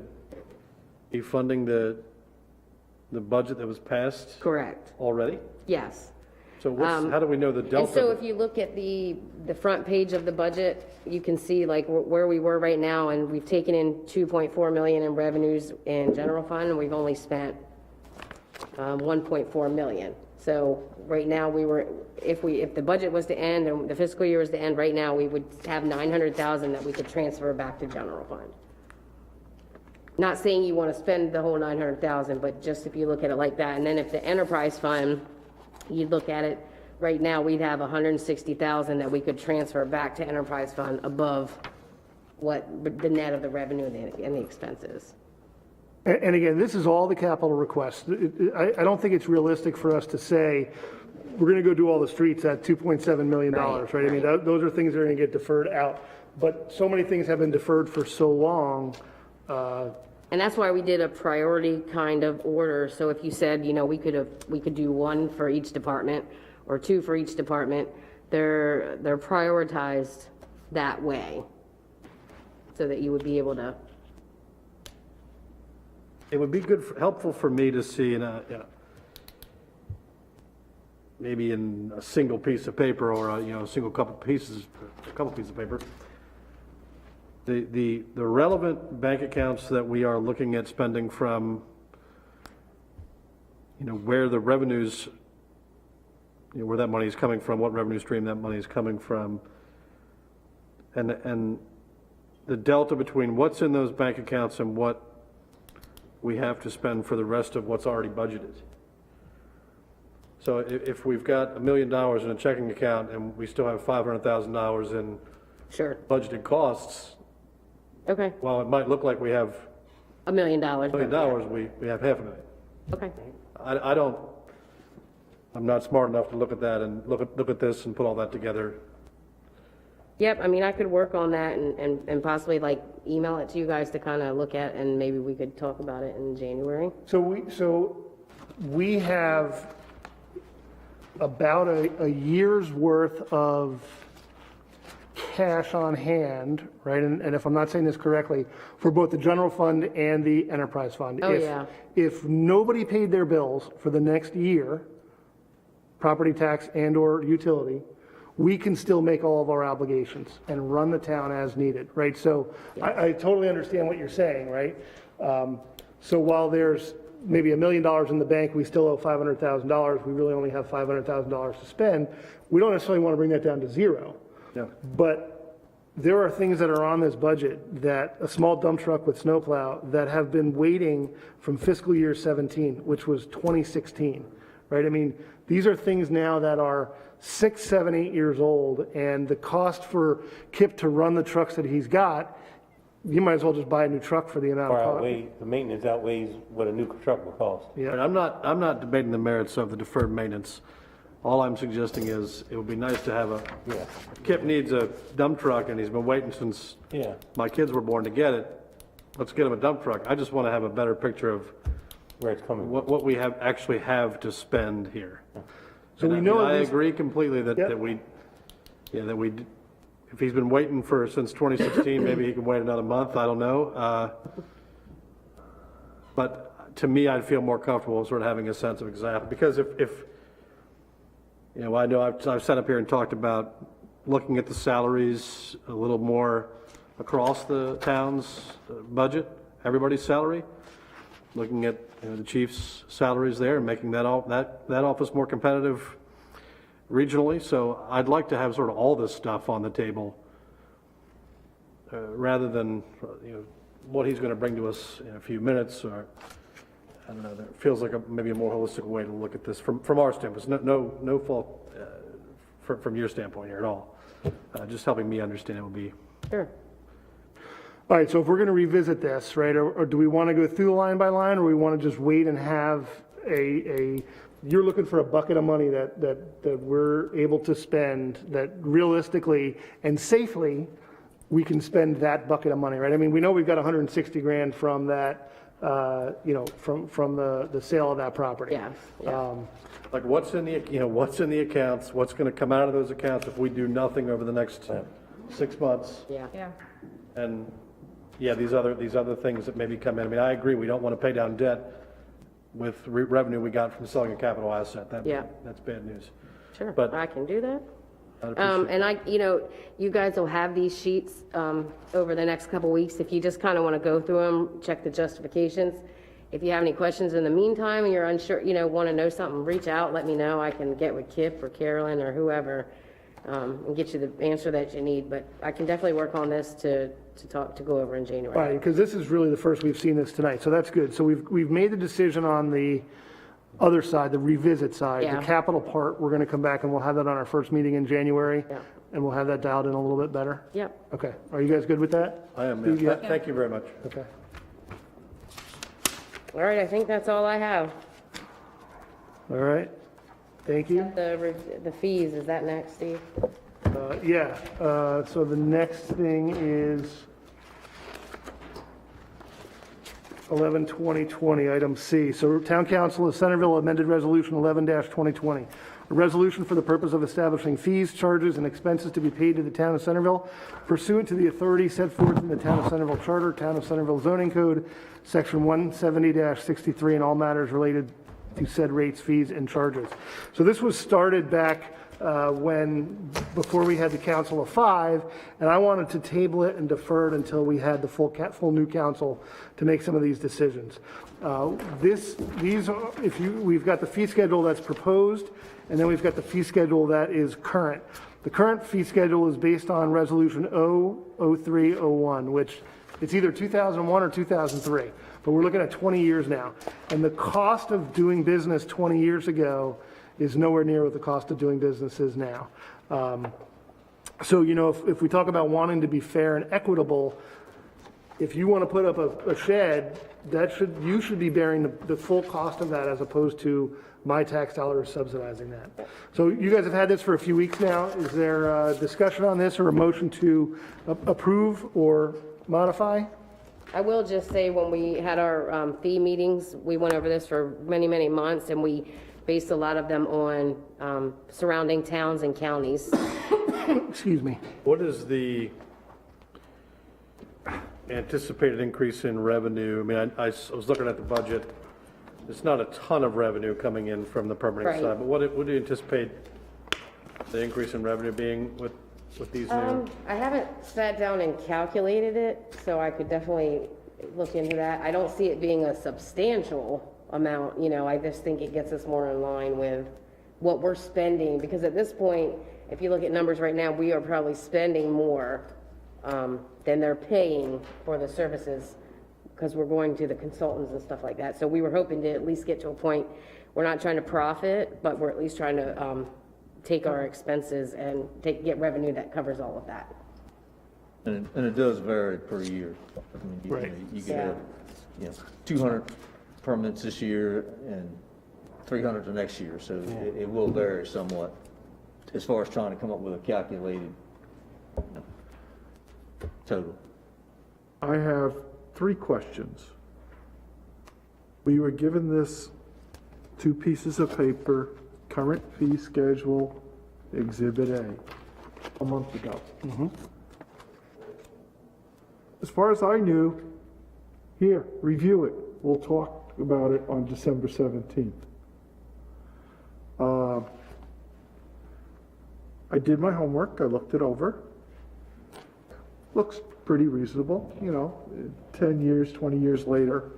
S2: be funding the budget that was passed
S10: Correct.
S2: already?
S10: Yes.
S2: So how do we know the
S10: And
S2: delta?
S10: so if you look at the front page of the budget, you can see like where we were right now, and we've taken in 2.4 million in revenues in general fund, and we've only spent 1.4 million. So right now if the budget was to end and the fiscal year was to end, right now we would have 900,000 that we could transfer back to general fund. Not saying you want to spend the whole 900,000, but just if you look at it like that. And then if the enterprise fund, you look at it, right now we'd have 160,000 that we could transfer back to enterprise fund above what the net of the revenue and the expenses.
S1: And again, this is all the capital requests. I don't think it's realistic for us to say, we're going to go do all the streets at $2.7 million, right? I mean, those are things that are going to get deferred out. But so many things have been deferred for so long.
S10: And that's why we did a priority kind of order. So if you said, we could do one for each department or two for each department, they're prioritized that way so that you would be able to.
S2: It would be helpful for me to see maybe in a single piece of paper or a couple pieces of paper, the relevant bank accounts that we are looking at spending from, where the revenues, where that money is coming from, what revenue stream that money is coming from, and the delta between what's in those bank accounts and what we have to spend for the rest of what's already budgeted. So if we've got $1 million in a checking account and we still have $500,000 in
S10: Sure.
S2: budgeted costs,
S10: Okay.
S2: while it might look like we have
S10: $1 million.
S2: $1 million, we have $500,000.
S10: Okay.
S2: I'm not smart enough to look at that and look at this and put all that together.
S10: Yep, I mean, I could work on that and possibly like email it to you guys to kind of look at, and maybe we could talk about it in January.
S1: So we have about a year's worth of cash on hand, right? And if I'm not saying this correctly, for both the general fund and the enterprise fund.
S10: Oh, yeah.
S1: If nobody paid their bills for the next year, property tax and or utility, we can still make all of our obligations and run the town as needed, right? So I totally understand what you're saying, right? So while there's maybe $1 million in the bank, we still owe $500,000, we really only have $500,000 to spend, we don't necessarily want to bring that down to zero.
S2: Yeah.
S1: But there are things that are on this budget, that a small dump truck with snowplow, that have been waiting from fiscal year 17, which was 2016, right? I mean, these are things now that are 6, 7, 8 years old, and the cost for Kip to run the trucks that he's got, you might as well just buy a new truck for the amount of cost.
S15: The maintenance outweighs what a new truck will cost.
S1: Yeah.
S2: And I'm not debating the merits of the deferred maintenance. All I'm suggesting is it would be nice to have Kip needs a dump truck and he's been waiting since my kids were born to get it. Let's get him a dump truck. I just want to have a better picture of
S15: Where it's coming.
S2: what we actually have to spend here.
S1: So
S2: And
S1: we know
S2: I
S1: at least-
S2: agree completely that if he's been waiting since 2016, maybe he can wait another month, I don't know. But to me, I'd feel more comfortable sort of having a sense of exactly, because if I know I've sat up here and talked about looking at the salaries a little more across the town's budget, everybody's salary, looking at the chief's salaries there and making that office more competitive regionally. So I'd like to have sort of all this stuff on the table rather than what he's going to bring to us in a few minutes, or I don't know. That feels like maybe a more holistic way to look at this from our standpoint. It's no fault from your standpoint here at all. Just helping me understand it would be.
S10: Sure.
S1: All right, so if we're going to revisit this, right, or do we want to go through line by line, or we want to just wait and have you're looking for a bucket of money that we're able to spend, that realistically and safely we can spend that bucket of money, right? I mean, we know we've got 160 grand from that, from the sale of that property.
S10: Yeah.
S2: Like what's in the accounts, what's going to come out of those accounts if we do nothing over the next 6 months?
S10: Yeah.
S2: And these other things that maybe come in. I mean, I agree, we don't want to pay down debt with revenue we got from selling a capital asset. That's bad news.
S10: Sure,
S2: But
S10: I can do that.
S2: I'd appreciate
S10: And you guys will have these sheets over the next couple weeks. If you just kind of want to go through them, check the justifications. If you have any questions in the meantime and you're unsure, want to know something, reach out, let me know. I can get with Kip or Carolyn or whoever and get you the answer that you need. But I can definitely work on this to go over in January.
S1: All right, because this is really the first we've seen this tonight, so that's good. So we've made the decision on the other side, the revisit side,
S10: Yeah.
S1: the capital part. We're going to come back and we'll have that on our first meeting in January, and we'll have that dialed in a little bit better.
S10: Yep.
S1: Okay, are you guys good with that?
S2: I am,
S1: Steve,
S2: yeah. Thank you very much.
S1: Okay.
S10: All right, I think that's all I have.
S1: All right, thank you.
S10: The fees, is that next, Steve?
S1: So the next thing is 11/20/20, item C. So Town Council of Centreville amended Resolution 11-2020. A resolution for the purpose of establishing fees, charges, and expenses to be paid to the Town of Centreville pursuant to the authority set forth in the Town of Centreville Charter, Town of Centreville Zoning Code, Section 170-63, and all matters related to said rates, fees, and charges. So this was started back before we had the council of 5, and I wanted to table it and defer it until we had the full new council to make some of these decisions. We've got the fee schedule that's proposed, and then we've got the fee schedule that is current. The current fee schedule is based on Resolution 00301, which it's either 2001 or 2003, but we're looking at 20 years now. And the cost of doing business 20 years ago is nowhere near what the cost of doing business is now. So, if we talk about wanting to be fair and equitable, if you want to put up a shed, you should be bearing the full cost of that as opposed to my tax dollars subsidizing that. So you guys have had this for a few weeks now. Is there a discussion on this or a motion to approve or modify?
S10: I will just say, when we had our fee meetings, we went over this for many, many months, and we based a lot of them on surrounding towns and counties.
S1: Excuse me.
S2: What is the anticipated increase in revenue? I mean, I was looking at the budget. There's not a ton of revenue coming in from the permitting
S10: Right.
S2: side, but what do you anticipate the increase in revenue being with these new?
S10: I haven't sat down and calculated it, so I could definitely look into that. I don't see it being a substantial amount, I just think it gets us more in line with what we're spending, because at this point, if you look at numbers right now, we are probably spending more than they're paying for the services, because we're going to the consultants and stuff like that. So we were hoping to at least get to a point, we're not trying to profit, but we're at least trying to take our expenses and get revenue that covers all of that.
S14: And it does vary per year. I mean,
S1: Right.
S14: You could have, 200 permits this year and 300 the next year, so it will vary somewhat as far as trying to come up with a calculated total.
S9: I have 3 questions. We were given this 2 pieces of paper, current fee schedule, Exhibit A, a month ago. As far as I knew, here, review it. We'll talk about it on December 17th. I did my homework, I looked it over. Looks pretty reasonable, 10 years, 20 years later.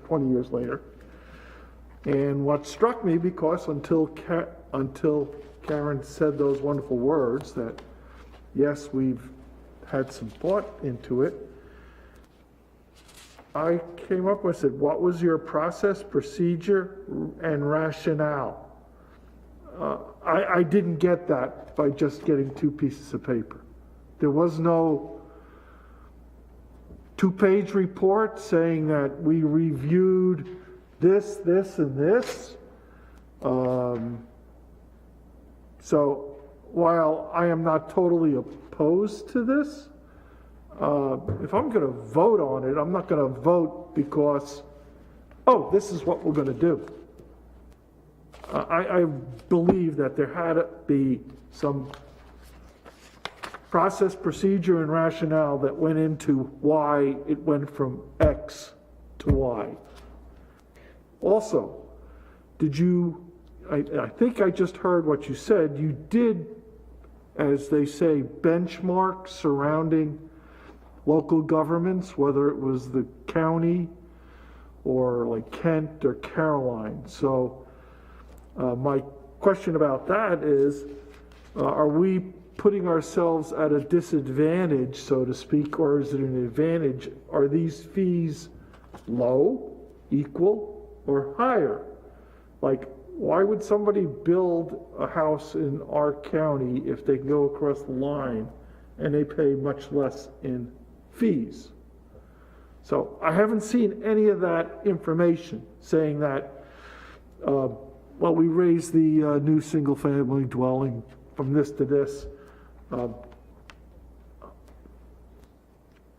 S9: And what struck me, because until Karen said those wonderful words that, yes, we've had some thought into it, I came up with, I said, what was your process, procedure, and rationale? I didn't get that by just getting 2 pieces of paper. There was no 2-page report saying that we reviewed this, and this. So while I am not totally opposed to this, if I'm going to vote on it, I'm not going to vote because, oh, this is what we're going to do. I believe that there had to be some process, procedure, and rationale that went into why it went from X to Y. Also, did you, I think I just heard what you said, you did, as they say, benchmark surrounding local governments, whether it was the county or like Kent or Caroline. So my question about that is, are we putting ourselves at a disadvantage, so to speak, or is it an advantage? Are these fees low, equal, or higher? Like, why would somebody build a house in our county if they can go across the line and they pay much less in fees? So I haven't seen any of that information saying that, well, we raised the new single-family dwelling from this to this.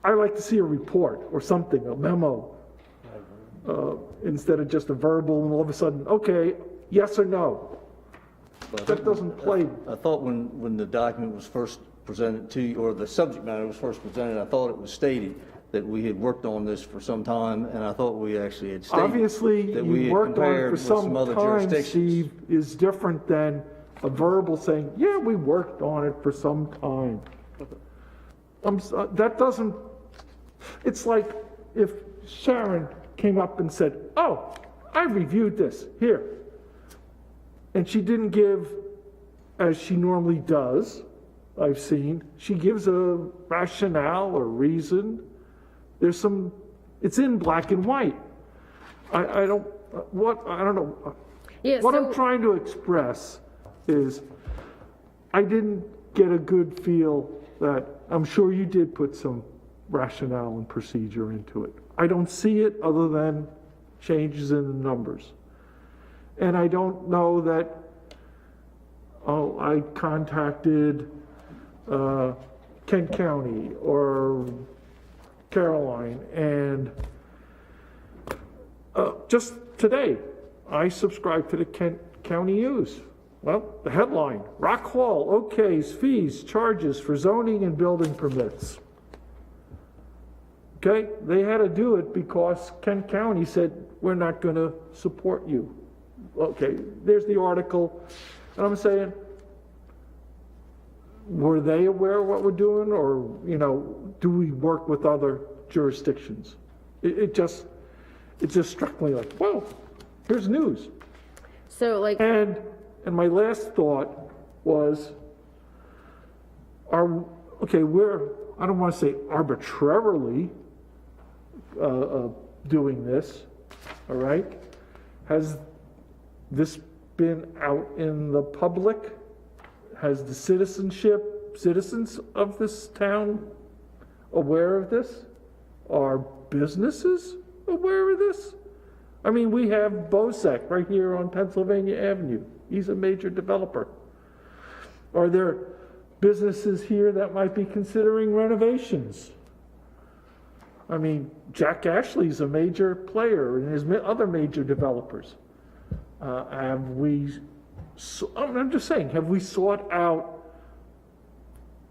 S9: I like to see a report or something, a memo, instead of just a verbal and all of a sudden, okay, yes or no. That doesn't play.
S14: I thought when the document was first presented to you, or the subject matter was first presented, I thought it was stated that we had worked on this for some time, and I thought we actually had stated
S9: Obviously,
S14: that we
S9: you
S14: had
S9: worked on it
S14: compared
S9: for
S14: with
S9: some
S14: some other
S9: time,
S14: jurisdictions.
S9: Steve, is different than a verbal saying, yeah, we worked on it for some time. That doesn't, it's like if Sharon came up and said, oh, I reviewed this, here. And she didn't give, as she normally does, I've seen, she gives a rationale or reason. There's some, it's in black and white. I don't know.
S10: Yeah,
S9: What
S10: so-
S9: I'm trying to express is, I didn't get a good feel that, I'm sure you did put some rationale and procedure into it. I don't see it other than changes in the numbers. And I don't know that, oh, I contacted Kent County or Caroline, and just today, I subscribed to the Kent County News. Well, the headline, Rock Hall okays fees, charges for zoning and building permits. Okay, they had to do it because Kent County said, we're not going to support you. Okay, there's the article, and I'm saying, were they aware of what we're doing, or, do we work with other jurisdictions? It just struck me like, well, here's news.
S10: So like,
S9: And my last thought was, we're, I don't want to say arbitrarily doing this, all right? Has this been out in the public? has the citizens of this town aware of this? Are businesses aware of this? I mean, we have Bosek right here on Pennsylvania Avenue. He's a major developer. Are there businesses here that might be considering renovations? I mean, Jack Ashley's a major player, and there's other major developers. I'm just saying, have we sought out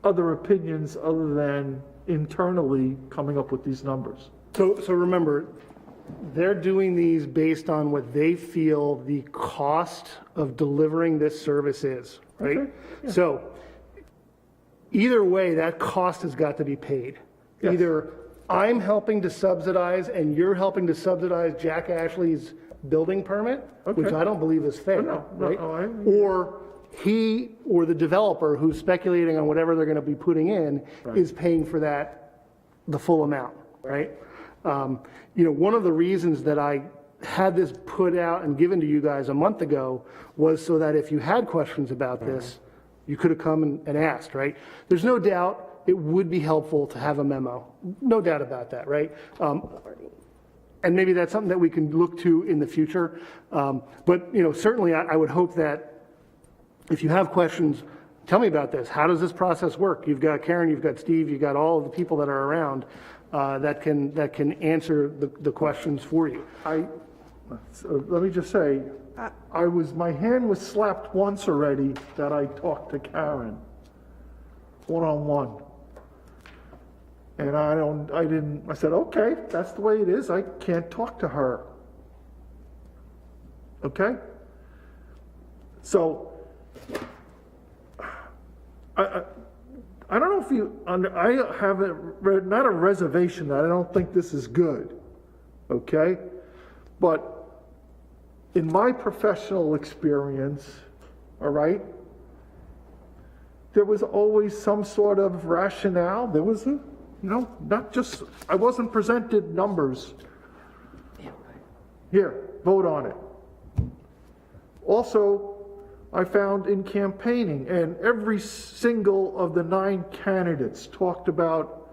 S9: other opinions other than internally coming up with these numbers?
S1: So remember, they're doing these based on what they feel the cost of delivering this service is, right?
S9: Okay, yeah.
S1: So either way, that cost has got to be paid.
S9: Yes.
S1: Either I'm helping to subsidize and you're helping to subsidize Jack Ashley's building permit, which
S9: Okay.
S1: I don't believe is fair,
S9: No,
S1: right?
S9: I-
S1: He or the developer who's speculating on whatever they're going to be putting in is paying for that, the full amount, right? One of the reasons that I had this put out and given to you guys a month ago was so that if you had questions about this, you could have come and asked, right? There's no doubt it would be helpful to have a memo. No doubt about that, right? And maybe that's something that we can look to in the future. But certainly I would hope that if you have questions, tell me about this. How does this process work? You've got Karen, you've got Steve, you've got all of the people that are around that can answer the questions for you.
S9: So let me just say, my hand was slapped once already that I talked to Karen, one-on-one. And I said, okay, that's the way it is. I can't talk to her. Okay? So, I don't know if I have not a reservation that I don't think this is good. Okay? But in my professional experience, all right, there was always some sort of rationale. There was not just, I wasn't presented numbers. Here, vote on it. Also, I found in campaigning, and every single of the 9 candidates talked about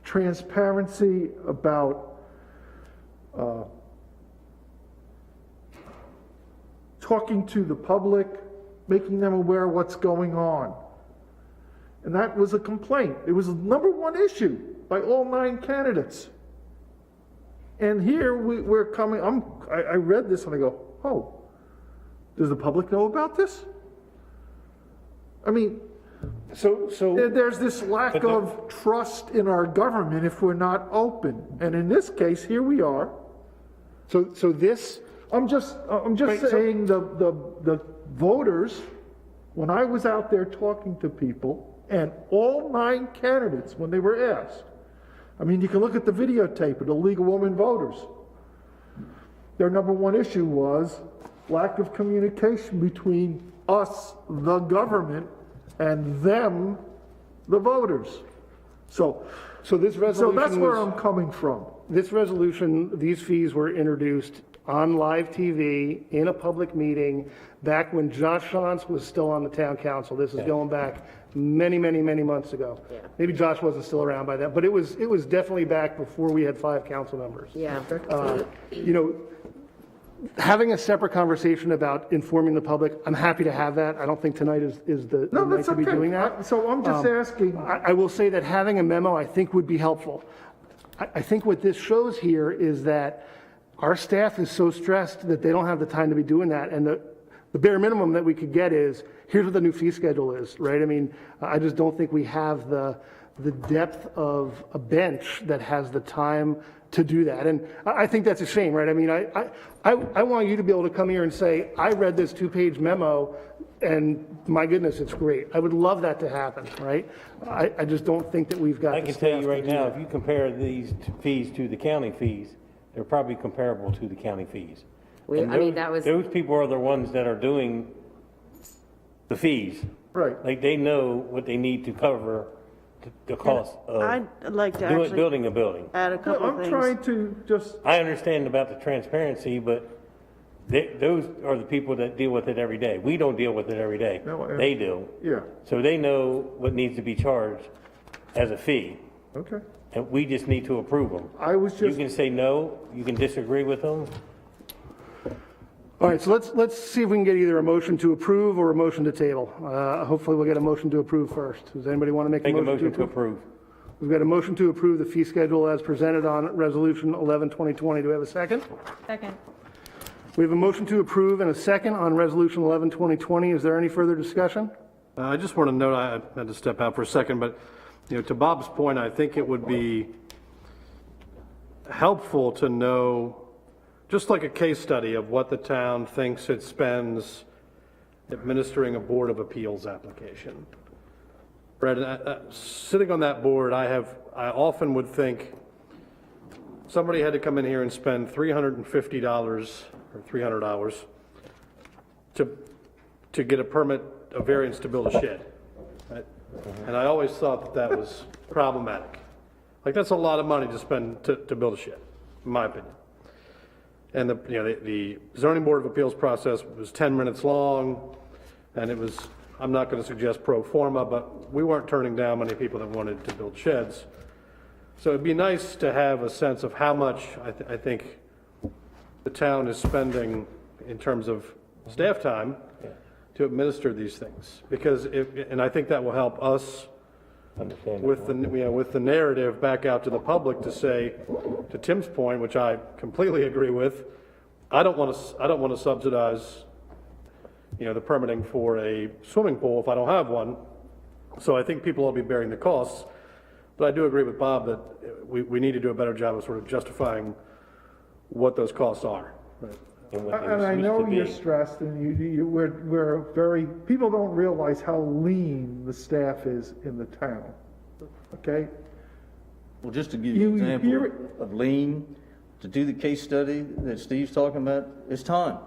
S9: transparency, about talking to the public, making them aware of what's going on. And that was a complaint. It was the number one issue by all 9 candidates. And here we're coming, I read this and I go, oh, does the public know about this? I mean, so there's this lack of trust in our government if we're not open. And in this case, here we are.
S1: So this,
S9: I'm just saying the voters, when I was out there talking to people, and all 9 candidates, when they were asked, I mean, you can look at the videotape of the League of Women Voters. Their number one issue was lack of communication between us, the government, and them, the voters. So
S1: this resolution
S9: that's where I'm coming from.
S1: This resolution, these fees were introduced on live TV in a public meeting back when Josh Shantz was still on the town council. This is going back many months ago.
S10: Yeah.
S1: Maybe Josh wasn't still around by then, but it was definitely back before we had 5 council members.
S10: Yeah.
S1: Having a separate conversation about informing the public, I'm happy to have that. I don't think tonight is the night
S9: that's
S1: to be
S9: okay.
S1: doing that.
S9: So I'm just asking.
S1: I will say that having a memo, I think, would be helpful. I think what this shows here is that our staff is so stressed that they don't have the time to be doing that. And the bare minimum that we could get is, here's what the new fee schedule is, right? I mean, I just don't think we have the depth of a bench that has the time to do that. And I think that's a shame, right? I mean, I want you to be able to come here and say, I read this 2-page memo and my goodness, it's great. I would love that to happen, right? I just don't think that we've got
S15: I
S1: the
S15: can tell
S1: staff
S15: you
S1: to
S15: right
S1: do
S15: now,
S1: that.
S15: if you compare these fees to the county fees, they're probably comparable to the county fees. And those people are the ones that are doing the fees.
S9: Right.
S15: Like, they know what they need to cover the cost of
S3: I'd like to actually
S15: building a building.
S3: add a couple of
S9: I'm
S3: things.
S9: trying to just,
S15: I understand about the transparency, but those are the people that deal with it every day. We don't deal with it every day.
S9: No,
S15: They do.
S9: Yeah,
S15: So they know what needs to be charged as a fee,
S9: okay.
S15: and we just need to approve them.
S9: I was
S15: You
S9: just,
S15: can say no, you can disagree with them.
S1: All right, so let's see if we can get either a motion to approve or a motion to table. Hopefully, we'll get a motion to approve first. Does anybody want to make
S15: Make
S1: a
S15: a
S1: motion
S15: motion to approve.
S1: We've got a motion to approve the fee schedule as presented on Resolution 11-2020. Do we have a second?
S12: Second.
S1: We have a motion to approve and a second on Resolution 11-2020. Is there any further discussion?
S2: I just want to note, I had to step out for a second, but, to Bob's point, I think it would be helpful to know, just like a case study of what the town thinks it spends administering a Board of Appeals application. Right, sitting on that board, I often would think somebody had to come in here and spend $350 or $300 to get a permit, a variance to build a shed. Right? And I always thought that was problematic. Like, that's a lot of money to spend to build a shed, in my opinion. And the zoning board of appeals process was 10 minutes long, and it was, I'm not going to suggest pro forma, but we weren't turning down many people that wanted to build sheds. So it'd be nice to have a sense of how much I think the town is spending in terms of staff time to administer these things. Because and I think that will help us with the narrative back out to the public to say, to Tim's point, which I completely agree with, I don't want to subsidize the permitting for a swimming pool if I don't have one. So I think people will be bearing the costs. But I do agree with Bob that we need to do a better job of sort of justifying what those costs are. Right.
S9: and I know you're stressed, and we're very, people don't realize how lean the staff is in the town, okay?
S14: Well, just to give you an example of lean, to do the case study that Steve's talking about, it's time.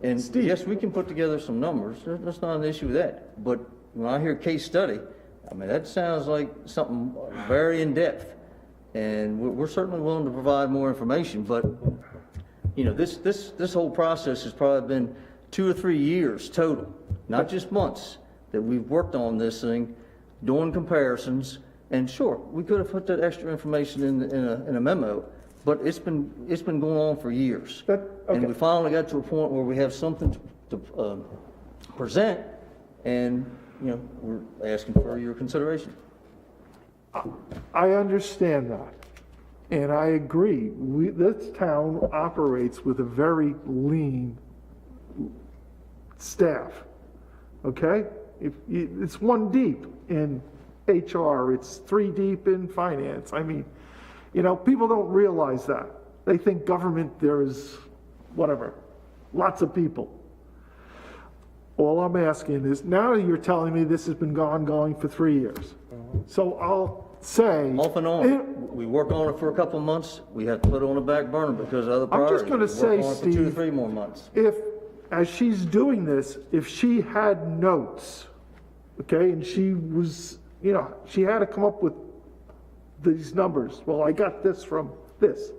S14: And yes, we can put together some numbers. That's not an issue with that. But when I hear case study, I mean, that sounds like something very in-depth. And we're certainly willing to provide more information, but this whole process has probably been 2 or 3 years total, not just months, that we've worked on this thing, doing comparisons. And sure, we could have put that extra information in a memo, but it's been going on for years. And we finally got to a point where we have something to present, and we're asking for your consideration.
S9: I understand that, and I agree. This town operates with a very lean staff, okay? It's 1 deep in HR, it's 3 deep in finance. I mean, people don't realize that. They think government, there is whatever, lots of people. All I'm asking is, now you're telling me this has been going for 3 years. So I'll say...
S14: Off and on. We work on it for a couple of months. We have to put it on the back burner because of other priorities.
S9: I'm just going to say, Steve,
S14: 2 to 3 more months.
S9: If, as she's doing this, if she had notes, okay, and she was, she had to come up with these numbers. Well, I got this from this.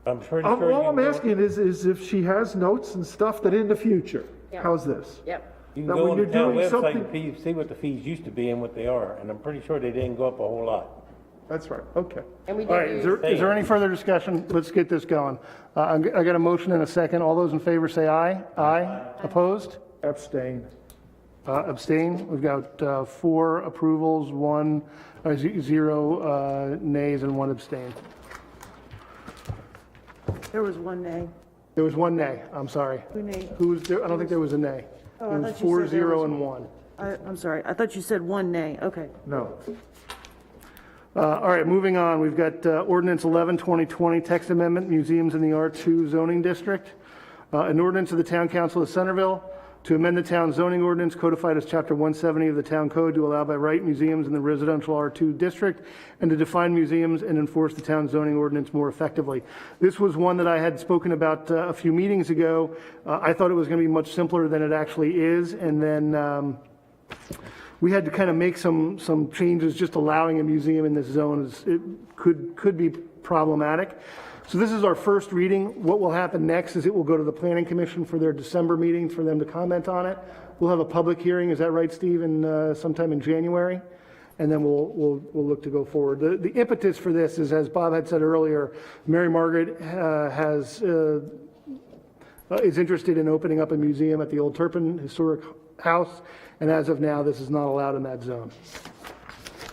S15: I'm pretty sure.
S9: All I'm asking is if she has notes and stuff that in the future,
S10: Yep.
S9: how's this?
S10: Yep.
S15: You can
S9: That
S15: go
S9: when
S15: on the
S9: you're
S15: town
S9: doing
S15: website
S9: something-
S15: and see what the fees used to be and what they are, and I'm pretty sure they didn't go up a whole lot.
S9: That's right, okay.
S10: And we
S1: All right,
S10: did
S1: is
S10: use,
S1: there any further discussion? Let's get this going. I got a motion and a second. All those in favor say aye. Aye. Opposed?
S9: Abstain.
S1: Abstain? We've got 4 approvals, 0 nays, and 1 abstain.
S3: There was 1 nay.
S1: There was 1 nay, I'm sorry.
S3: 2 nay.
S1: Who was there? I don't think there was a nay.
S3: Oh, I
S1: It was
S3: thought you
S1: 4,
S3: said there
S1: 0,
S3: was
S1: and 1.
S3: I'm sorry. I thought you said 1 nay. Okay.
S9: No.
S1: All right, moving on. We've got ordinance 11-2020, text amendment, museums in the R2 zoning district. An ordinance of the Town Council of Centreville to amend the town zoning ordinance codified as Chapter 170 of the Town Code to allow by right museums in the residential R2 district and to define museums and enforce the town zoning ordinance more effectively. This was one that I had spoken about a few meetings ago. I thought it was going to be much simpler than it actually is, and then we had to kind of make some changes. Just allowing a museum in this zone it could be problematic. So this is our first reading. What will happen next is it will go to the Planning Commission for their December meeting for them to comment on it. We'll have a public hearing, is that right, Steve, sometime in January? And then we'll look to go forward. The impetus for this is, as Bob had said earlier, Mary Margaret is interested in opening up a museum at the Old Turpin Historic House, and as of now, this is not allowed in that zone.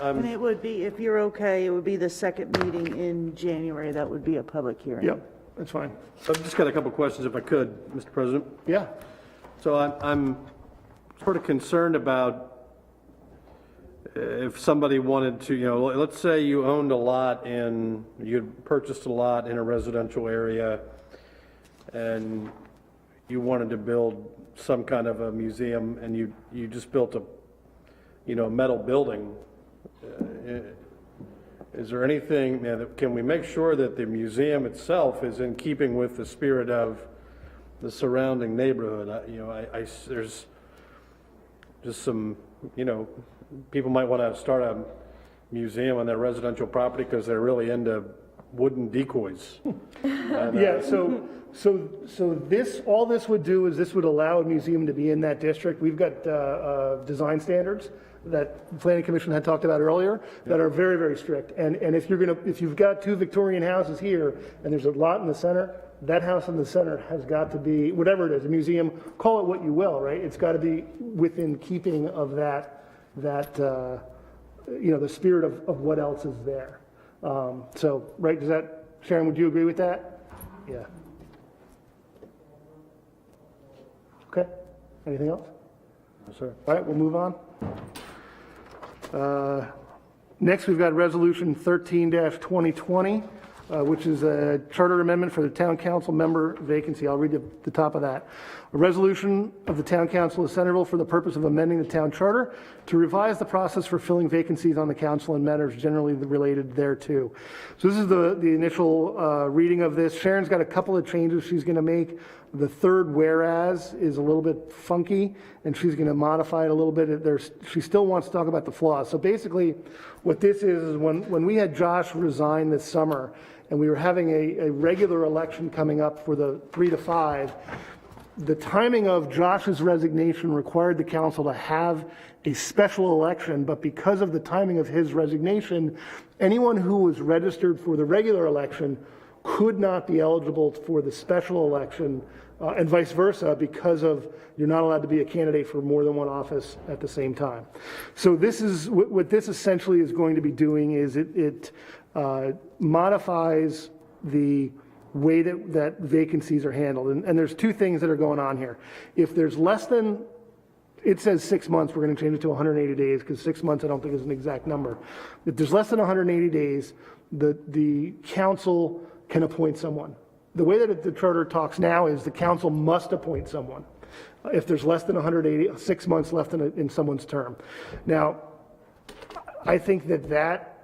S3: And it would be, if you're okay, it would be the second meeting in January. That would be a public hearing.
S1: Yep, that's fine.
S2: So I've just got a couple questions if I could, Mr. President.
S1: Yeah.
S2: So I'm sort of concerned about if somebody wanted to, let's say you owned a lot you'd purchased a lot in a residential area and you wanted to build some kind of a museum and you just built a metal building. Is there anything, can we make sure that the museum itself is in keeping with the spirit of the surrounding neighborhood? There's just some, people might want to start a museum on their residential property because they're really into wooden decoys.
S1: Yeah, so this, all this would do is this would allow a museum to be in that district. We've got design standards that the Planning Commission had talked about earlier that are very, very strict. And if you've got two Victorian houses here and there's a lot in the center, that house in the center has got to be, whatever it is, a museum, call it what you will, right? It's got to be within keeping of that the spirit of what else is there. So, right, Sharon, would you agree with that? Yeah. Okay, anything else?
S2: Yes, sir.
S1: All right, we'll move on. Next, we've got Resolution 13-2020, which is a charter amendment for the town council member vacancy. I'll read the top of that. A resolution of the town council of Centreville for the purpose of amending the town charter to revise the process for filling vacancies on the council and matters generally related thereto. So this is the initial reading of this. Sharon's got a couple of changes she's going to make. The third whereas is a little bit funky, and she's going to modify it a little bit. She still wants to talk about the flaws. So basically, what this is when we had Josh resign this summer, and we were having a regular election coming up for the 3 to 5, the timing of Josh's resignation required the council to have a special election, but because of the timing of his resignation, anyone who was registered for the regular election could not be eligible for the special election, and vice versa, because of you're not allowed to be a candidate for more than one office at the same time. So this is what this essentially is going to be doing is it modifies the way that vacancies are handled. And there's two things that are going on here. If there's less than, it says 6 months, we're going to change it to 180 days because 6 months I don't think is an exact number. If there's less than 180 days, the council can appoint someone. The way that the charter talks now is the council must appoint someone if there's less than 6 months left in someone's term. Now, I think that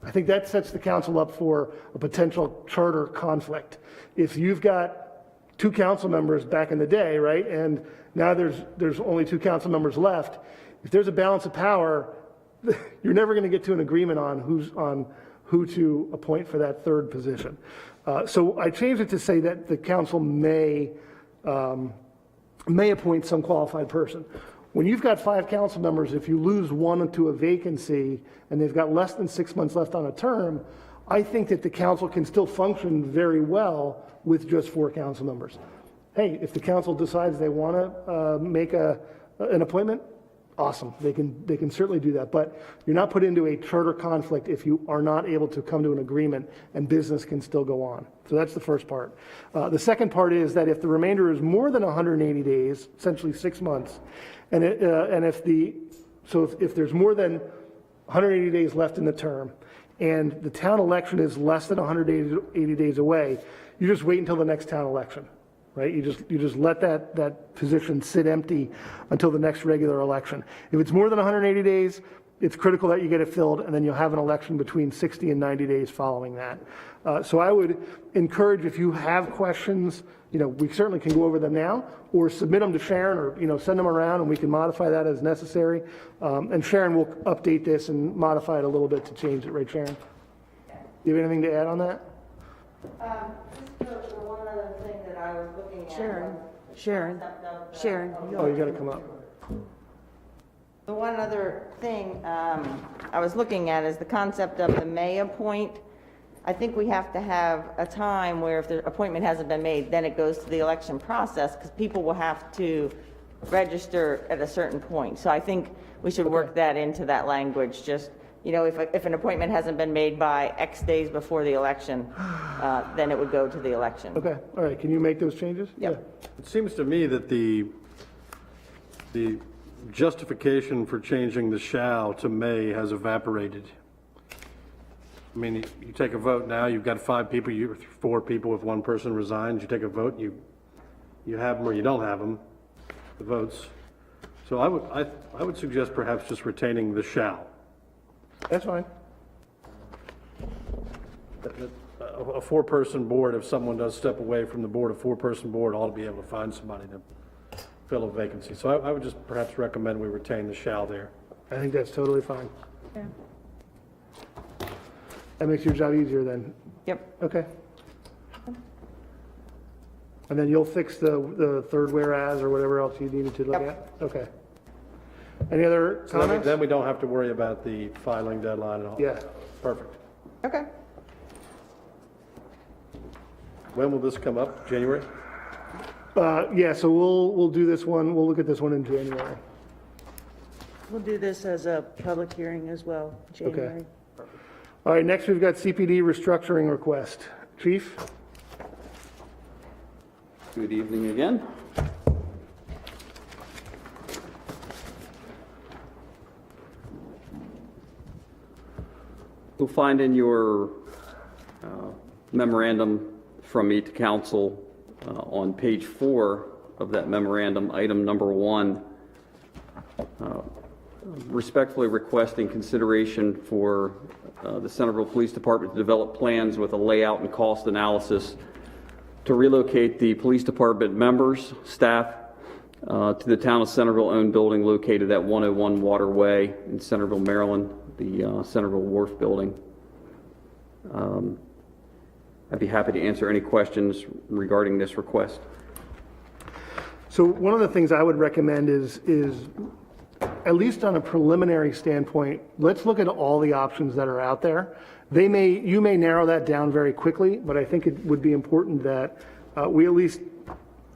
S1: I think that sets the council up for a potential charter conflict. If you've got 2 council members back in the day, right, and now there's only 2 council members left, if there's a balance of power, you're never going to get to an agreement on who to appoint for that third position. So I changed it to say that the council may appoint some qualified person. When you've got 5 council members, if you lose one to a vacancy and they've got less than 6 months left on a term, I think that the council can still function very well with just 4 council members. Hey, if the council decides they want to make an appointment, awesome. They can certainly do that. But you're not put into a charter conflict if you are not able to come to an agreement, and business can still go on. So that's the first part. The second part is that if the remainder is more than 180 days, essentially 6 months, and if there's more than 180 days left in the term, and the town election is less than 180 days away, you just wait until the next town election. Right? You just let that position sit empty until the next regular election. If it's more than 180 days, it's critical that you get it filled, and then you'll have an election between 60 and 90 days following that. So I would encourage, if you have questions, we certainly can go over them now, or submit them to Sharon, or send them around, and we can modify that as necessary. And Sharon will update this and modify it a little bit to change it, right, Sharon? Do you have anything to add on that?
S13: Just the one other thing that I was looking at.
S3: Sharon.
S1: Oh, you gotta come up.
S13: The one other thing I was looking at is the concept of the may appoint. I think we have to have a time where if the appointment hasn't been made, then it goes to the election process, because people will have to register at a certain point. So I think we should work that into that language, just, you know, if an appointment hasn't been made by X days before the election, then it would go to the election.
S1: Okay, all right, can you make those changes?
S13: Yep.
S2: It seems to me that the justification for changing the shall to may has evaporated. I mean, you take a vote now, you've got 5 people, 4 people, if one person resigns, you take a vote, you have them or you don't have them, the votes. So I would suggest perhaps just retaining the shall.
S1: That's fine.
S2: A 4-person board, if someone does step away from the board, a 4-person board ought to be able to find somebody to fill a vacancy. So I would just perhaps recommend we retain the shall there.
S1: I think that's totally fine.
S6: Yeah.
S1: That makes your job easier then.
S13: Yep.
S1: Okay. And then you'll fix the third whereas or whatever else you needed to look at? Okay. Any other
S2: So
S1: comments?
S2: then we don't have to worry about the filing deadline and all.
S1: Yeah.
S2: Perfect.
S13: Okay.
S2: When will this come up? January?
S1: Yeah, so we'll do this one, we'll look at this one in January.
S3: We'll do this as a public hearing as well, January.
S1: All right, next we've got CPD restructuring request. Chief?
S16: Good evening again. You'll find in your memorandum from me to council on page 4 of that memorandum, item number 1, respectfully requesting consideration for the Centreville Police Department to develop plans with a layout and cost analysis to relocate the police department members, staff, to the town of Centreville-owned building located at 101 Waterway in Centreville, Maryland, the Centreville Wharf building. I'd be happy to answer any questions regarding this request.
S1: So one of the things I would recommend is at least on a preliminary standpoint, let's look at all the options that are out there. You may narrow that down very quickly, but I think it would be important that we at least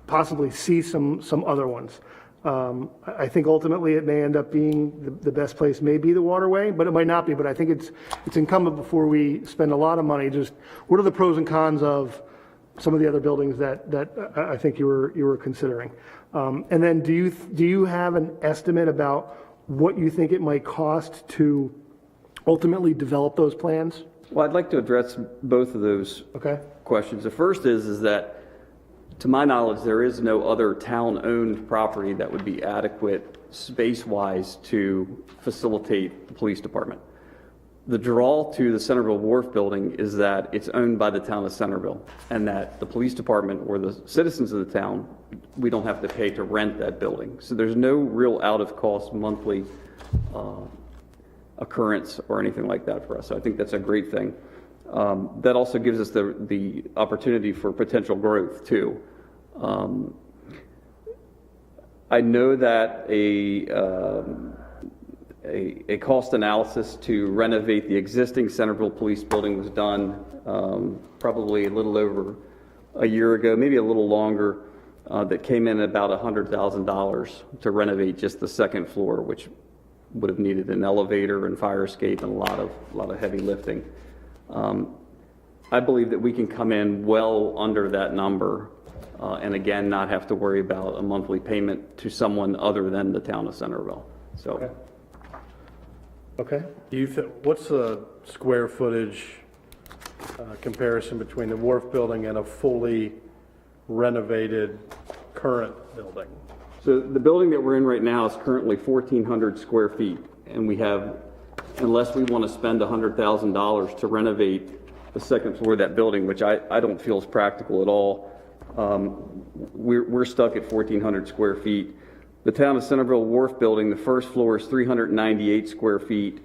S1: possibly see some other ones. I think ultimately it may end up being the best place may be the Waterway, but it might not be. But I think it's incumbent before we spend a lot of money, just what are the pros and cons of some of the other buildings that I think you were considering. And then do you have an estimate about what you think it might cost to ultimately develop those plans?
S16: Well, I'd like to address both of those questions. The first is that, to my knowledge, there is no other town-owned property that would be adequate space-wise to facilitate the police department. The draw to the Centreville Wharf building is that it's owned by the town of Centreville, and that the police department or the citizens of the town, we don't have to pay to rent that building. So there's no real out-of-cost monthly occurrence or anything like that for us. So I think that's a great thing. That also gives us the opportunity for potential growth too. I know that a cost analysis to renovate the existing Centreville Police Building was done probably a little over a year ago, maybe a little longer, that came in at about $100,000 to renovate just the second floor, which would have needed an elevator and fire escape and a lot of heavy lifting. I believe that we can come in well under that number and again not have to worry about a monthly payment to someone other than the town of Centreville. So.
S1: Okay.
S2: What's the square footage comparison between the Wharf building and a fully renovated current building?
S16: So the building that we're in right now is currently 1,400 square feet, and we have, unless we want to spend $100,000 to renovate the second floor of that building, which I don't feel is practical at all, we're stuck at 1,400 square feet. The town of Centreville Wharf building, the first floor is 398 square feet.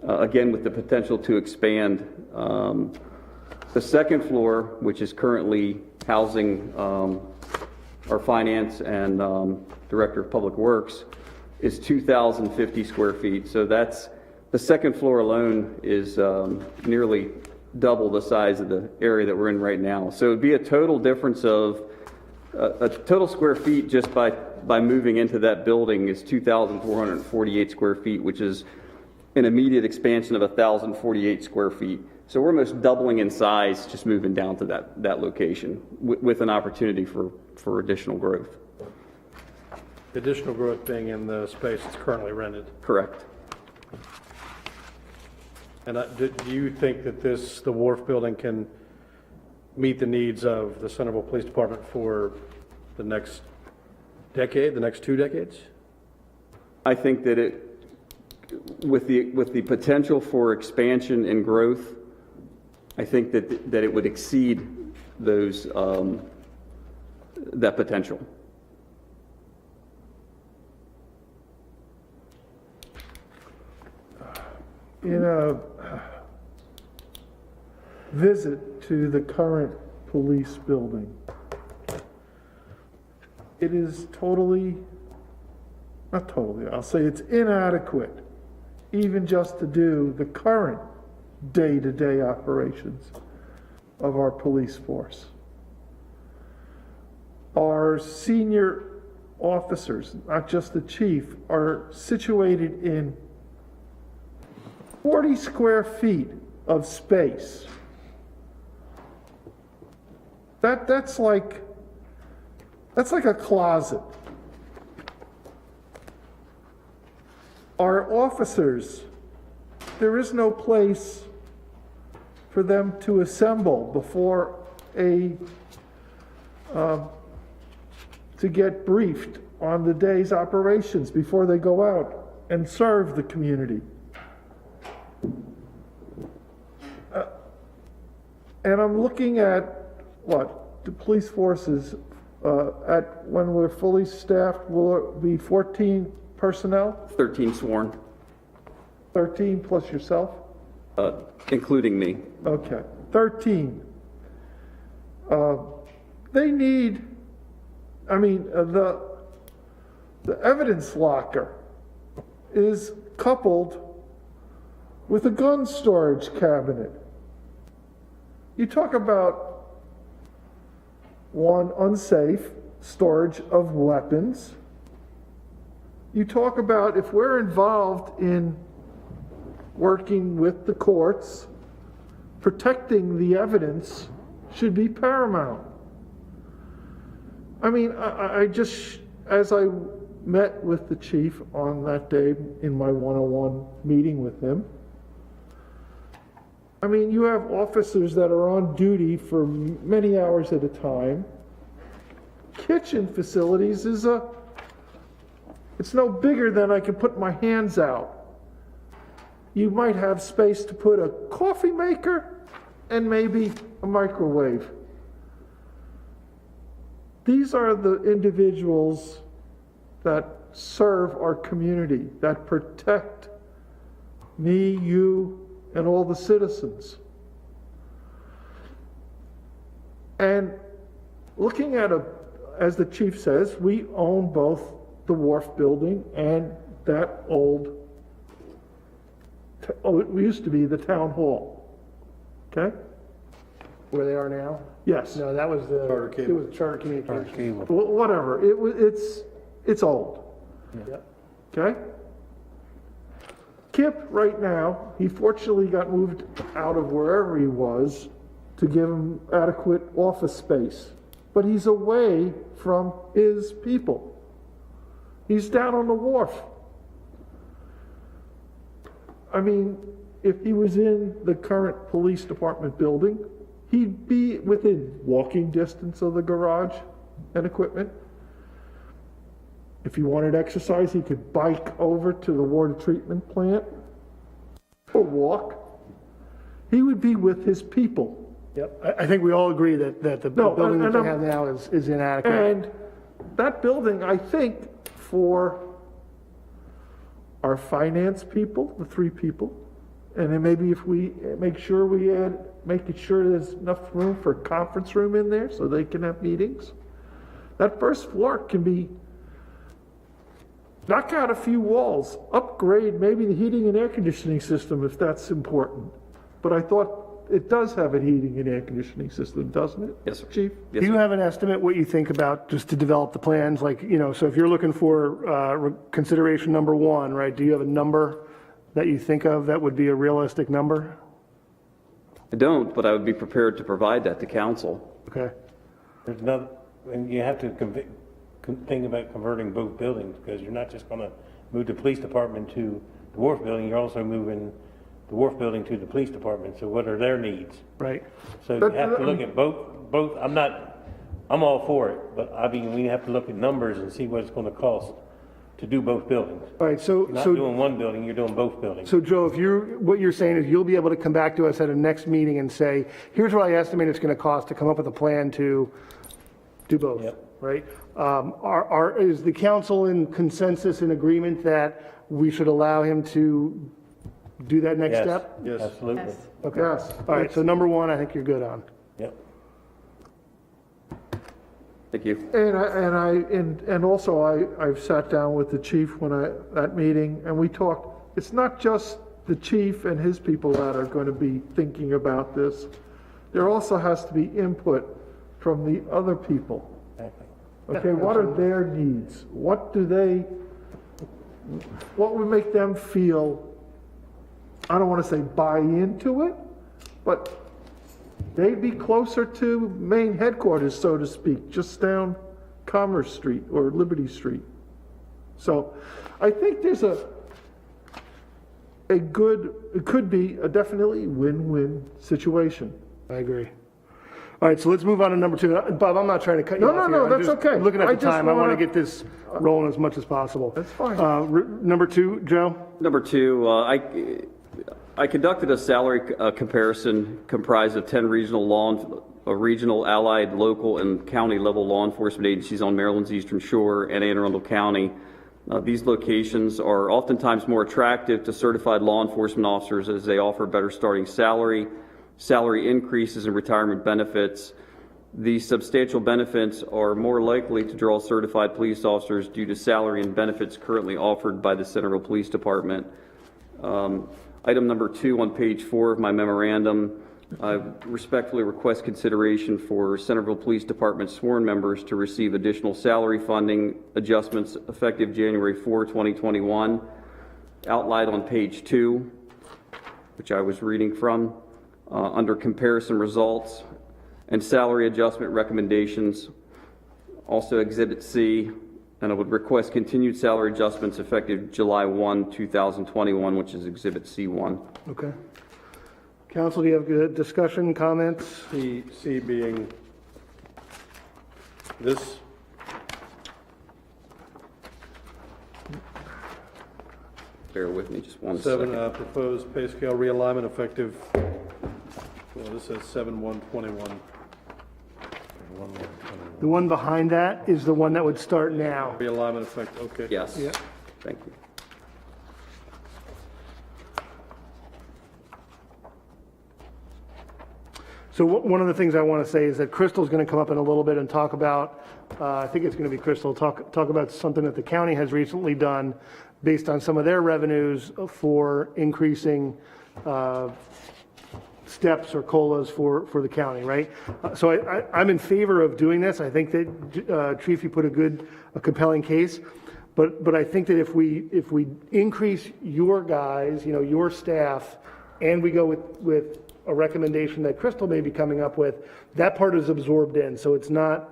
S16: again, with the potential to expand. The second floor, which is currently housing our finance and Director of Public Works, is 2,050 square feet. So that's, the second floor alone is nearly double the size of the area that we're in right now. So it'd be a total difference of, a total square feet just by moving into that building is 2,448 square feet, which is an immediate expansion of 1,048 square feet. So we're almost doubling in size just moving down to that location with an opportunity for additional growth.
S2: Additional growth being in the space that's currently rented.
S16: Correct.
S2: And do you think that the Wharf building can meet the needs of the Centreville Police Department for the next decade, the next 2 decades?
S16: I think that with the potential for expansion and growth, I think that it would exceed those that potential.
S9: In a visit to the current police building, it is not totally, I'll say it's inadequate, even just to do the current day-to-day operations of our police force. Our senior officers, not just the chief, are situated in 40 square feet of space. That's like a closet. Our officers, there is no place for them to assemble before to get briefed on the day's operations before they go out and serve the community. And I'm looking at the police forces when we're fully staffed, will it be 14 personnel?
S16: 13 sworn,
S9: 13 plus yourself?
S16: including me.
S9: Okay, 13. They need, the evidence locker is coupled with a gun storage cabinet. You talk about one, unsafe storage of weapons. You talk about if we're involved in working with the courts, protecting the evidence should be paramount. I just, as I met with the chief on that day in my one-on-one meeting with him, you have officers that are on duty for many hours at a time. Kitchen facilities it's no bigger than I can put my hands out. You might have space to put a coffee maker and maybe a microwave. These are the individuals that serve our community, that protect me, you, and all the citizens. And looking at as the chief says, we own both the Wharf building and that old, it used to be the town hall. Okay?
S1: Where they are now?
S9: Yes.
S1: No, that was
S2: Charter
S1: it
S2: Cable.
S1: was Charter Communications.
S9: Well, whatever. It's old.
S1: Yep.
S9: Okay? Kip, right now, he fortunately got moved out of wherever he was to give him adequate office space. But he's away from his people. He's down on the wharf. If he was in the current police department building, he'd be within walking distance of the garage and equipment. If he wanted exercise, he could bike over to the water treatment plant or walk. He would be with his people.
S1: Yep. I think we all agree that the building that they have now is inadequate.
S9: And that building, I think, for our finance people, the 3 people, And then maybe if we make sure making sure there's enough room for a conference room in there so they can have meetings. That first floor can be, knock out a few walls, upgrade maybe the heating and air conditioning system if that's important. But I thought it does have a heating and air conditioning system, doesn't it?
S16: Yes, sir.
S9: Chief?
S16: Yes,
S1: Do you
S16: sir.
S1: have an estimate what you think about just to develop the plans? Like, so if you're looking for consideration number one, right, do you have a number that you think of that would be a realistic number?
S16: I don't, but I would be prepared to provide that to council.
S1: Okay.
S15: There's no, and you have to think about converting both buildings, because you're not just gonna move the police department to the Wharf building, you're also moving the Wharf building to the police department, so what are their needs?
S1: Right.
S15: So you have to look at both, I'm all for it, but I mean, we have to look at numbers and see what it's gonna cost to do both buildings.
S1: All right, so,
S15: You're not doing one building, you're doing both buildings.
S1: So Joe, what you're saying is you'll be able to come back to us at a next meeting and say, here's what I estimate it's going to cost to come up with a plan to do both,
S15: Yep.
S1: right? Is the council in consensus in agreement that we should allow him to do that next
S15: Yes.
S1: step?
S2: Yes.
S15: Absolutely.
S12: Yes.
S1: Okay.
S9: Yes.
S1: All right, so number one, I think you're good on.
S15: Yep.
S16: Thank you.
S9: And also I've sat down with the chief that meeting, and we talked, it's not just the chief and his people that are going to be thinking about this. There also has to be input from the other people.
S15: Exactly.
S9: Okay, what are their needs? What would make them feel, I don't want to say buy into it, but they'd be closer to main headquarters, so to speak, just down Commerce Street or Liberty Street. So I think there's it could be a definitely win-win situation.
S1: I agree. All right, so let's move on to number two. Bob, I'm not trying to cut you
S9: No,
S1: off
S9: no,
S1: here.
S9: no,
S1: I'm
S9: that's
S1: just
S9: okay.
S1: looking at
S9: I
S1: the
S9: just
S1: time. I want to
S9: wanna-
S1: get this rolling as much as possible.
S9: That's fine.
S1: Number two, Joe?
S16: Number two, I conducted a salary comparison comprised of 10 regional, allied, local, and county level law enforcement agencies on Maryland's Eastern Shore and Anne Arundel County. These locations are oftentimes more attractive to certified law enforcement officers as they offer better starting salary increases, and retirement benefits. These substantial benefits are more likely to draw certified police officers due to salary and benefits currently offered by the Centreville Police Department. Item number 2 on page 4 of my memorandum, I respectfully request consideration for Centreville Police Department sworn members to receive additional salary funding adjustments effective January 4, 2021, outlined on page 2, which I was reading from, under comparison results and salary adjustment recommendations, also Exhibit C, and I would request continued salary adjustments effective July 1, 2021, which is Exhibit C1.
S1: Okay. Council, do you have good discussion, comments?
S2: C being this,
S16: Bear with me just one
S2: 7,
S16: second.
S2: proposed pay scale realignment effective, well, this says 7/1/21.
S1: The one behind that is the one that would start now.
S2: Realignment effect, okay.
S16: Yes.
S1: Yeah.
S16: Thank you.
S1: So one of the things I want to say is that Crystal's going to come up in a little bit and talk about, I think it's going to be Crystal, talk about something that the county has recently done based on some of their revenues for increasing steps or COLAs for the county, right? So I'm in favor of doing this. I think that, Chief, you put a compelling case. But I think that if we increase your guys, your staff, and we go with a recommendation that Crystal may be coming up with, that part is absorbed in, so it's not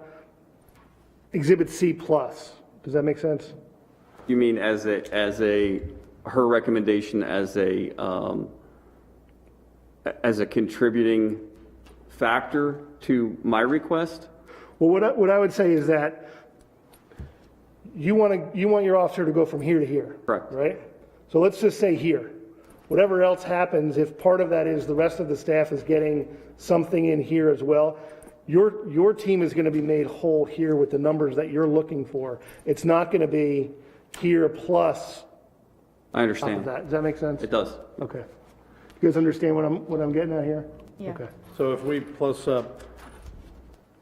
S1: Exhibit C plus. Does that make sense?
S16: You mean as her recommendation as a contributing factor to my request?
S1: Well, what I would say is that you want your officer to go from here to here.
S16: Correct.
S1: Right? So let's just say here. Whatever else happens, if part of that is the rest of the staff is getting something in here as well, your team is going to be made whole here with the numbers that you're looking for. It's not going to be here plus
S16: I understand.
S1: top of that. Does that make sense?
S16: It does.
S1: Okay. You guys understand what I'm getting at here?
S12: Yeah.
S1: Okay.
S2: So if we plus up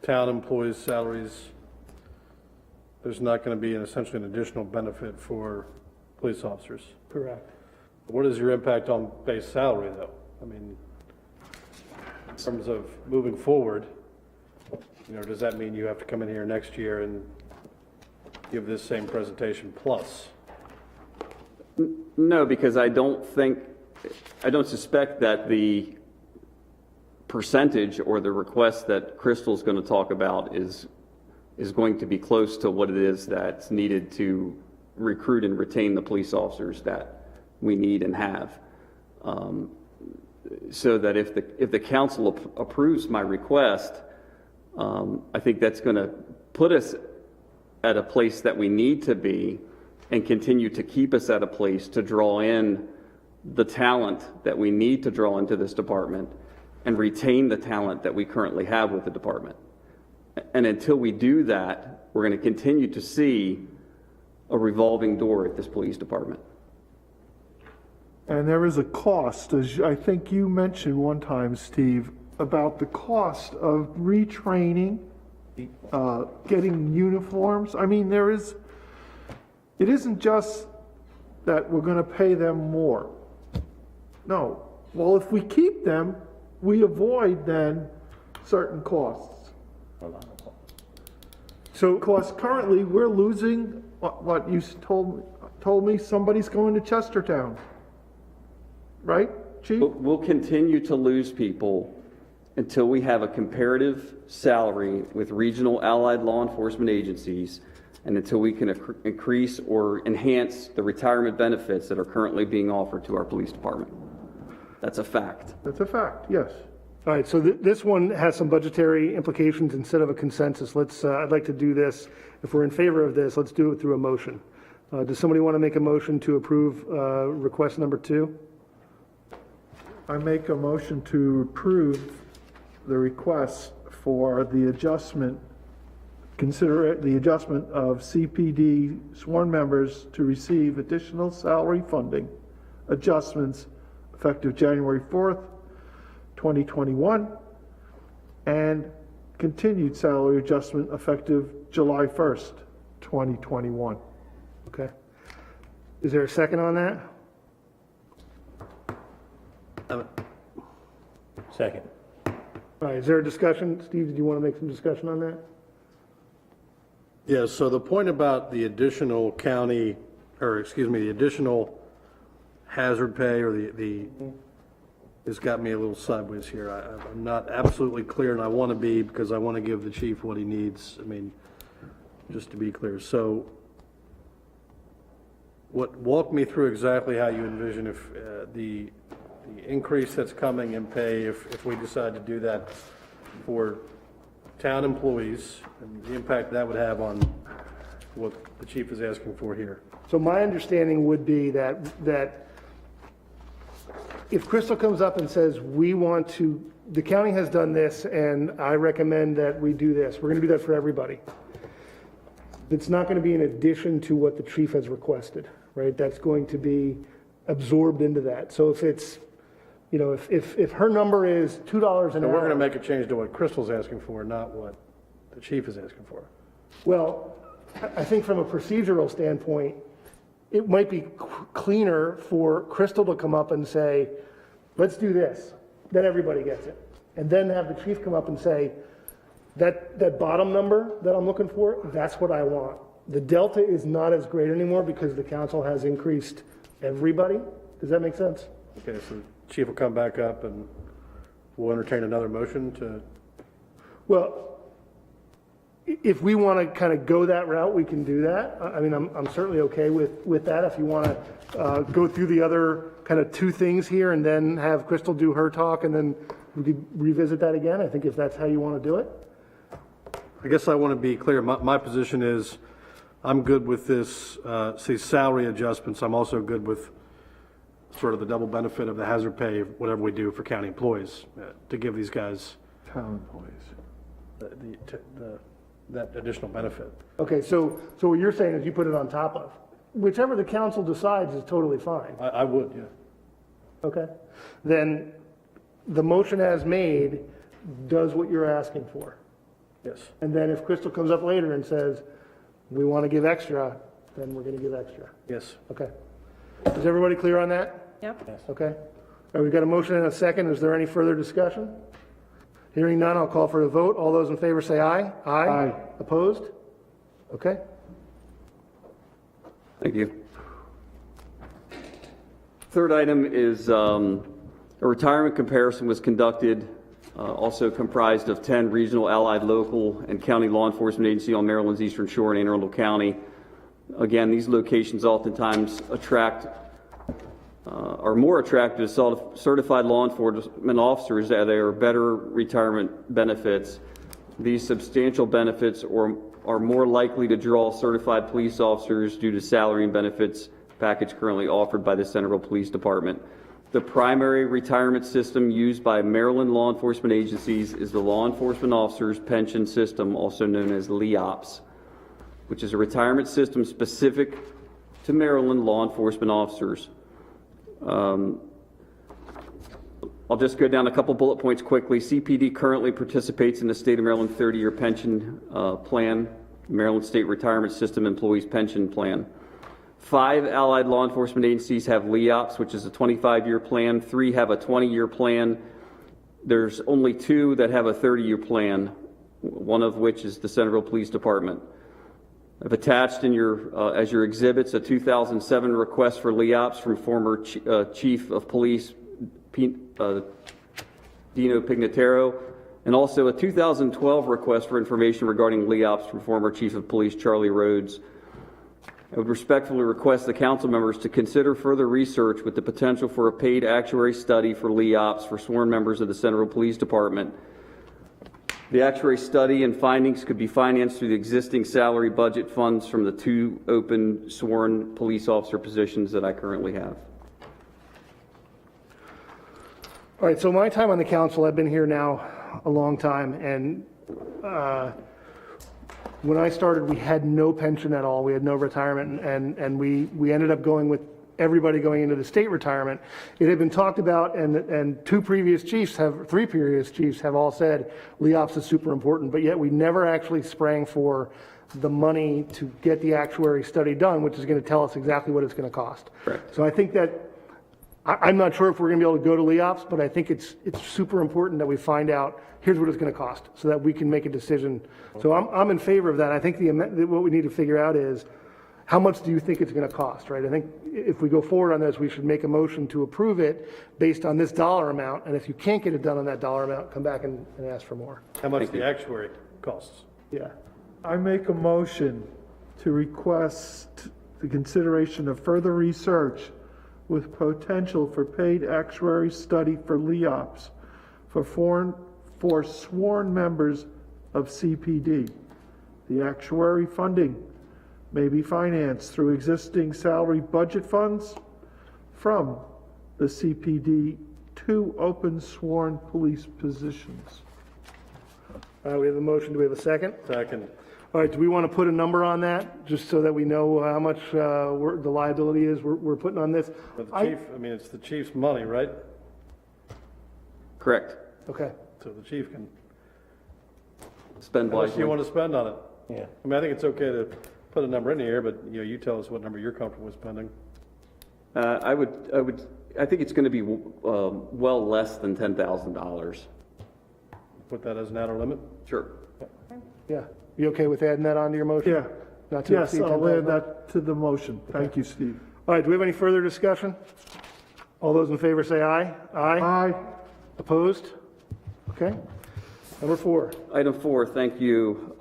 S2: town employees' salaries, there's not going to be essentially an additional benefit for police officers.
S1: Correct.
S2: What is your impact on base salary, though? I mean, in terms of moving forward, does that mean you have to come in here next year and give this same presentation plus?
S16: No, because I don't suspect that the percentage or the request that Crystal's going to talk about is going to be close to what it is that's needed to recruit and retain the police officers that we need and have. So that if the council approves my request, I think that's going to put us at a place that we need to be and continue to keep us at a place to draw in the talent that we need to draw into this department and retain the talent that we currently have with the department. And until we do that, we're going to continue to see a revolving door at this police department.
S9: And there is a cost, as I think you mentioned one time, Steve, about the cost of retraining, getting uniforms. I mean, it isn't just that we're going to pay them more. No. Well, if we keep them, we avoid then certain costs. So, because currently we're losing what you told me somebody's going to Chestertown. Right, Chief?
S16: We'll continue to lose people until we have a comparative salary with regional allied law enforcement agencies and until we can increase or enhance the retirement benefits that are currently being offered to our police department. That's a fact.
S9: That's a fact, yes.
S1: All right, so this one has some budgetary implications instead of a consensus. I'd like to do this. If we're in favor of this, let's do it through a motion. Does somebody want to make a motion to approve request number 2?
S9: I make a motion to approve the request for the adjustment, consider the adjustment of CPD sworn members to receive additional salary funding adjustments effective January 4th, 2021, and continued salary adjustment effective July 1st, 2021.
S1: Okay. Is there a second on that?
S15: Second.
S1: All right, is there a discussion? Steve, did you want to make some discussion on that?
S2: Yeah, so the point about the additional the additional hazard pay or has got me a little sideways here. I'm not absolutely clear, and I want to be because I want to give the chief what he needs. I mean, just to be clear. So walk me through exactly how you envision if the increase that's coming in pay, if we decide to do that for town employees, and the impact that would have on what the chief is asking for here.
S1: So my understanding would be that if Crystal comes up and says, the county has done this and I recommend that we do this, we're going to do that for everybody. It's not going to be in addition to what the chief has requested, right? That's going to be absorbed into that. So if it's, if her number is $2 an hour.
S2: So we're going to make a change to what Crystal's asking for, not what the chief is asking for.
S1: Well, I think from a procedural standpoint, it might be cleaner for Crystal to come up and say, let's do this. Then everybody gets it. And then have the chief come up and say, that bottom number that I'm looking for, that's what I want. The delta is not as great anymore because the council has increased everybody. Does that make sense?
S2: Okay, so the chief will come back up and we'll entertain another motion to...
S1: Well, if we want to kind of go that route, we can do that. I mean, I'm certainly okay with that. If you want to go through the other kind of 2 things here and then have Crystal do her talk and then we could revisit that again, I think if that's how you want to do it.
S2: I guess I want to be clear. My position is I'm good with this, salary adjustments. I'm also good with sort of the double benefit of the hazard pay, whatever we do for county employees, to give these guys
S9: Town employees.
S2: that additional benefit.
S1: Okay, so what you're saying is you put it on top of. Whichever the council decides is totally fine.
S2: I would, yeah.
S1: Okay. Then the motion as made does what you're asking for.
S2: Yes.
S1: And then if Crystal comes up later and says, we want to give extra, then we're going to give extra.
S2: Yes.
S1: Okay. Is everybody clear on that?
S3: Yep.
S1: Okay. All right, we've got a motion and a second. Is there any further discussion? Hearing none, I'll call for a vote. All those in favor say aye.
S9: Aye.
S1: Opposed? Okay.
S16: Thank you. Third item is a retirement comparison was conducted, also comprised of 10 regional, allied, local, and county law enforcement agencies on Maryland's Eastern Shore and Anne Arundel County. Again, these locations oftentimes are more attractive to certified law enforcement officers that there are better retirement benefits. These substantial benefits are more likely to draw certified police officers due to salary and benefits package currently offered by the Centreville Police Department. The primary retirement system used by Maryland law enforcement agencies is the Law Enforcement Officers Pension System, also known as LEOPS, which is a retirement system specific to Maryland law enforcement officers. I'll just go down a couple bullet points quickly. CPD currently participates in the state of Maryland 30-year pension plan, Maryland State Retirement System Employees Pension Plan. 5 allied law enforcement agencies have LEOPS, which is a 25-year plan. 3 have a 20-year plan. There's only 2 that have a 30-year plan, one of which is the Centreville Police Department. I've attached in your as your exhibits a 2007 request for LEOPS from former Chief of Police Dino Pignataro, and also a 2012 request for information regarding LEOPS from former Chief of Police Charlie Rhodes. I would respectfully request the council members to consider further research with the potential for a paid actuary study for LEOPS for sworn members of the Centreville Police Department. The actuary study and findings could be financed through the existing salary budget funds from the 2 open sworn police officer positions that I currently have.
S1: All right, so my time on the council, I've been here now a long time, and when I started, we had no pension at all. We had no retirement, and we ended up going with everybody going into the state retirement. It had been talked about, and 3 previous chiefs have all said LEOPS is super important, but yet we never actually sprang for the money to get the actuary study done, which is going to tell us exactly what it's going to cost.
S16: Correct.
S1: So I think that I'm not sure if we're going to be able to go to LEOPS, but I think it's super important that we find out here's what it's going to cost so that we can make a decision. So I'm in favor of that. I think what we need to figure out is how much do you think it's going to cost, right? I think if we go forward on this, we should make a motion to approve it based on this dollar amount. And if you can't get it done on that dollar amount, come back and ask for more.
S2: How much the actuary costs?
S1: Yeah.
S9: I make a motion to request the consideration of further research with potential for paid actuary study for LEOPS for sworn members of CPD. The actuary funding may be financed through existing salary budget funds from the CPD 2 open sworn police positions.
S1: We have a motion. Do we have a second?
S2: Second.
S1: All right, do we want to put a number on that, just so that we know how much the liability is we're putting on this?
S2: But the chief, I mean, it's the chief's money, right?
S16: Correct.
S1: Okay.
S2: So the chief can
S16: Spend
S2: how much do
S16: wisely.
S2: you want to spend on it?
S15: Yeah.
S2: I mean, I think it's okay to put a number in here, but you tell us what number you're comfortable with spending.
S16: I think it's going to be well less than $10,000.
S2: Put that as an outer limit?
S16: Sure.
S1: Yeah. You okay with adding that onto your motion?
S9: Yeah.
S1: Not to
S9: Yes,
S1: exceed
S9: I'll add
S1: $10,000?
S9: that to the motion. Thank you, Steve.
S1: All right, do we have any further discussion? All those in favor say aye. Aye.
S9: Aye.
S1: Opposed? Okay. Number 4.
S16: Item 4, thank you.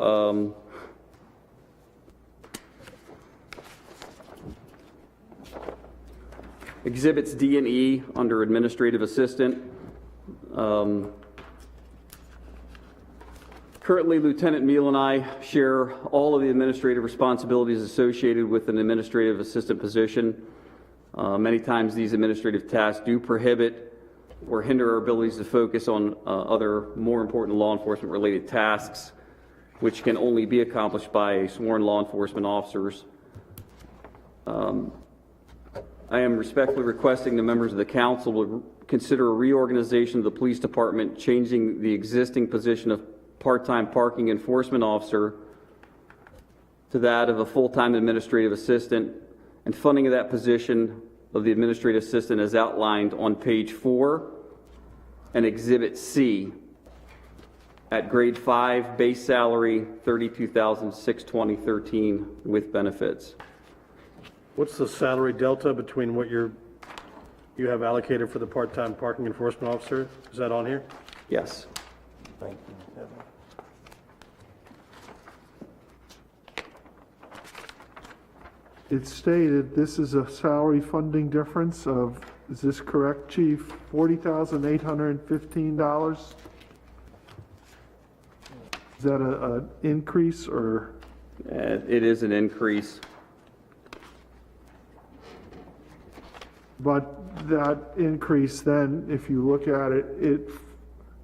S16: Exhibits D and E under administrative assistant. Currently, Lieutenant Meal and I share all of the administrative responsibilities associated with an administrative assistant position. Many times these administrative tasks do prohibit or hinder our abilities to focus on other more important law enforcement related tasks, which can only be accomplished by sworn law enforcement officers. I am respectfully requesting the members of the council to consider a reorganization of the police department, changing the existing position of part-time parking enforcement officer to that of a full-time administrative assistant, and funding of that position of the administrative assistant as outlined on page 4 and Exhibit C at grade 5, base salary $32,620.13 with benefits.
S2: What's the salary delta between what you have allocated for the part-time parking enforcement officer? Is that on here?
S16: Yes.
S15: Thank you.
S9: It's stated this is a salary funding difference of, is this correct, Chief? $40,815? Is that an increase or?
S16: It is an increase.
S9: But that increase then, if you look at it,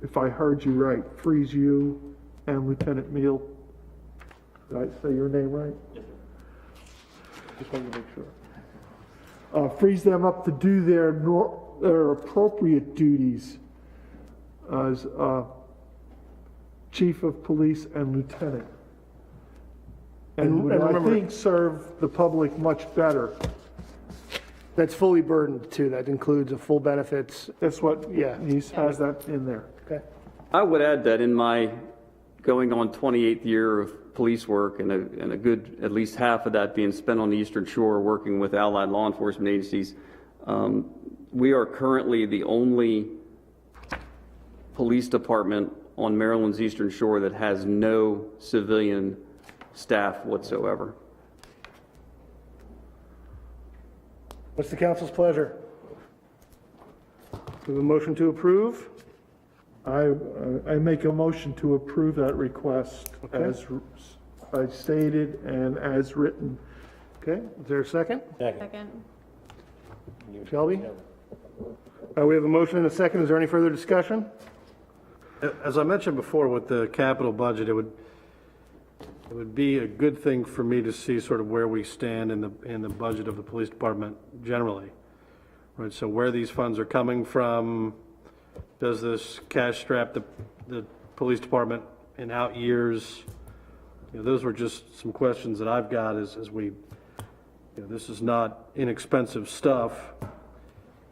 S9: if I heard you right, frees you and Lieutenant Meal. Did I say your name right? Yes, sir. Just wanted to make sure. Frees them up to do their appropriate duties as Chief of Police and Lieutenant. And would, I think, serve the public much better.
S1: That's fully burdened too. That includes a full benefits.
S9: That's what, yeah, he has that in there.
S1: Okay.
S16: I would add that in my going on 28th year of police work, and a good at least half of that being spent on the Eastern Shore working with allied law enforcement agencies, we are currently the only police department on Maryland's Eastern Shore that has no civilian staff whatsoever.
S1: What's the council's pleasure? We have a motion to approve.
S9: I make a motion to approve that request as I stated and as written.
S1: Okay, is there a second?
S12: Second.
S1: Shelby? We have a motion and a second. Is there any further discussion?
S2: As I mentioned before, with the capital budget, it would be a good thing for me to see sort of where we stand in the budget of the police department generally, right? So where these funds are coming from, does this cash strap the police department in out years? You know, those were just some questions that I've got as we, this is not inexpensive stuff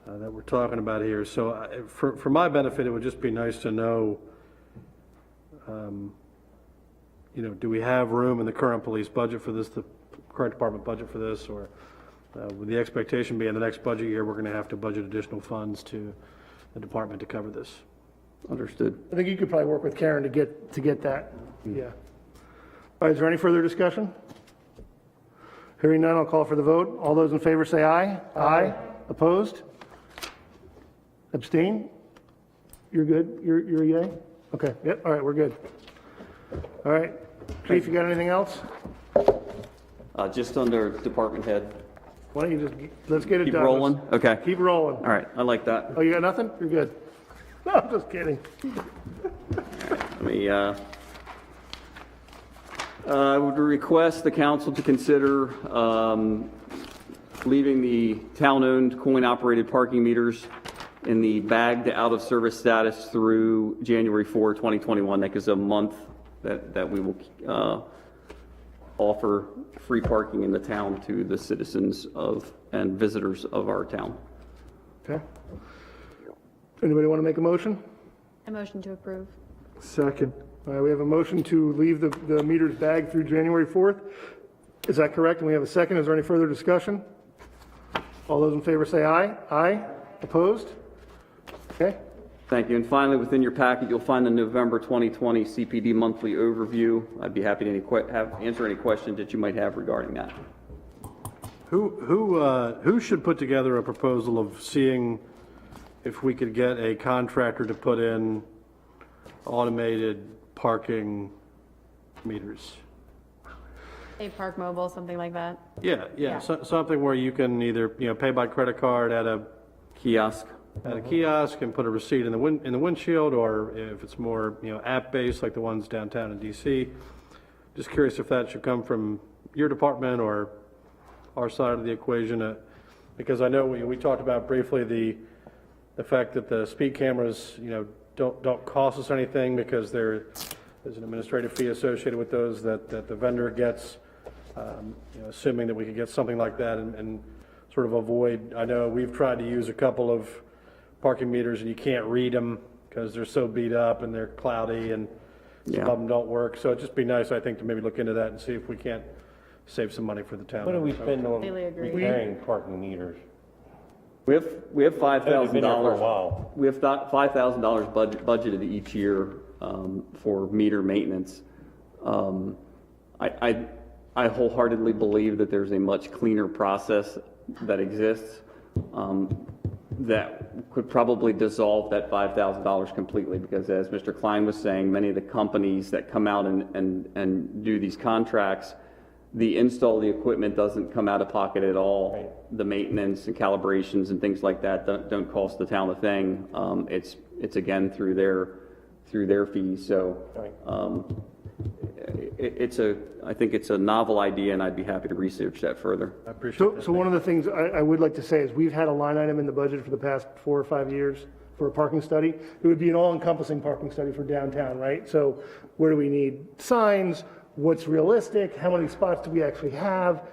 S2: that we're talking about here. So for my benefit, it would just be nice to know, do we have room in the current police budget for this, the current department budget for this, or would the expectation be in the next budget year, we're going to have to budget additional funds to the department to cover this?
S16: Understood.
S1: I think you could probably work with Karen to get that. Yeah. All right, is there any further discussion? Hearing none, I'll call for the vote. All those in favor say aye. Aye. Opposed? Abstain? You're good? You're a yay? Okay, yep, all right, we're good. All right, Chief, you got anything else?
S16: Just under department head.
S1: Why don't you just, let's get it
S16: Keep
S1: done.
S16: rolling? Okay.
S1: Keep rolling.
S16: All right, I like that.
S1: Oh, you got nothing? You're good. No, I'm just kidding.
S16: Let me, I would request the council to consider leaving the town-owned coin-operated parking meters in the bagged out-of-service status through January 4, 2021. That is a month that we will offer free parking in the town to the citizens and visitors of our town.
S1: Okay. Anybody want to make a motion?
S12: A motion to approve.
S9: Second.
S1: All right, we have a motion to leave the meters bagged through January 4th. Is that correct? And we have a second. Is there any further discussion? All those in favor say aye. Aye. Opposed? Okay.
S16: Thank you. And finally, within your packet, you'll find the November 2020 CPD monthly overview. I'd be happy to answer any questions that you might have regarding that.
S2: Who should put together a proposal of seeing if we could get a contractor to put in automated parking meters?
S12: A Park Mobile, something like that.
S2: Yeah. Something where you can either pay by credit card at a
S16: kiosk,
S2: and put a receipt in the windshield, or if it's more app based like the ones downtown in DC. Just curious if that should come from your department or our side of the equation. because I know we talked about briefly the fact that the speed cameras, don't cost us anything because there's an administrative fee associated with those that the vendor gets, assuming that we could get something like that and sort of avoid, I know we've tried to use a couple of parking meters and you can't read them because they're so beat up and they're cloudy and some of them don't work. So it'd just be nice, I think, to maybe look into that and see if we can't save some money for the town.
S15: What do we spend on
S12: Completely agree.
S15: repairing parking meters?
S16: We have $5,000.
S15: Been there for a while.
S16: We have $5,000 budgeted each year for meter maintenance. I wholeheartedly believe that there's a much cleaner process that exists that could probably dissolve that $5,000 completely, because as Mr. Klein was saying, many of the companies that come out and do these contracts, the install of the equipment doesn't come out of pocket at all.
S15: Right.
S16: The maintenance and calibrations and things like that don't cost the town a thing. It's again through their fees. So I think it's a novel idea, and I'd be happy to research that further.
S2: I appreciate that.
S1: So one of the things I would like to say is we've had a line item in the budget for the past 4 or 5 years for a parking study. It would be an all-encompassing parking study for downtown, right? So where do we need signs? What's realistic? How many spots do we actually have?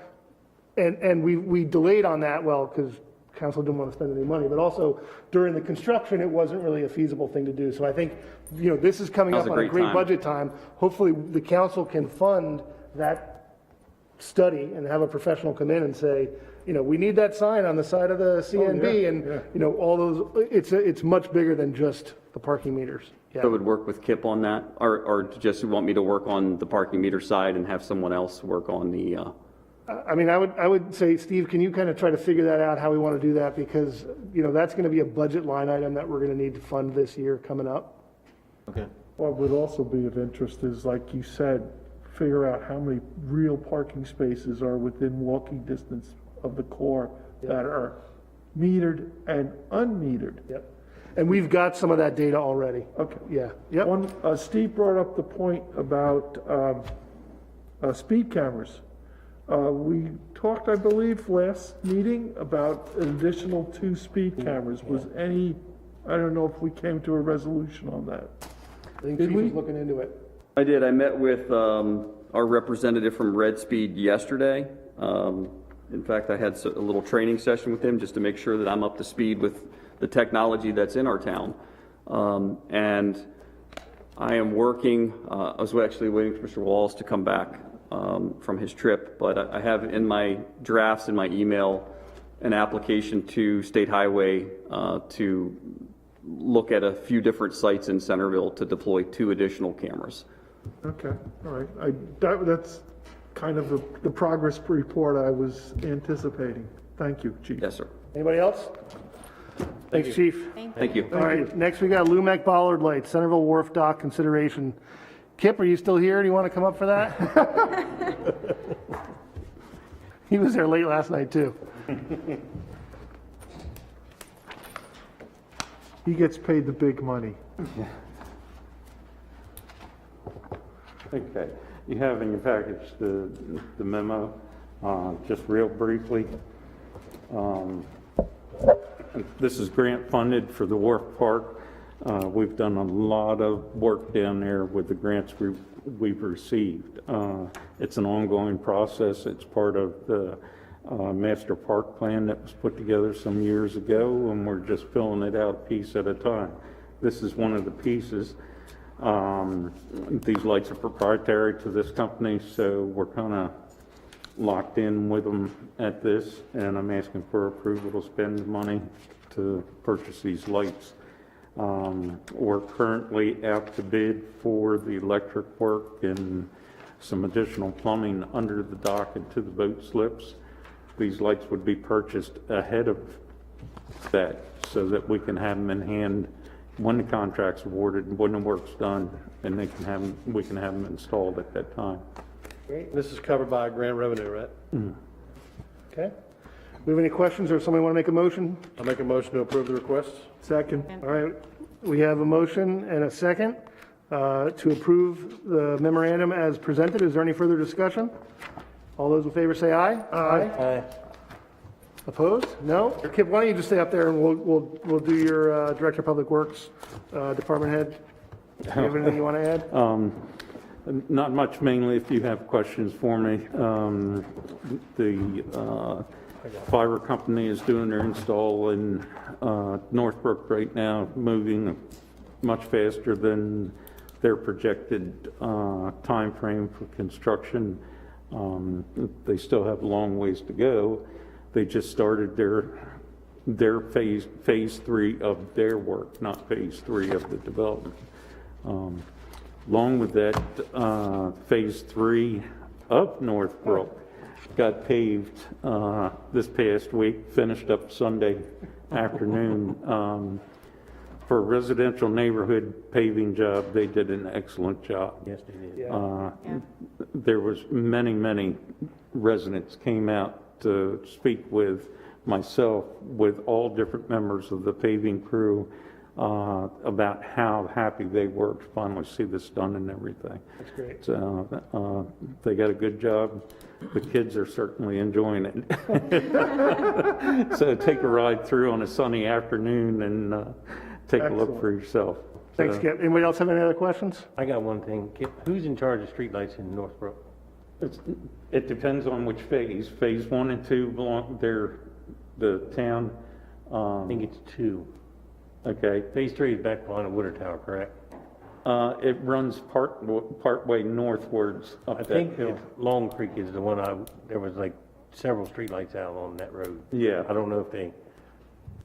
S1: And we delayed on that, well, because council didn't want to spend any money, but also during the construction, it wasn't really a feasible thing to do. So I think, this is coming up on a great budget time. Hopefully, the council can fund that study and have a professional come in and say, we need that sign on the side of the CNB and, all those, it's much bigger than just the parking meters. Yeah.
S16: So I would work with Kip on that, or just want me to work on the parking meter side and have someone else work on the,
S1: I would say, Steve, can you kind of try to figure that out, how we want to do that? Because, that's going to be a budget line item that we're going to need to fund this year coming up.
S14: Okay.
S9: What would also be of interest is, like you said, figure out how many real parking spaces are within walking distance of the core that are metered and unmetered.
S1: Yep. And we've got some of that data already.
S9: Okay.
S1: Yeah. Yep.
S9: Steve brought up the point about speed cameras. We talked, I believe, last meeting about an additional 2 speed cameras. Was any, I don't know if we came to a resolution on that.
S1: I think Chief is looking into it.
S16: I did. I met with our representative from Red Speed yesterday. In fact, I had a little training session with him just to make sure that I'm up to speed with the technology that's in our town. And I am working, I was actually waiting for Mr. Walls to come back from his trip, but I have in my drafts in my email an application to State Highway to look at a few different sites in Centreville to deploy 2 additional cameras.
S9: Okay, all right. That's kind of the progress report I was anticipating. Thank you, Chief.
S16: Yes, sir.
S1: Anybody else? Thanks, Chief.
S16: Thank you.
S1: All right, next we got Lumac Bollard Lights, Centreville Wharf Dock consideration. Kip, are you still here? Do you want to come up for that? He was there late last night, too.
S9: He gets paid the big money.
S17: Okay, you have in your package the memo, just real briefly. This is grant funded for the Wharf Park. We've done a lot of work down there with the grants we've received. It's an ongoing process. It's part of the master park plan that was put together some years ago, and we're just filling it out piece at a time. This is one of the pieces. These lights are proprietary to this company, so we're kind of locked in with them at this, and I'm asking for approval to spend money to purchase these lights. We're currently out to bid for the electric work and some additional plumbing under the dock and to the boat slips. These lights would be purchased ahead of that so that we can have them in hand when the contract's awarded and when the work's done, and we can have them installed at that time.
S2: Great. This is covered by grant revenue, right?
S1: Okay. We have any questions, or somebody want to make a motion?
S2: I'll make a motion to approve the request.
S9: Second.
S1: All right, we have a motion and a second to approve the memorandum as presented. Is there any further discussion? All those in favor say aye.
S15: Aye.
S1: Opposed? No? Kip, why don't you just stay up there and we'll do your Director of Public Works, Department Head. Do you have anything you want to add?
S17: Not much, mainly if you have questions for me. The fiber company is doing their install in Northbrook right now, moving much faster than their projected time frame for construction. They still have a long ways to go. They just started their phase 3 of their work, not phase 3 of the development. Along with that, phase 3 of Northbrook got paved this past week, finished up Sunday afternoon. For a residential neighborhood paving job, they did an excellent job.
S15: Yes, they did.
S17: There was many residents came out to speak with myself, with all different members of the paving crew, about how happy they were to finally see this done and everything.
S1: That's great.
S17: So they got a good job. The kids are certainly enjoying it. So take a ride through on a sunny afternoon and take a look for yourself.
S1: Thanks, Kip. Anybody else have any other questions?
S15: I got one thing. Kip, who's in charge of streetlights in Northbrook?
S17: It depends on which phase. Phase 1 and 2 belong, they're the town.
S15: I think it's 2.
S17: Okay.
S15: Phase 3 is back behind the water tower, correct?
S17: It runs part way northwards up
S15: I
S17: that
S15: think
S17: hill.
S15: Long Creek is the one there was like several streetlights out on that road.
S17: Yeah.
S15: I don't know if they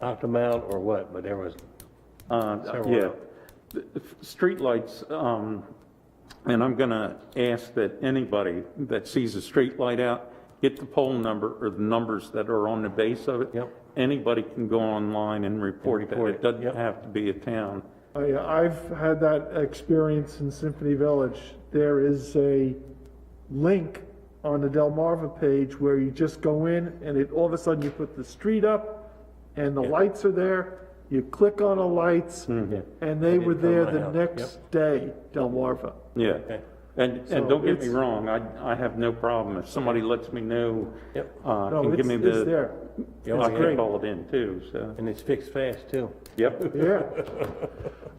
S15: knocked them out or what, but there was several
S17: Yeah.
S15: out.
S17: Streetlights, and I'm going to ask that anybody that sees a street light out, get the pole number or the numbers that are on the base of it.
S15: Yep.
S17: Anybody can go online and report that. It doesn't
S15: Yep.
S17: have to be a town.
S9: I've had that experience in Symphony Village. There is a link on the Delmarva page where you just go in and all of a sudden you put the street up and the lights are there. You click on the lights and they were there the next day, Delmarva.
S17: Yeah.
S15: Okay.
S17: And
S9: So
S17: don't get me
S9: it's-
S17: wrong, I have no problem. If somebody lets me know,
S9: No,
S17: can give me
S9: it's there.
S17: I can call it in too, so.
S15: And it's fixed fast too.
S17: Yep.
S9: Yeah.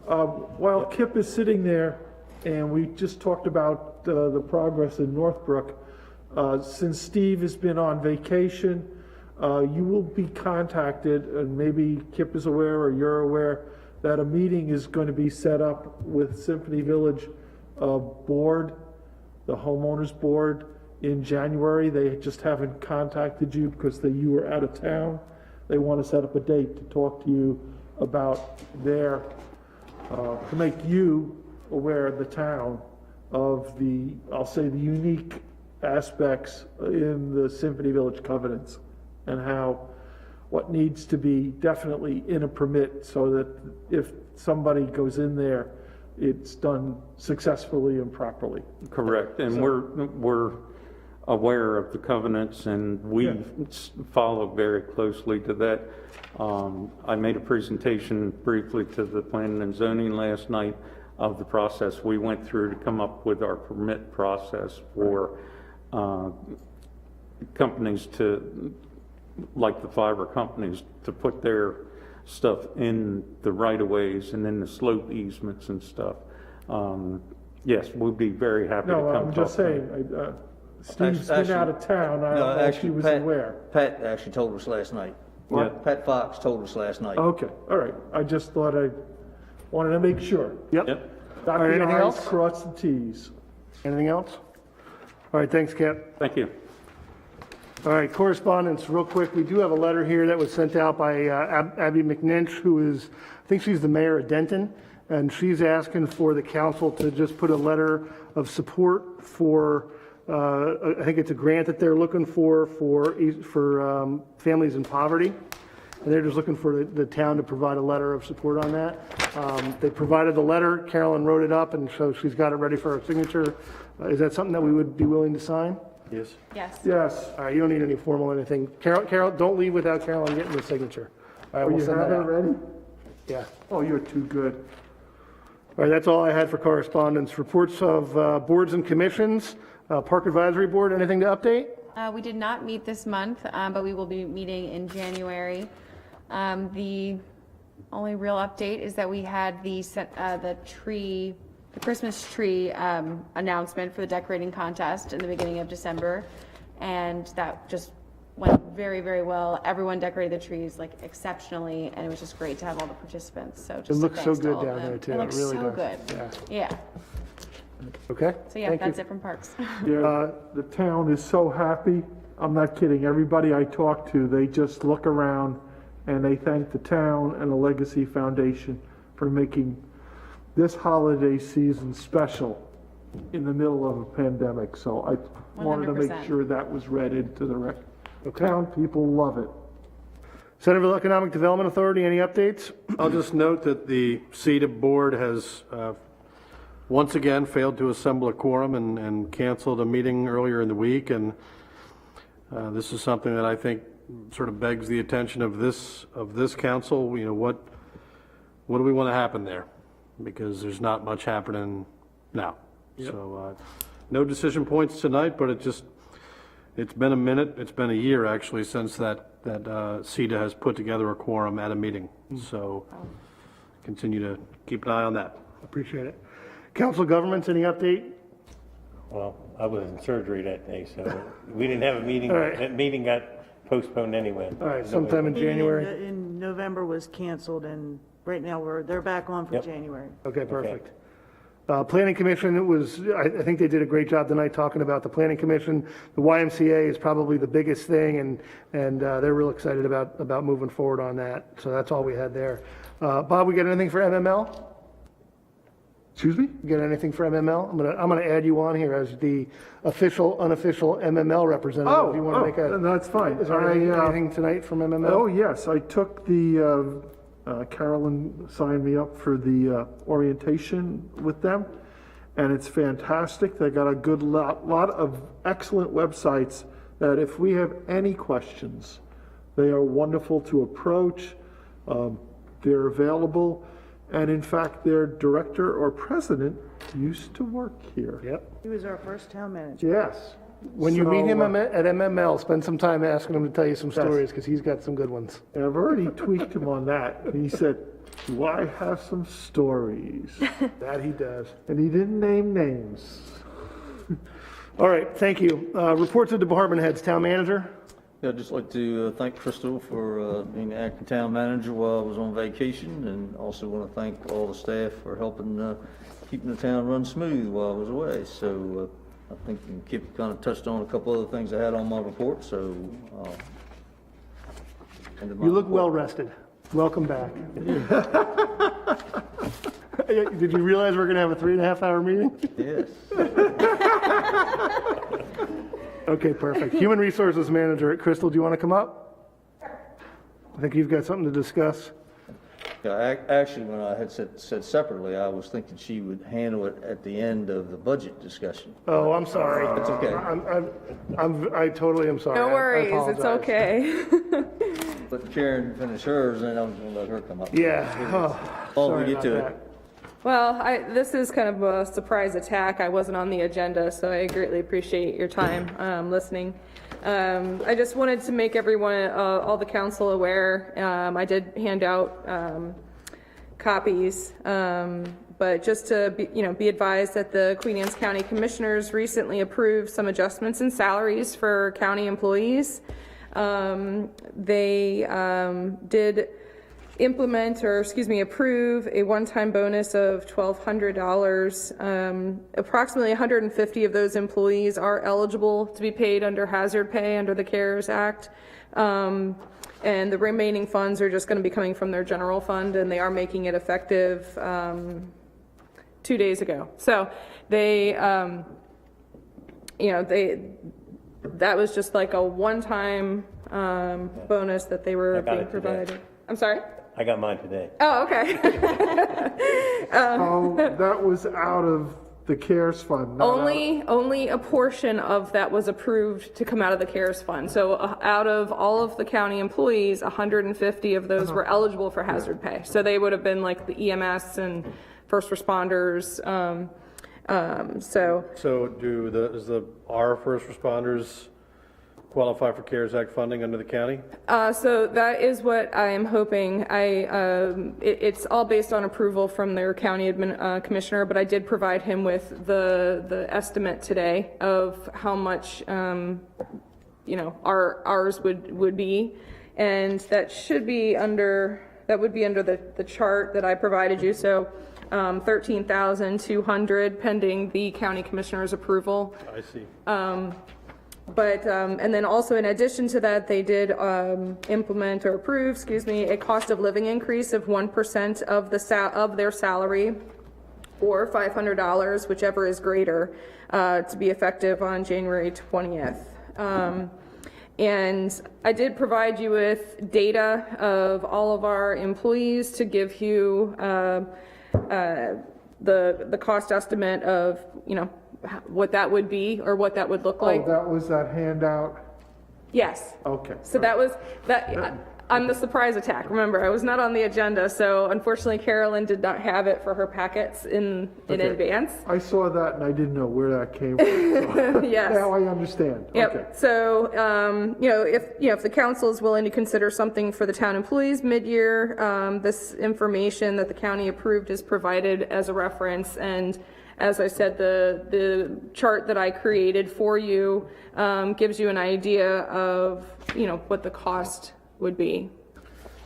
S9: While Kip is sitting there, and we just talked about the progress in Northbrook, since Steve has been on vacation, you will be contacted, and maybe Kip is aware or you're aware, that a meeting is going to be set up with Symphony Village board, the homeowners board, in January. They just haven't contacted you because you were out of town. They want to set up a date to talk to you about their, to make you aware of the town of the, I'll say, the unique aspects in the Symphony Village covenants and what needs to be definitely in a permit so that if somebody goes in there, it's done successfully and properly.
S17: Correct, and we're aware of the covenants, and we follow very closely to that. I made a presentation briefly to the planning and zoning last night of the process we went through to come up with our permit process for companies to, like the fiber companies, to put their stuff in the right-of-ways and in the slope easements and stuff. Yes, we'll be very happy to come
S9: No,
S17: talk.
S9: I'm just saying, Steve's been out of town, I don't know if he was aware.
S14: Pat actually told us last night.
S9: What?
S14: Pat Fox told us last night.
S9: Okay, all right, I just thought I wanted to make sure.
S1: Yep.
S9: Dot
S1: All right,
S9: the
S1: anything
S9: i's,
S1: else?
S9: cross the t's.
S1: Anything else? All right, thanks, Kip.
S17: Thank you.
S1: All right, correspondence, real quick. We do have a letter here that was sent out by Abby McNinch, who is, I think she's the mayor of Denton, and she's asking for the council to just put a letter of support for, I think it's a grant that they're looking for families in poverty. And they're just looking for the town to provide a letter of support on that. They provided the letter, Carolyn wrote it up, and so she's got it ready for her signature. Is that something that we would be willing to sign?
S15: Yes.
S12: Yes.
S9: Yes.
S1: All right, you don't need any formal anything. Carol, don't leave without Carolyn getting the signature. All right,
S9: Oh,
S1: we'll
S9: you
S1: send
S9: have
S1: that
S9: it
S1: out.
S9: ready?
S1: Yeah.
S9: Oh, you're too good.
S1: All right, that's all I had for correspondence. Reports of boards and commissions, Park Advisory Board, anything to update?
S12: We did not meet this month, but we will be meeting in January. The only real update is that we had the Christmas tree announcement for the decorating contest in the beginning of December, and that just went very, very well. Everyone decorated the trees like exceptionally, and it was just great to have all the participants. So just
S1: It looks so
S12: thanks to
S1: good
S12: all of
S1: down
S12: them.
S1: there, too.
S12: It looks
S1: really
S12: so
S1: does.
S12: good.
S1: Yeah.
S12: Yeah.
S1: Okay.
S12: So yeah,
S1: Thank
S12: that's
S1: you.
S12: it from Parks.
S9: Yeah, the town is so happy. I'm not kidding. Everybody I talk to, they just look around and they thank the town and the Legacy Foundation for making this holiday season special in the middle of a pandemic. So I wanted to make
S12: 100%.
S9: sure that was read into the record. The town people love it.
S1: Centerville Economic Development Authority, any updates?
S2: I'll just note that the CETA board has once again failed to assemble a quorum and canceled a meeting earlier in the week. And this is something that I think sort of begs the attention of this council. You know, what do we want to happen there? Because there's not much happening now.
S1: Yep.
S2: So no decision points tonight, but it's been a minute. It's been a year actually since that CETA has put together a quorum at a meeting. So continue to keep an eye on that.
S1: Appreciate it. Council governments, any update?
S15: Well, I was in surgery that day, so we didn't have a meeting.
S1: All right.
S15: That meeting got postponed anyway.
S1: All right, sometime in January?
S3: In November was canceled, and right now they're back on for
S15: Yep.
S3: January.
S1: Okay, perfect. Planning Commission, I think they did a great job tonight talking about the Planning Commission. The YMCA is probably the biggest thing, and they're real excited about moving forward on that. So that's all we had there. Bob, we got anything for MML?
S9: Excuse me?
S1: You got anything for MML? I'm gonna add you on here as the official, unofficial MML representative. If you want to make a.
S9: That's fine.
S1: Is there anything tonight from MML?
S9: Oh, yes, I took the, Carolyn signed me up for the orientation with them, and it's fantastic. They got a good lot of excellent websites that if we have any questions, they are wonderful to approach. They're available, and in fact, their director or president used to work here.
S1: Yep.
S3: He was our first town manager.
S9: Yes.
S1: When you meet him
S9: So,
S1: at MML, spend some time asking him to tell you some stories, because he's got some good ones.
S9: And I've already tweaked him on that. And he said, do I have some stories?
S1: That he does.
S9: And he didn't name names.
S1: All right, thank you. Reports of department heads, town manager?
S14: Yeah, I'd just like to thank Crystal for being acting town manager while I was on vacation, and also want to thank all the staff for helping keeping the town run smooth while I was away. So I think Kip kind of touched on a couple other things I had on my report, so.
S1: You look well rested. Welcome back. Did you realize we're going to have a 3.5-hour meeting?
S14: Yes.
S1: Okay, perfect. Human Resources Manager, Crystal, do you want to come up? I think you've got something to discuss.
S14: Yeah, actually, when I had said separately, I was thinking she would handle it at the end of the budget discussion.
S1: Oh, I'm sorry.
S14: That's okay.
S1: I totally am sorry.
S12: No
S1: I
S12: worries, it's
S1: apologize.
S12: okay.
S14: Let Karen finish hers, and then I'm going to let her come up.
S1: Yeah. Oh,
S14: Oh, we
S1: sorry
S14: get to
S1: about
S14: it.
S18: Well, this is kind of a surprise attack. I wasn't on the agenda, so I greatly appreciate your time listening. I just wanted to make everyone, all the council aware. I did hand out copies, but just to be advised that the Queen Anne's County Commissioners recently approved some adjustments in salaries for county employees. They did approve a one-time bonus of $1,200. Approximately 150 of those employees are eligible to be paid under hazard pay under the CARES Act. And the remaining funds are just going to be coming from their general fund, and they are making it effective 2 days ago. So they, that was just like a one-time bonus that they were being provided. I'm sorry?
S15: I got mine today.
S18: Oh, okay.
S9: Oh, that was out of the CARES fund.
S18: Only a portion of that was approved to come out of the CARES fund. So out of all of the county employees, 150 of those were eligible for hazard pay. So they would have been like the EMS and first responders.
S2: So are first responders qualify for CARES Act funding under the county?
S18: So that is what I am hoping. It's all based on approval from their county commissioner, but I did provide him with the estimate today of how much, ours would be. And that should be under, the chart that I provided you. So 13,200 pending the county commissioner's approval.
S2: I see.
S18: And then also in addition to that, they did implement or approve, a cost of living increase of 1% of their salary, or $500, whichever is greater, to be effective on January 20th. And I did provide you with data of all of our employees to give you the cost estimate of, what that would be or what that would look like.
S9: Oh, that was that handout?
S18: Yes.
S9: Okay.
S18: So that was that. I'm the surprise attack. Remember, I was not on the agenda, so unfortunately, Carolyn did not have it for her packets in advance.
S9: I saw that and I didn't know where that came from. So
S18: Yes.
S9: Now I understand.
S18: Yep.
S9: Okay.
S18: So, if the council is willing to consider something for the town employees mid-year, this information that the county approved is provided as a reference. And as I said, the chart that I created for you gives you an idea of, what the cost would be.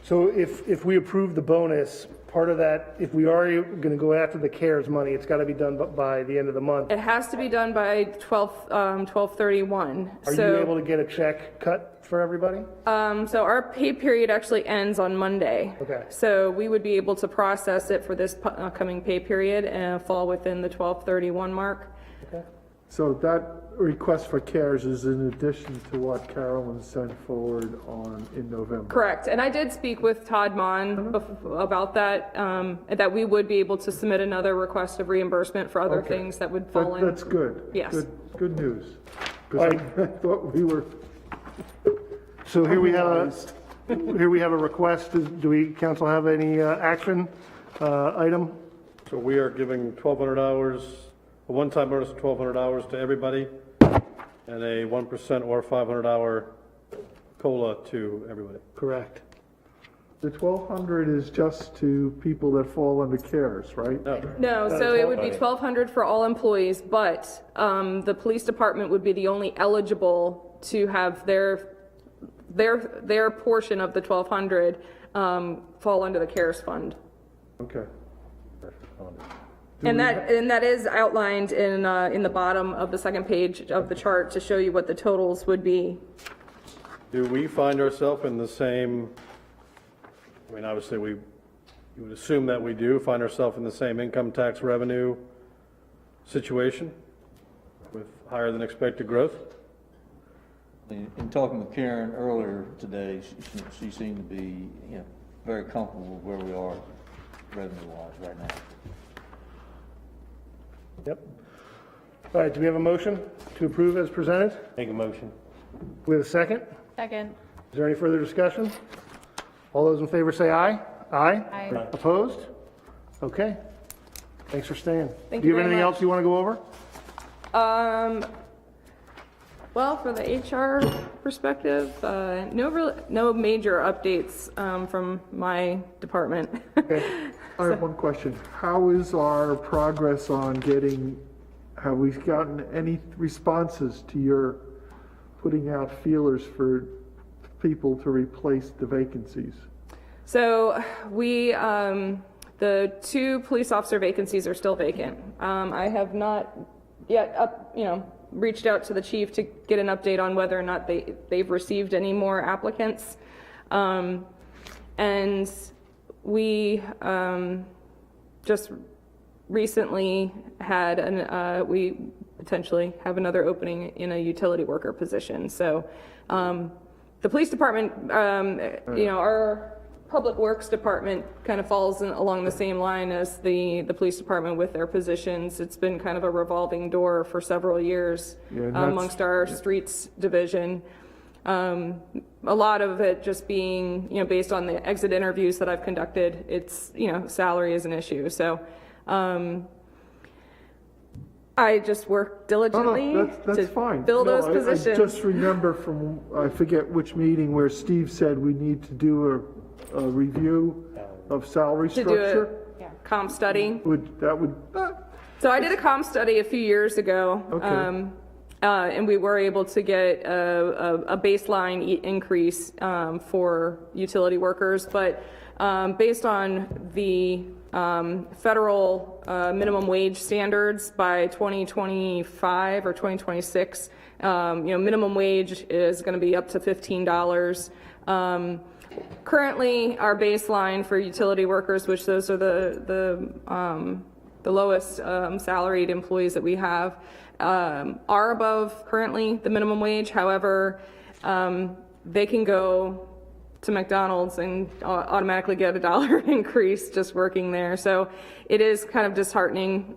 S1: So if we approve the bonus, part of that, if we are going to go after the CARES money, it's got to be done by the end of the month.
S18: It has to be done by 12/31.
S1: Are you able to get a check cut for everybody?
S18: So our pay period actually ends on Monday.
S1: Okay.
S18: So we would be able to process it for this coming pay period and fall within the 12/31 mark.
S1: Okay.
S9: So that request for CARES is in addition to what Carolyn sent forward in November?
S18: Correct. And I did speak with Todd Mon about that, that we would be able to submit another request of reimbursement for other things that would fall in.
S9: That's good.
S18: Yes.
S9: Good news. Because I thought we were.
S1: So here we have a request. Do we, council, have any action item?
S2: So we are giving $1,200, a one-time bonus of $1,200 to everybody, and a 1% or $500 COLA to everybody.
S1: Correct.
S9: The 1,200 is just to people that fall under CARES, right?
S18: No, so it would be 1,200 for all employees, but the police department would be the only eligible to have their portion of the 1,200 fall under the CARES fund.
S9: Okay.
S18: And that is outlined in the bottom of the second page of the chart to show you what the totals would be.
S2: Do we find ourselves in the same, obviously you would assume that we do find ourselves in the same income tax revenue situation with higher than expected growth?
S14: In talking with Karen earlier today, she seemed to be, very comfortable with where we are revenue-wise right now.
S1: Yep. All right, do we have a motion to approve as presented?
S15: Make a motion.
S1: We have a second?
S12: Second.
S1: Is there any further discussion? All those in favor say aye. Aye?
S12: Aye.
S1: Opposed? Okay. Thanks for staying.
S18: Thank
S1: Do you
S18: you
S1: have
S18: very
S1: anything
S18: much.
S1: else you want to go over?
S18: Well, for the HR perspective, no major updates from my department.
S9: I have one question. How is our progress on have we gotten any responses to your putting out feelers for people to replace the vacancies?
S18: So the 2 police officer vacancies are still vacant. I have not yet reached out to the chief to get an update on whether or not they've received any more applicants. And we just recently had we potentially have another opening in a utility worker position. So the police department, our public works department kind of falls along the same line as the police department with their positions. It's been kind of a revolving door for several years amongst our streets division. A lot of it just being, based on the exit interviews that I've conducted, it's, salary is an issue. So I just work diligently
S9: That's
S18: to
S9: fine.
S18: fill
S9: No,
S18: those
S9: I
S18: positions.
S9: just remember from, I forget which meeting, where Steve said we need to do a review of salary
S18: to do
S9: structure.
S18: a comp study.
S9: That would,
S18: So I did a comp study a few years ago.
S9: Okay.
S18: And we were able to get a baseline increase for utility workers, but based on the federal minimum wage standards by 2025 or 2026, minimum wage is going to be up to $15. Currently, our baseline for utility workers, which those are the lowest salaried employees that we have, are above currently the minimum wage. However, they can go to McDonald's and automatically get $1 increase just working there. So it is kind of disheartening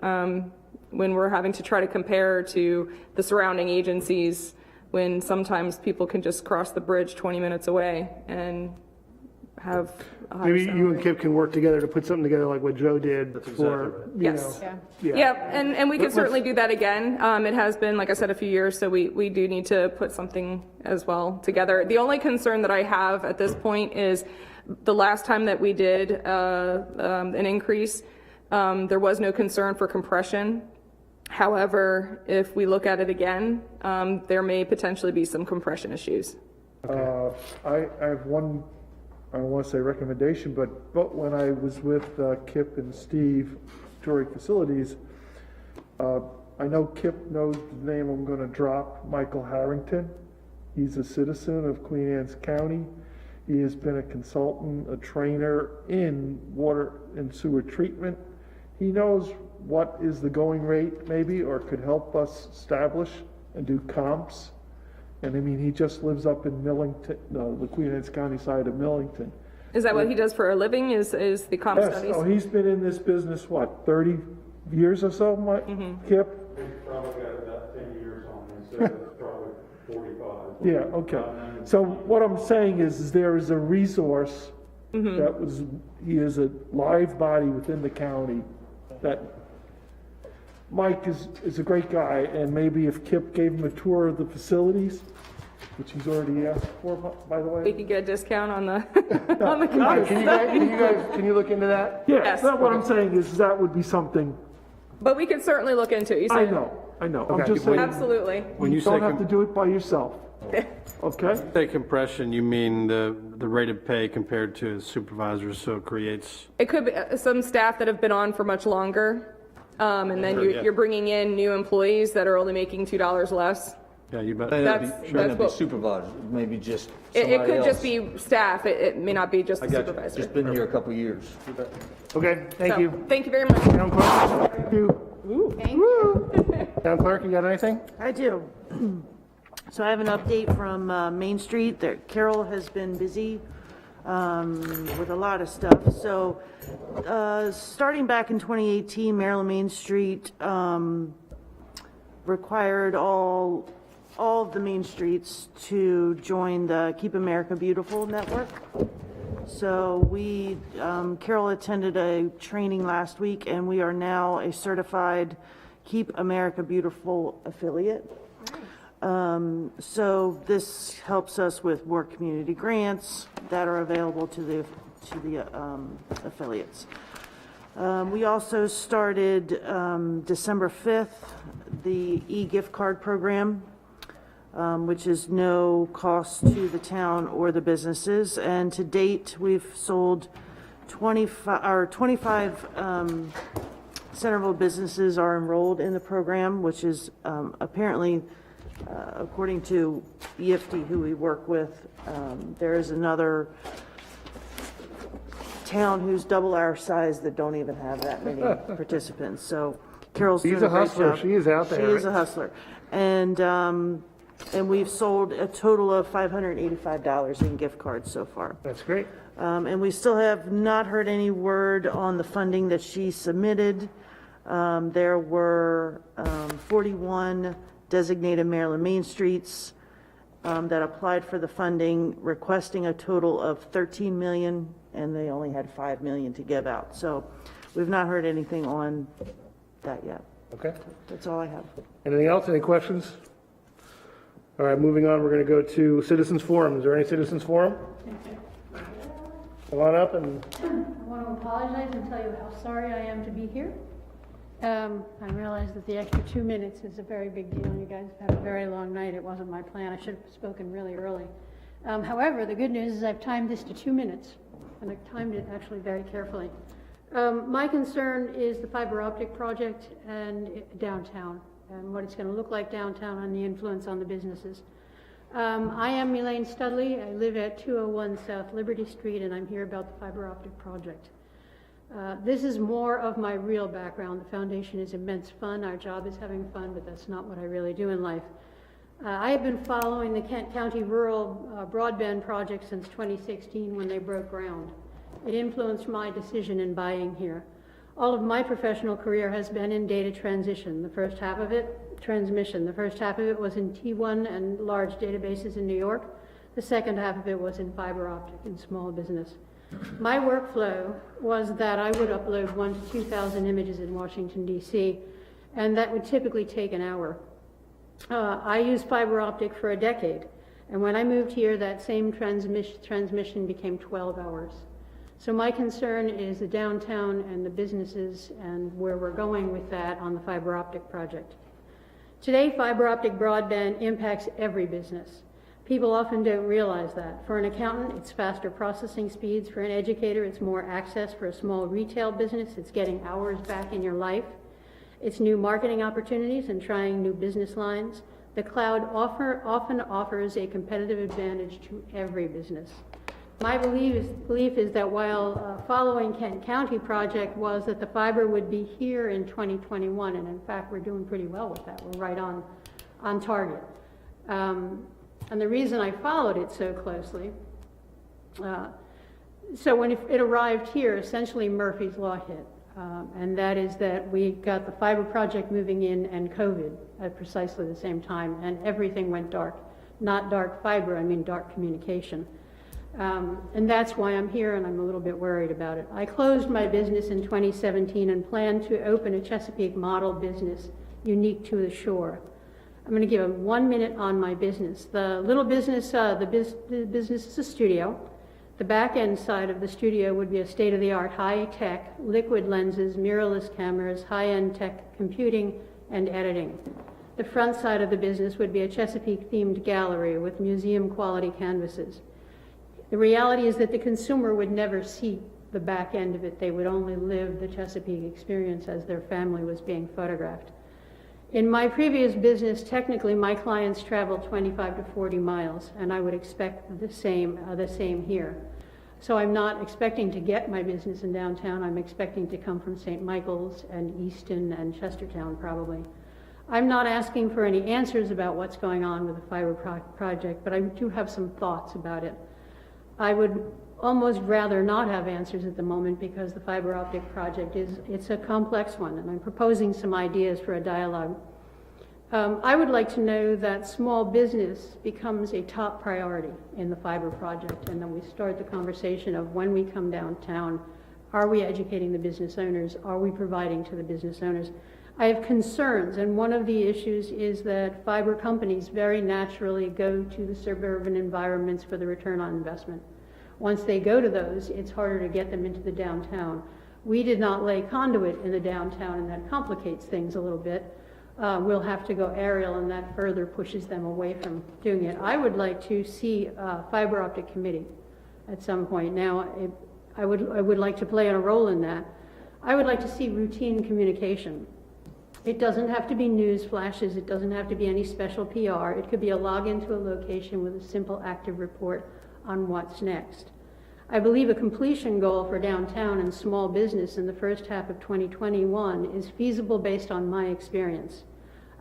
S18: when we're having to try to compare to the surrounding agencies, when sometimes people can just cross the bridge 20 minutes away and have a higher
S1: Maybe you
S18: salary.
S1: and Kip can work together to put something together like what Joe did for, you
S18: Yes.
S1: know.
S18: Yep, and we can certainly do that again. It has been, like I said, a few years, so we do need to put something as well together. The only concern that I have at this point is the last time that we did an increase, there was no concern for compression. However, if we look at it again, there may potentially be some compression issues.
S9: I have one, I don't want to say recommendation, but when I was with Kip and Steve, Torrey Facilities, I know Kip knows the name I'm going to drop, Michael Harrington. He's a citizen of Queen Anne's County. He has been a consultant, a trainer in water and sewer treatment. He knows what is the going rate maybe, or could help us establish and do comps. And I mean, he just lives up in Millington, the Queen Anne's County side of Millington.
S18: Is that what he does for a living, is the comp
S9: Yes,
S18: studies?
S9: oh, he's been in this business, what, 30 years or so, Kip?
S17: Probably got about 10 years on me, so it's probably 45.
S9: Yeah, okay. So what I'm saying is there is a resource that was, he is a live body within the county that Mike is a great guy, and maybe if Kip gave him a tour of the facilities, which he's already asked for, by the
S18: We
S9: way.
S18: could get a discount on the, on the comp
S1: Can you look into that?
S9: Yeah,
S18: Yes.
S9: that's what I'm saying is that would be something,
S18: But we can certainly look into it. You
S9: I
S18: said-
S9: know. I'm
S1: Okay.
S9: just saying.
S18: Absolutely.
S2: When you
S9: don't
S2: say
S9: have to do it by yourself, okay?
S2: say compression, you mean the rate of pay compared to supervisors, so it creates.
S18: It could be some staff that have been on for much longer, and then you're bringing in new employees that are only making $2 less.
S2: Yeah, you bet.
S18: That's
S14: May not be
S18: what-
S14: supervisors, maybe just
S18: It
S14: somebody
S18: could
S14: else.
S18: just be staff. It may not be just
S14: I
S18: the
S14: got you.
S18: supervisor.
S14: Just been here a couple of years.
S1: Okay, thank
S18: So,
S1: you.
S18: Thank you very much.
S1: Town clerk, thank you.
S12: Thank you.
S1: Town clerk, you got anything?
S3: I do. So I have an update from Main Street. Carol has been busy with a lot of stuff. So starting back in 2018, Maryland Main Street required all of the main streets to join the Keep America Beautiful network. So Carol attended a training last week, and we are now a certified Keep America Beautiful affiliate. So this helps us with more community grants that are available to the affiliates. We also started December 5th, the e-gift card program, which is no cost to the town or the businesses. And to date, we've sold 25 Centreville businesses are enrolled in the program, which is apparently, according to EFT, who we work with, there is another town who's double our size that don't even have that many participants. So Carol's doing
S1: She's a
S3: a great
S1: hustler.
S3: job.
S1: She is out there.
S3: She is a hustler. And we've sold a total of $585 in gift cards so far.
S1: That's great.
S3: And we still have not heard any word on the funding that she submitted. There were 41 designated Maryland Main Streets that applied for the funding, requesting a total of $13 million, and they only had $5 million to give out. So we've not heard anything on that yet.
S1: Okay.
S3: That's all I have.
S1: Anything else? Any questions? All right, moving on, we're going to go to citizens forum. Is there any citizens forum? Come on up and
S19: I want to apologize and tell you how sorry I am to be here. I realize that the extra 2 minutes is a very big deal. You guys have had a very long night. It wasn't my plan. I should have spoken really early. However, the good news is I've timed this to 2 minutes, and I've timed it actually very carefully. My concern is the fiber optic project and downtown, and what it's going to look like downtown and the influence on the businesses. I am Elaine Studley. I live at 201 South Liberty Street, and I'm here about the fiber optic project. This is more of my real background. The foundation is immense fun. Our job is having fun, but that's not what I really do in life. I have been following the Kent County Rural Broadband Project since 2016 when they broke ground. It influenced my decision in buying here. All of my professional career has been in data transition. The first half of it, transmission. The first half of it was in T1 and large databases in New York. The second half of it was in fiber optic and small business. My workflow was that I would upload 1,000 to 2,000 images in Washington, D.C., and that would typically take an hour. I used fiber optic for a decade, and when I moved here, that same transmission became 12 hours. So my concern is the downtown and the businesses and where we're going with that on the fiber optic project. Today, fiber optic broadband impacts every business. People often don't realize that. For an accountant, it's faster processing speeds. For an educator, it's more access. For a small retail business, it's getting hours back in your life. It's new marketing opportunities and trying new business lines. The cloud often offers a competitive advantage to every business. My belief is that while following Kent County project was that the fiber would be here in 2021, and in fact, we're doing pretty well with that. We're right on target. And the reason I followed it so closely, so when it arrived here, essentially Murphy's Law hit. And that is that we got the fiber project moving in and COVID at precisely the same time, and everything went dark. Not dark fiber, I mean dark communication. And that's why I'm here, and I'm a little bit worried about it. I closed my business in 2017 and plan to open a Chesapeake model business unique to the shore. I'm going to give 1 minute on my business. The little business, the business is a studio. The back end side of the studio would be a state-of-the-art high-tech liquid lenses, mirrorless cameras, high-end tech computing, and editing. The front side of the business would be a Chesapeake-themed gallery with museum-quality canvases. The reality is that the consumer would never see the back end of it. They would only live the Chesapeake experience as their family was being photographed. In my previous business, technically, my clients travel 25 to 40 miles, and I would expect the same here. So I'm not expecting to get my business in downtown. I'm expecting to come from St. Michael's and Easton and Chestertown, probably. I'm not asking for any answers about what's going on with the fiber project, but I do have some thoughts about it. I would almost rather not have answers at the moment because the fiber optic project it's a complex one, and I'm proposing some ideas for a dialogue. I would like to know that small business becomes a top priority in the fiber project, and then we start the conversation of when we come downtown, are we educating the business owners? Are we providing to the business owners? I have concerns, and one of the issues is that fiber companies very naturally go to the suburban environments for the return on investment. Once they go to those, it's harder to get them into the downtown. We did not lay conduit in the downtown, and that complicates things a little bit. We'll have to go aerial, and that further pushes them away from doing it. I would like to see a fiber optic committee at some point. Now, I would like to play a role in that. I would like to see routine communication. It doesn't have to be news flashes. It doesn't have to be any special PR. It could be a login to a location with a simple active report on what's next. I believe a completion goal for downtown and small business in the first half of 2021 is feasible based on my experience.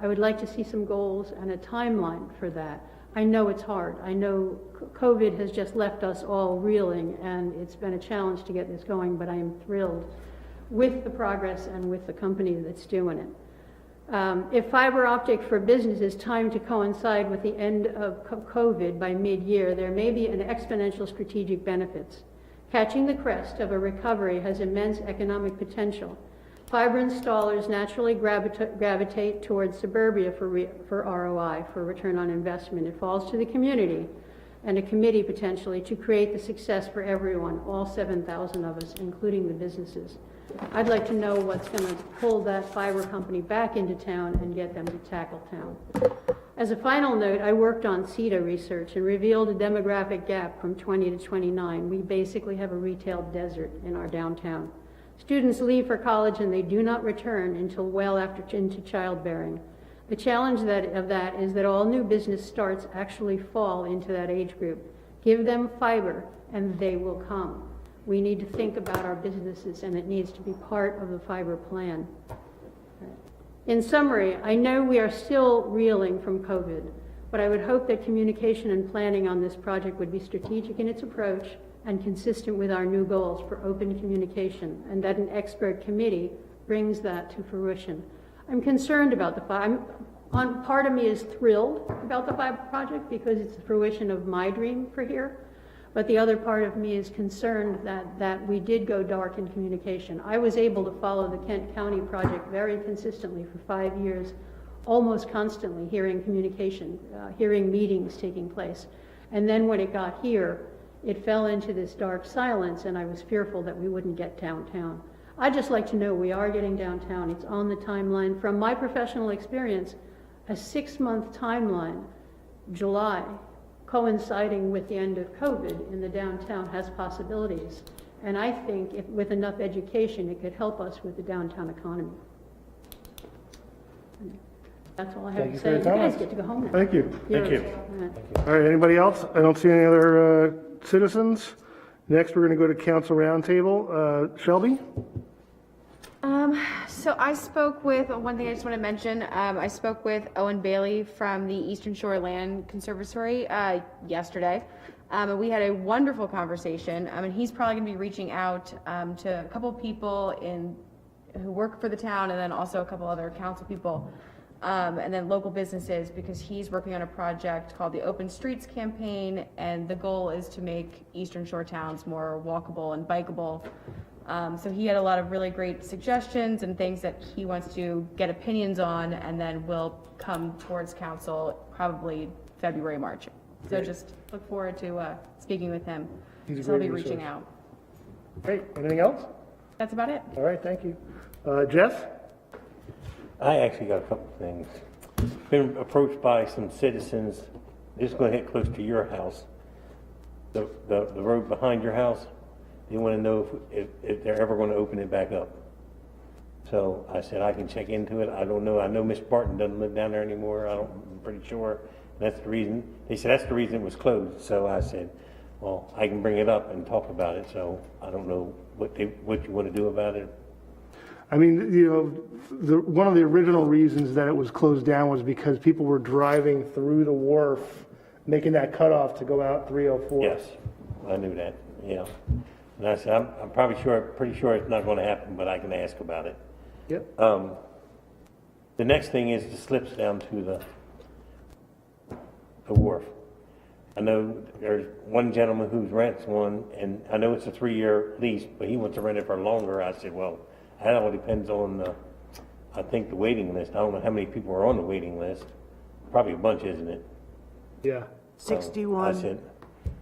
S19: I would like to see some goals and a timeline for that. I know it's hard. I know COVID has just left us all reeling, and it's been a challenge to get this going, but I am thrilled with the progress and with the company that's doing it. If fiber optic for business is timed to coincide with the end of COVID by mid-year, there may be an exponential strategic benefits. Catching the crest of a recovery has immense economic potential. Fiber installers naturally gravitate towards suburbia for ROI, for return on investment. It falls to the community and a committee potentially to create the success for everyone, all 7,000 of us, including the businesses. I'd like to know what's going to pull that fiber company back into town and get them to tackle town. As a final note, I worked on CETA research and revealed a demographic gap from 20 to 29. We basically have a retail desert in our downtown. Students leave for college and they do not return until well into childbearing. The challenge of that is that all new business starts actually fall into that age group. Give them fiber and they will come. We need to think about our businesses and it needs to be part of the fiber plan. In summary, I know we are still reeling from COVID, but I would hope that communication and planning on this project would be strategic in its approach and consistent with our new goals for open communication, and that an expert committee brings that to fruition. I'm concerned about the fiber. Part of me is thrilled about the fiber project because it's the fruition of my dream for here, but the other part of me is concerned that we did go dark in communication. I was able to follow the Kent County project very consistently for 5 years, almost constantly hearing communication, hearing meetings taking place. And then when it got here, it fell into this dark silence, and I was fearful that we wouldn't get downtown. I'd just like to know we are getting downtown. It's on the timeline. From my professional experience, a 6-month timeline, July, coinciding with the end of COVID in the downtown has possibilities. And I think with enough education, it could help us with the downtown economy. That's all I have to say. You guys get to go home now.
S9: Thank you.
S15: Thank you.
S1: All right, anybody else? I don't see any other citizens. Next, we're going to go to council roundtable. Shelby?
S12: So I spoke with, one thing I just want to mention, I spoke with Owen Bailey from the Eastern Shore Land Conservatory yesterday. And we had a wonderful conversation. And he's probably going to be reaching out to a couple people who work for the town, and then also a couple other council people, and then local businesses, because he's working on a project called the Open Streets Campaign, and the goal is to make Eastern Shore towns more walkable and bikeable. So he had a lot of really great suggestions and things that he wants to get opinions on, and then will come towards council probably February, March. So just look forward to speaking with him.
S1: He's a
S12: So I'll be
S1: great
S12: reaching
S1: resource.
S12: out.
S1: Great. Anything else?
S12: That's about it.
S1: All right, thank you. Jeff?
S15: I actually got a couple of things. Been approached by some citizens, this is going to hit close to your house, the road behind your house. They want to know if they're ever going to open it back up. So I said I can check into it. I don't know. I know Miss Barton doesn't live down there anymore. I'm pretty sure that's the reason. They said that's the reason it was closed. So I said, well, I can bring it up and talk about it. So I don't know what you want to do about it.
S1: I mean, you know, one of the original reasons that it was closed down was because people were driving through the wharf, making that cutoff to go out 304.
S15: Yes, I knew that. Yeah. And I said, I'm pretty sure it's not going to happen, but I can ask about it.
S1: Yep.
S15: The next thing is the slips down to the wharf. I know there's one gentleman who rents one, and I know it's a 3-year lease, but he wants to rent it for longer. I said, well, that all depends on I think the waiting list. I don't know how many people are on the waiting list. Probably a bunch, isn't it?
S1: Yeah.
S3: 61.
S15: I said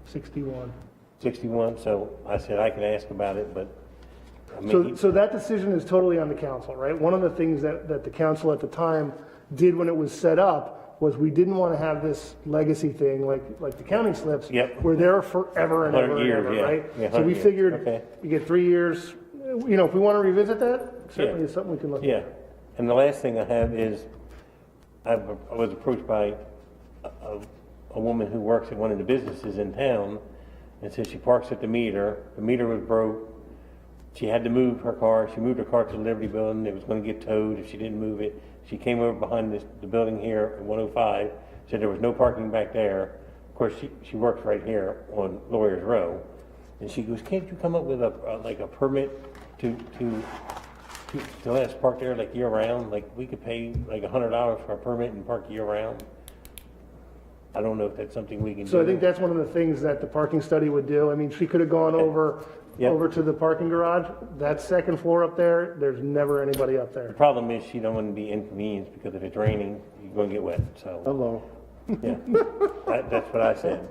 S1: 61.
S15: 61. So I said I can ask about it, but I mean,
S1: So that decision is totally on the council, right? One of the things that the council at the time did when it was set up was we didn't want to have this legacy thing like the county slips.
S15: Yep.
S1: Where they're forever and ever
S15: 100
S1: and
S15: years,
S1: ever,
S15: yeah.
S1: right?
S15: Yeah,
S1: So we
S15: 100 years.
S1: figured
S15: Okay.
S1: you get 3 years. You know, if we want to revisit that, certainly is something we can look
S15: yeah.
S1: at.
S15: And the last thing I have is I was approached by a woman who works at one of the businesses in town, and said she parks at the meter. The meter was broke. She had to move her car. She moved her car to the Liberty Building. It was going to get towed if she didn't move it. She came over behind the building here at 105, said there was no parking back there. Of course, she works right here on Lawyers Row. And she goes, can't you come up with a permit to let us park there like year round? Like we could pay like $100 for a permit and park year round. I don't know if that's something we can do.
S1: So I think that's one of the things that the parking study would do. I mean, she could have gone over
S15: Yep.
S1: over to the parking garage, that second floor up there, there's never anybody up
S15: The
S1: there.
S15: problem is she don't want to be inconvenienced because if it's raining, you're going to get wet, so,
S9: Hello.
S15: yeah. That's what I said.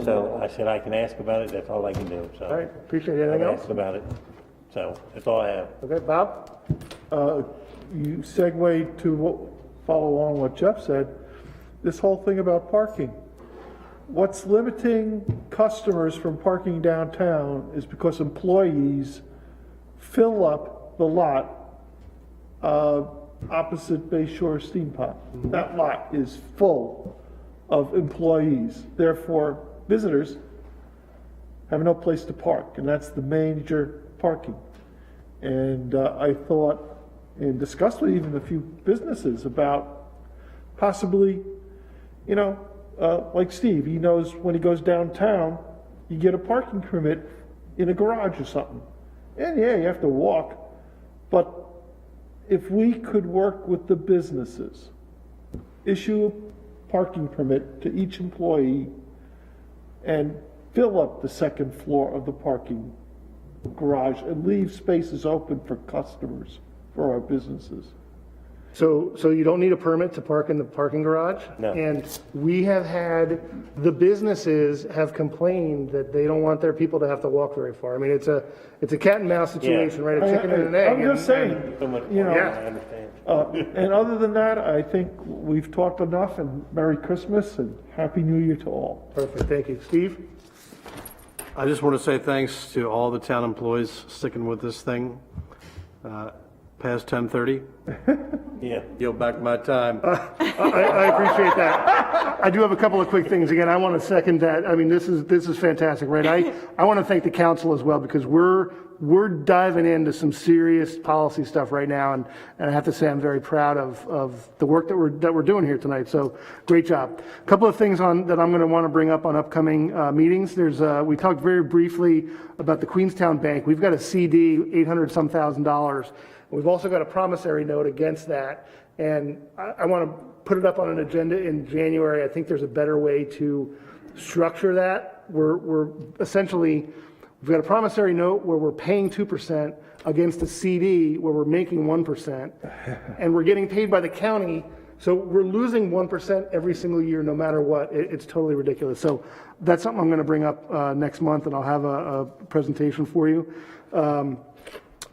S15: So I said I can ask about it, that's all I can do, so.
S1: All right, appreciate it. Anything
S15: I've
S1: else?
S15: asked about it, so that's all I have.
S1: Okay, Bob?
S9: You segue to follow along what Jeff said, this whole thing about parking. What's limiting customers from parking downtown is because employees fill up the lot opposite Bay Shore Steam Pond. That lot is full of employees. Therefore, visitors have no place to park, and that's the major parking. And I thought, and discussed with even a few businesses about possibly, you know, like Steve, he knows when he goes downtown, you get a parking permit in a garage or something. And yeah, you have to walk, but if we could work with the businesses, issue a parking permit to each employee and fill up the second floor of the parking garage and leave spaces open for customers, for our businesses.
S1: So you don't need a permit to park in the parking garage?
S15: No.
S1: And we have had, the businesses have complained that they don't want their people to have to walk very far. I mean, it's a cat and mouse situation, right? A chicken and an egg.
S9: I'm just saying, you know,
S1: Yeah.
S15: I understand.
S9: and other than that, I think we've talked enough, and Merry Christmas and Happy New Year to all.
S1: Perfect, thank you. Steve?
S2: I just want to say thanks to all the town employees sticking with this thing past 10:30.
S15: Yeah.
S2: Yield back my time.
S1: I appreciate that. I do have a couple of quick things. Again, I want to second that. I mean, this is fantastic, right? I want to thank the council as well, because we're diving into some serious policy stuff right now, and I have to say I'm very proud of the work that we're doing here tonight. So great job. A couple of things that I'm going to want to bring up on upcoming meetings. We talked very briefly about the Queenstown Bank. We've got a CD, $800-some thousand. We've also got a promissory note against that, and I want to put it up on an agenda in January. I think there's a better way to structure that. We're essentially, we've got a promissory note where we're paying 2% against a CD where we're making 1%, and we're getting paid by the county, so we're losing 1% every single year no matter what. It's totally ridiculous. So that's something I'm going to bring up next month, and I'll have a presentation for you.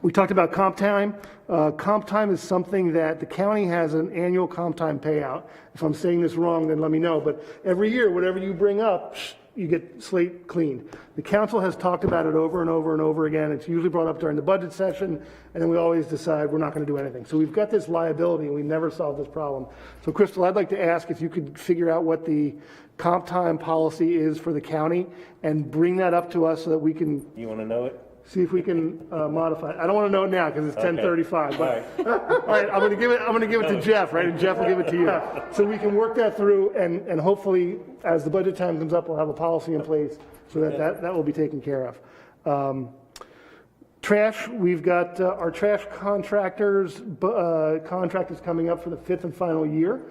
S1: We talked about comp time. Comp time is something that the county has an annual comp time payout. If I'm saying this wrong, then let me know. But every year, whatever you bring up, you get slate cleaned. The council has talked about it over and over and over again. It's usually brought up during the budget session, and then we always decide we're not going to do anything. So we've got this liability, and we never solved this problem. So Crystal, I'd like to ask if you could figure out what the comp time policy is for the county and bring that up to us so that we can
S15: You want to know it?
S1: see if we can modify it. I don't want to know it now because it's
S15: Okay.
S1: 10:35. But
S15: All
S1: all right, I'm going to give it to Jeff, right? And Jeff will give it to you, so we can work that through. And hopefully, as the budget time comes up, we'll have a policy in place so that will be taken care of. Trash, we've got our trash contractors contract is coming up for the 5th and final year,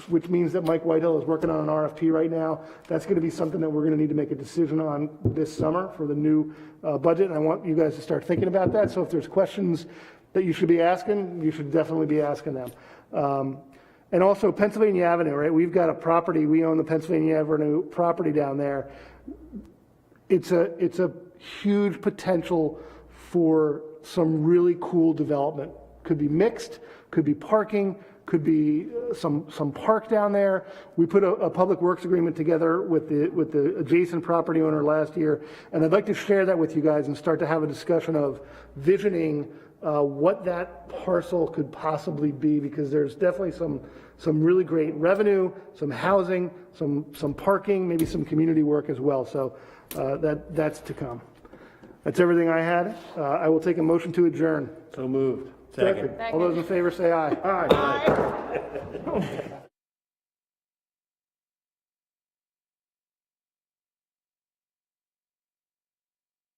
S1: which means that Mike Whitehill is working on an RFP right now. That's going to be something that we're going to need to make a decision on this summer for the new budget, and I want you guys to start thinking about that. So if there's questions that you should be asking, you should definitely be asking them. And also Pennsylvania Avenue, right? We've got a property, we own the Pennsylvania Avenue property down there. It's a huge potential for some really cool development. Could be mixed, could be parking, could be some park down there. We put a public works agreement together with the adjacent property owner last year, and I'd like to share that with you guys and start to have a discussion of visioning what that parcel could possibly be, because there's definitely some really great revenue, some housing, some parking, maybe some community work as well. So that's to come. That's everything I had. I will take a motion to adjourn.
S15: So moved.
S1: Second. All those in favor say aye. Aye.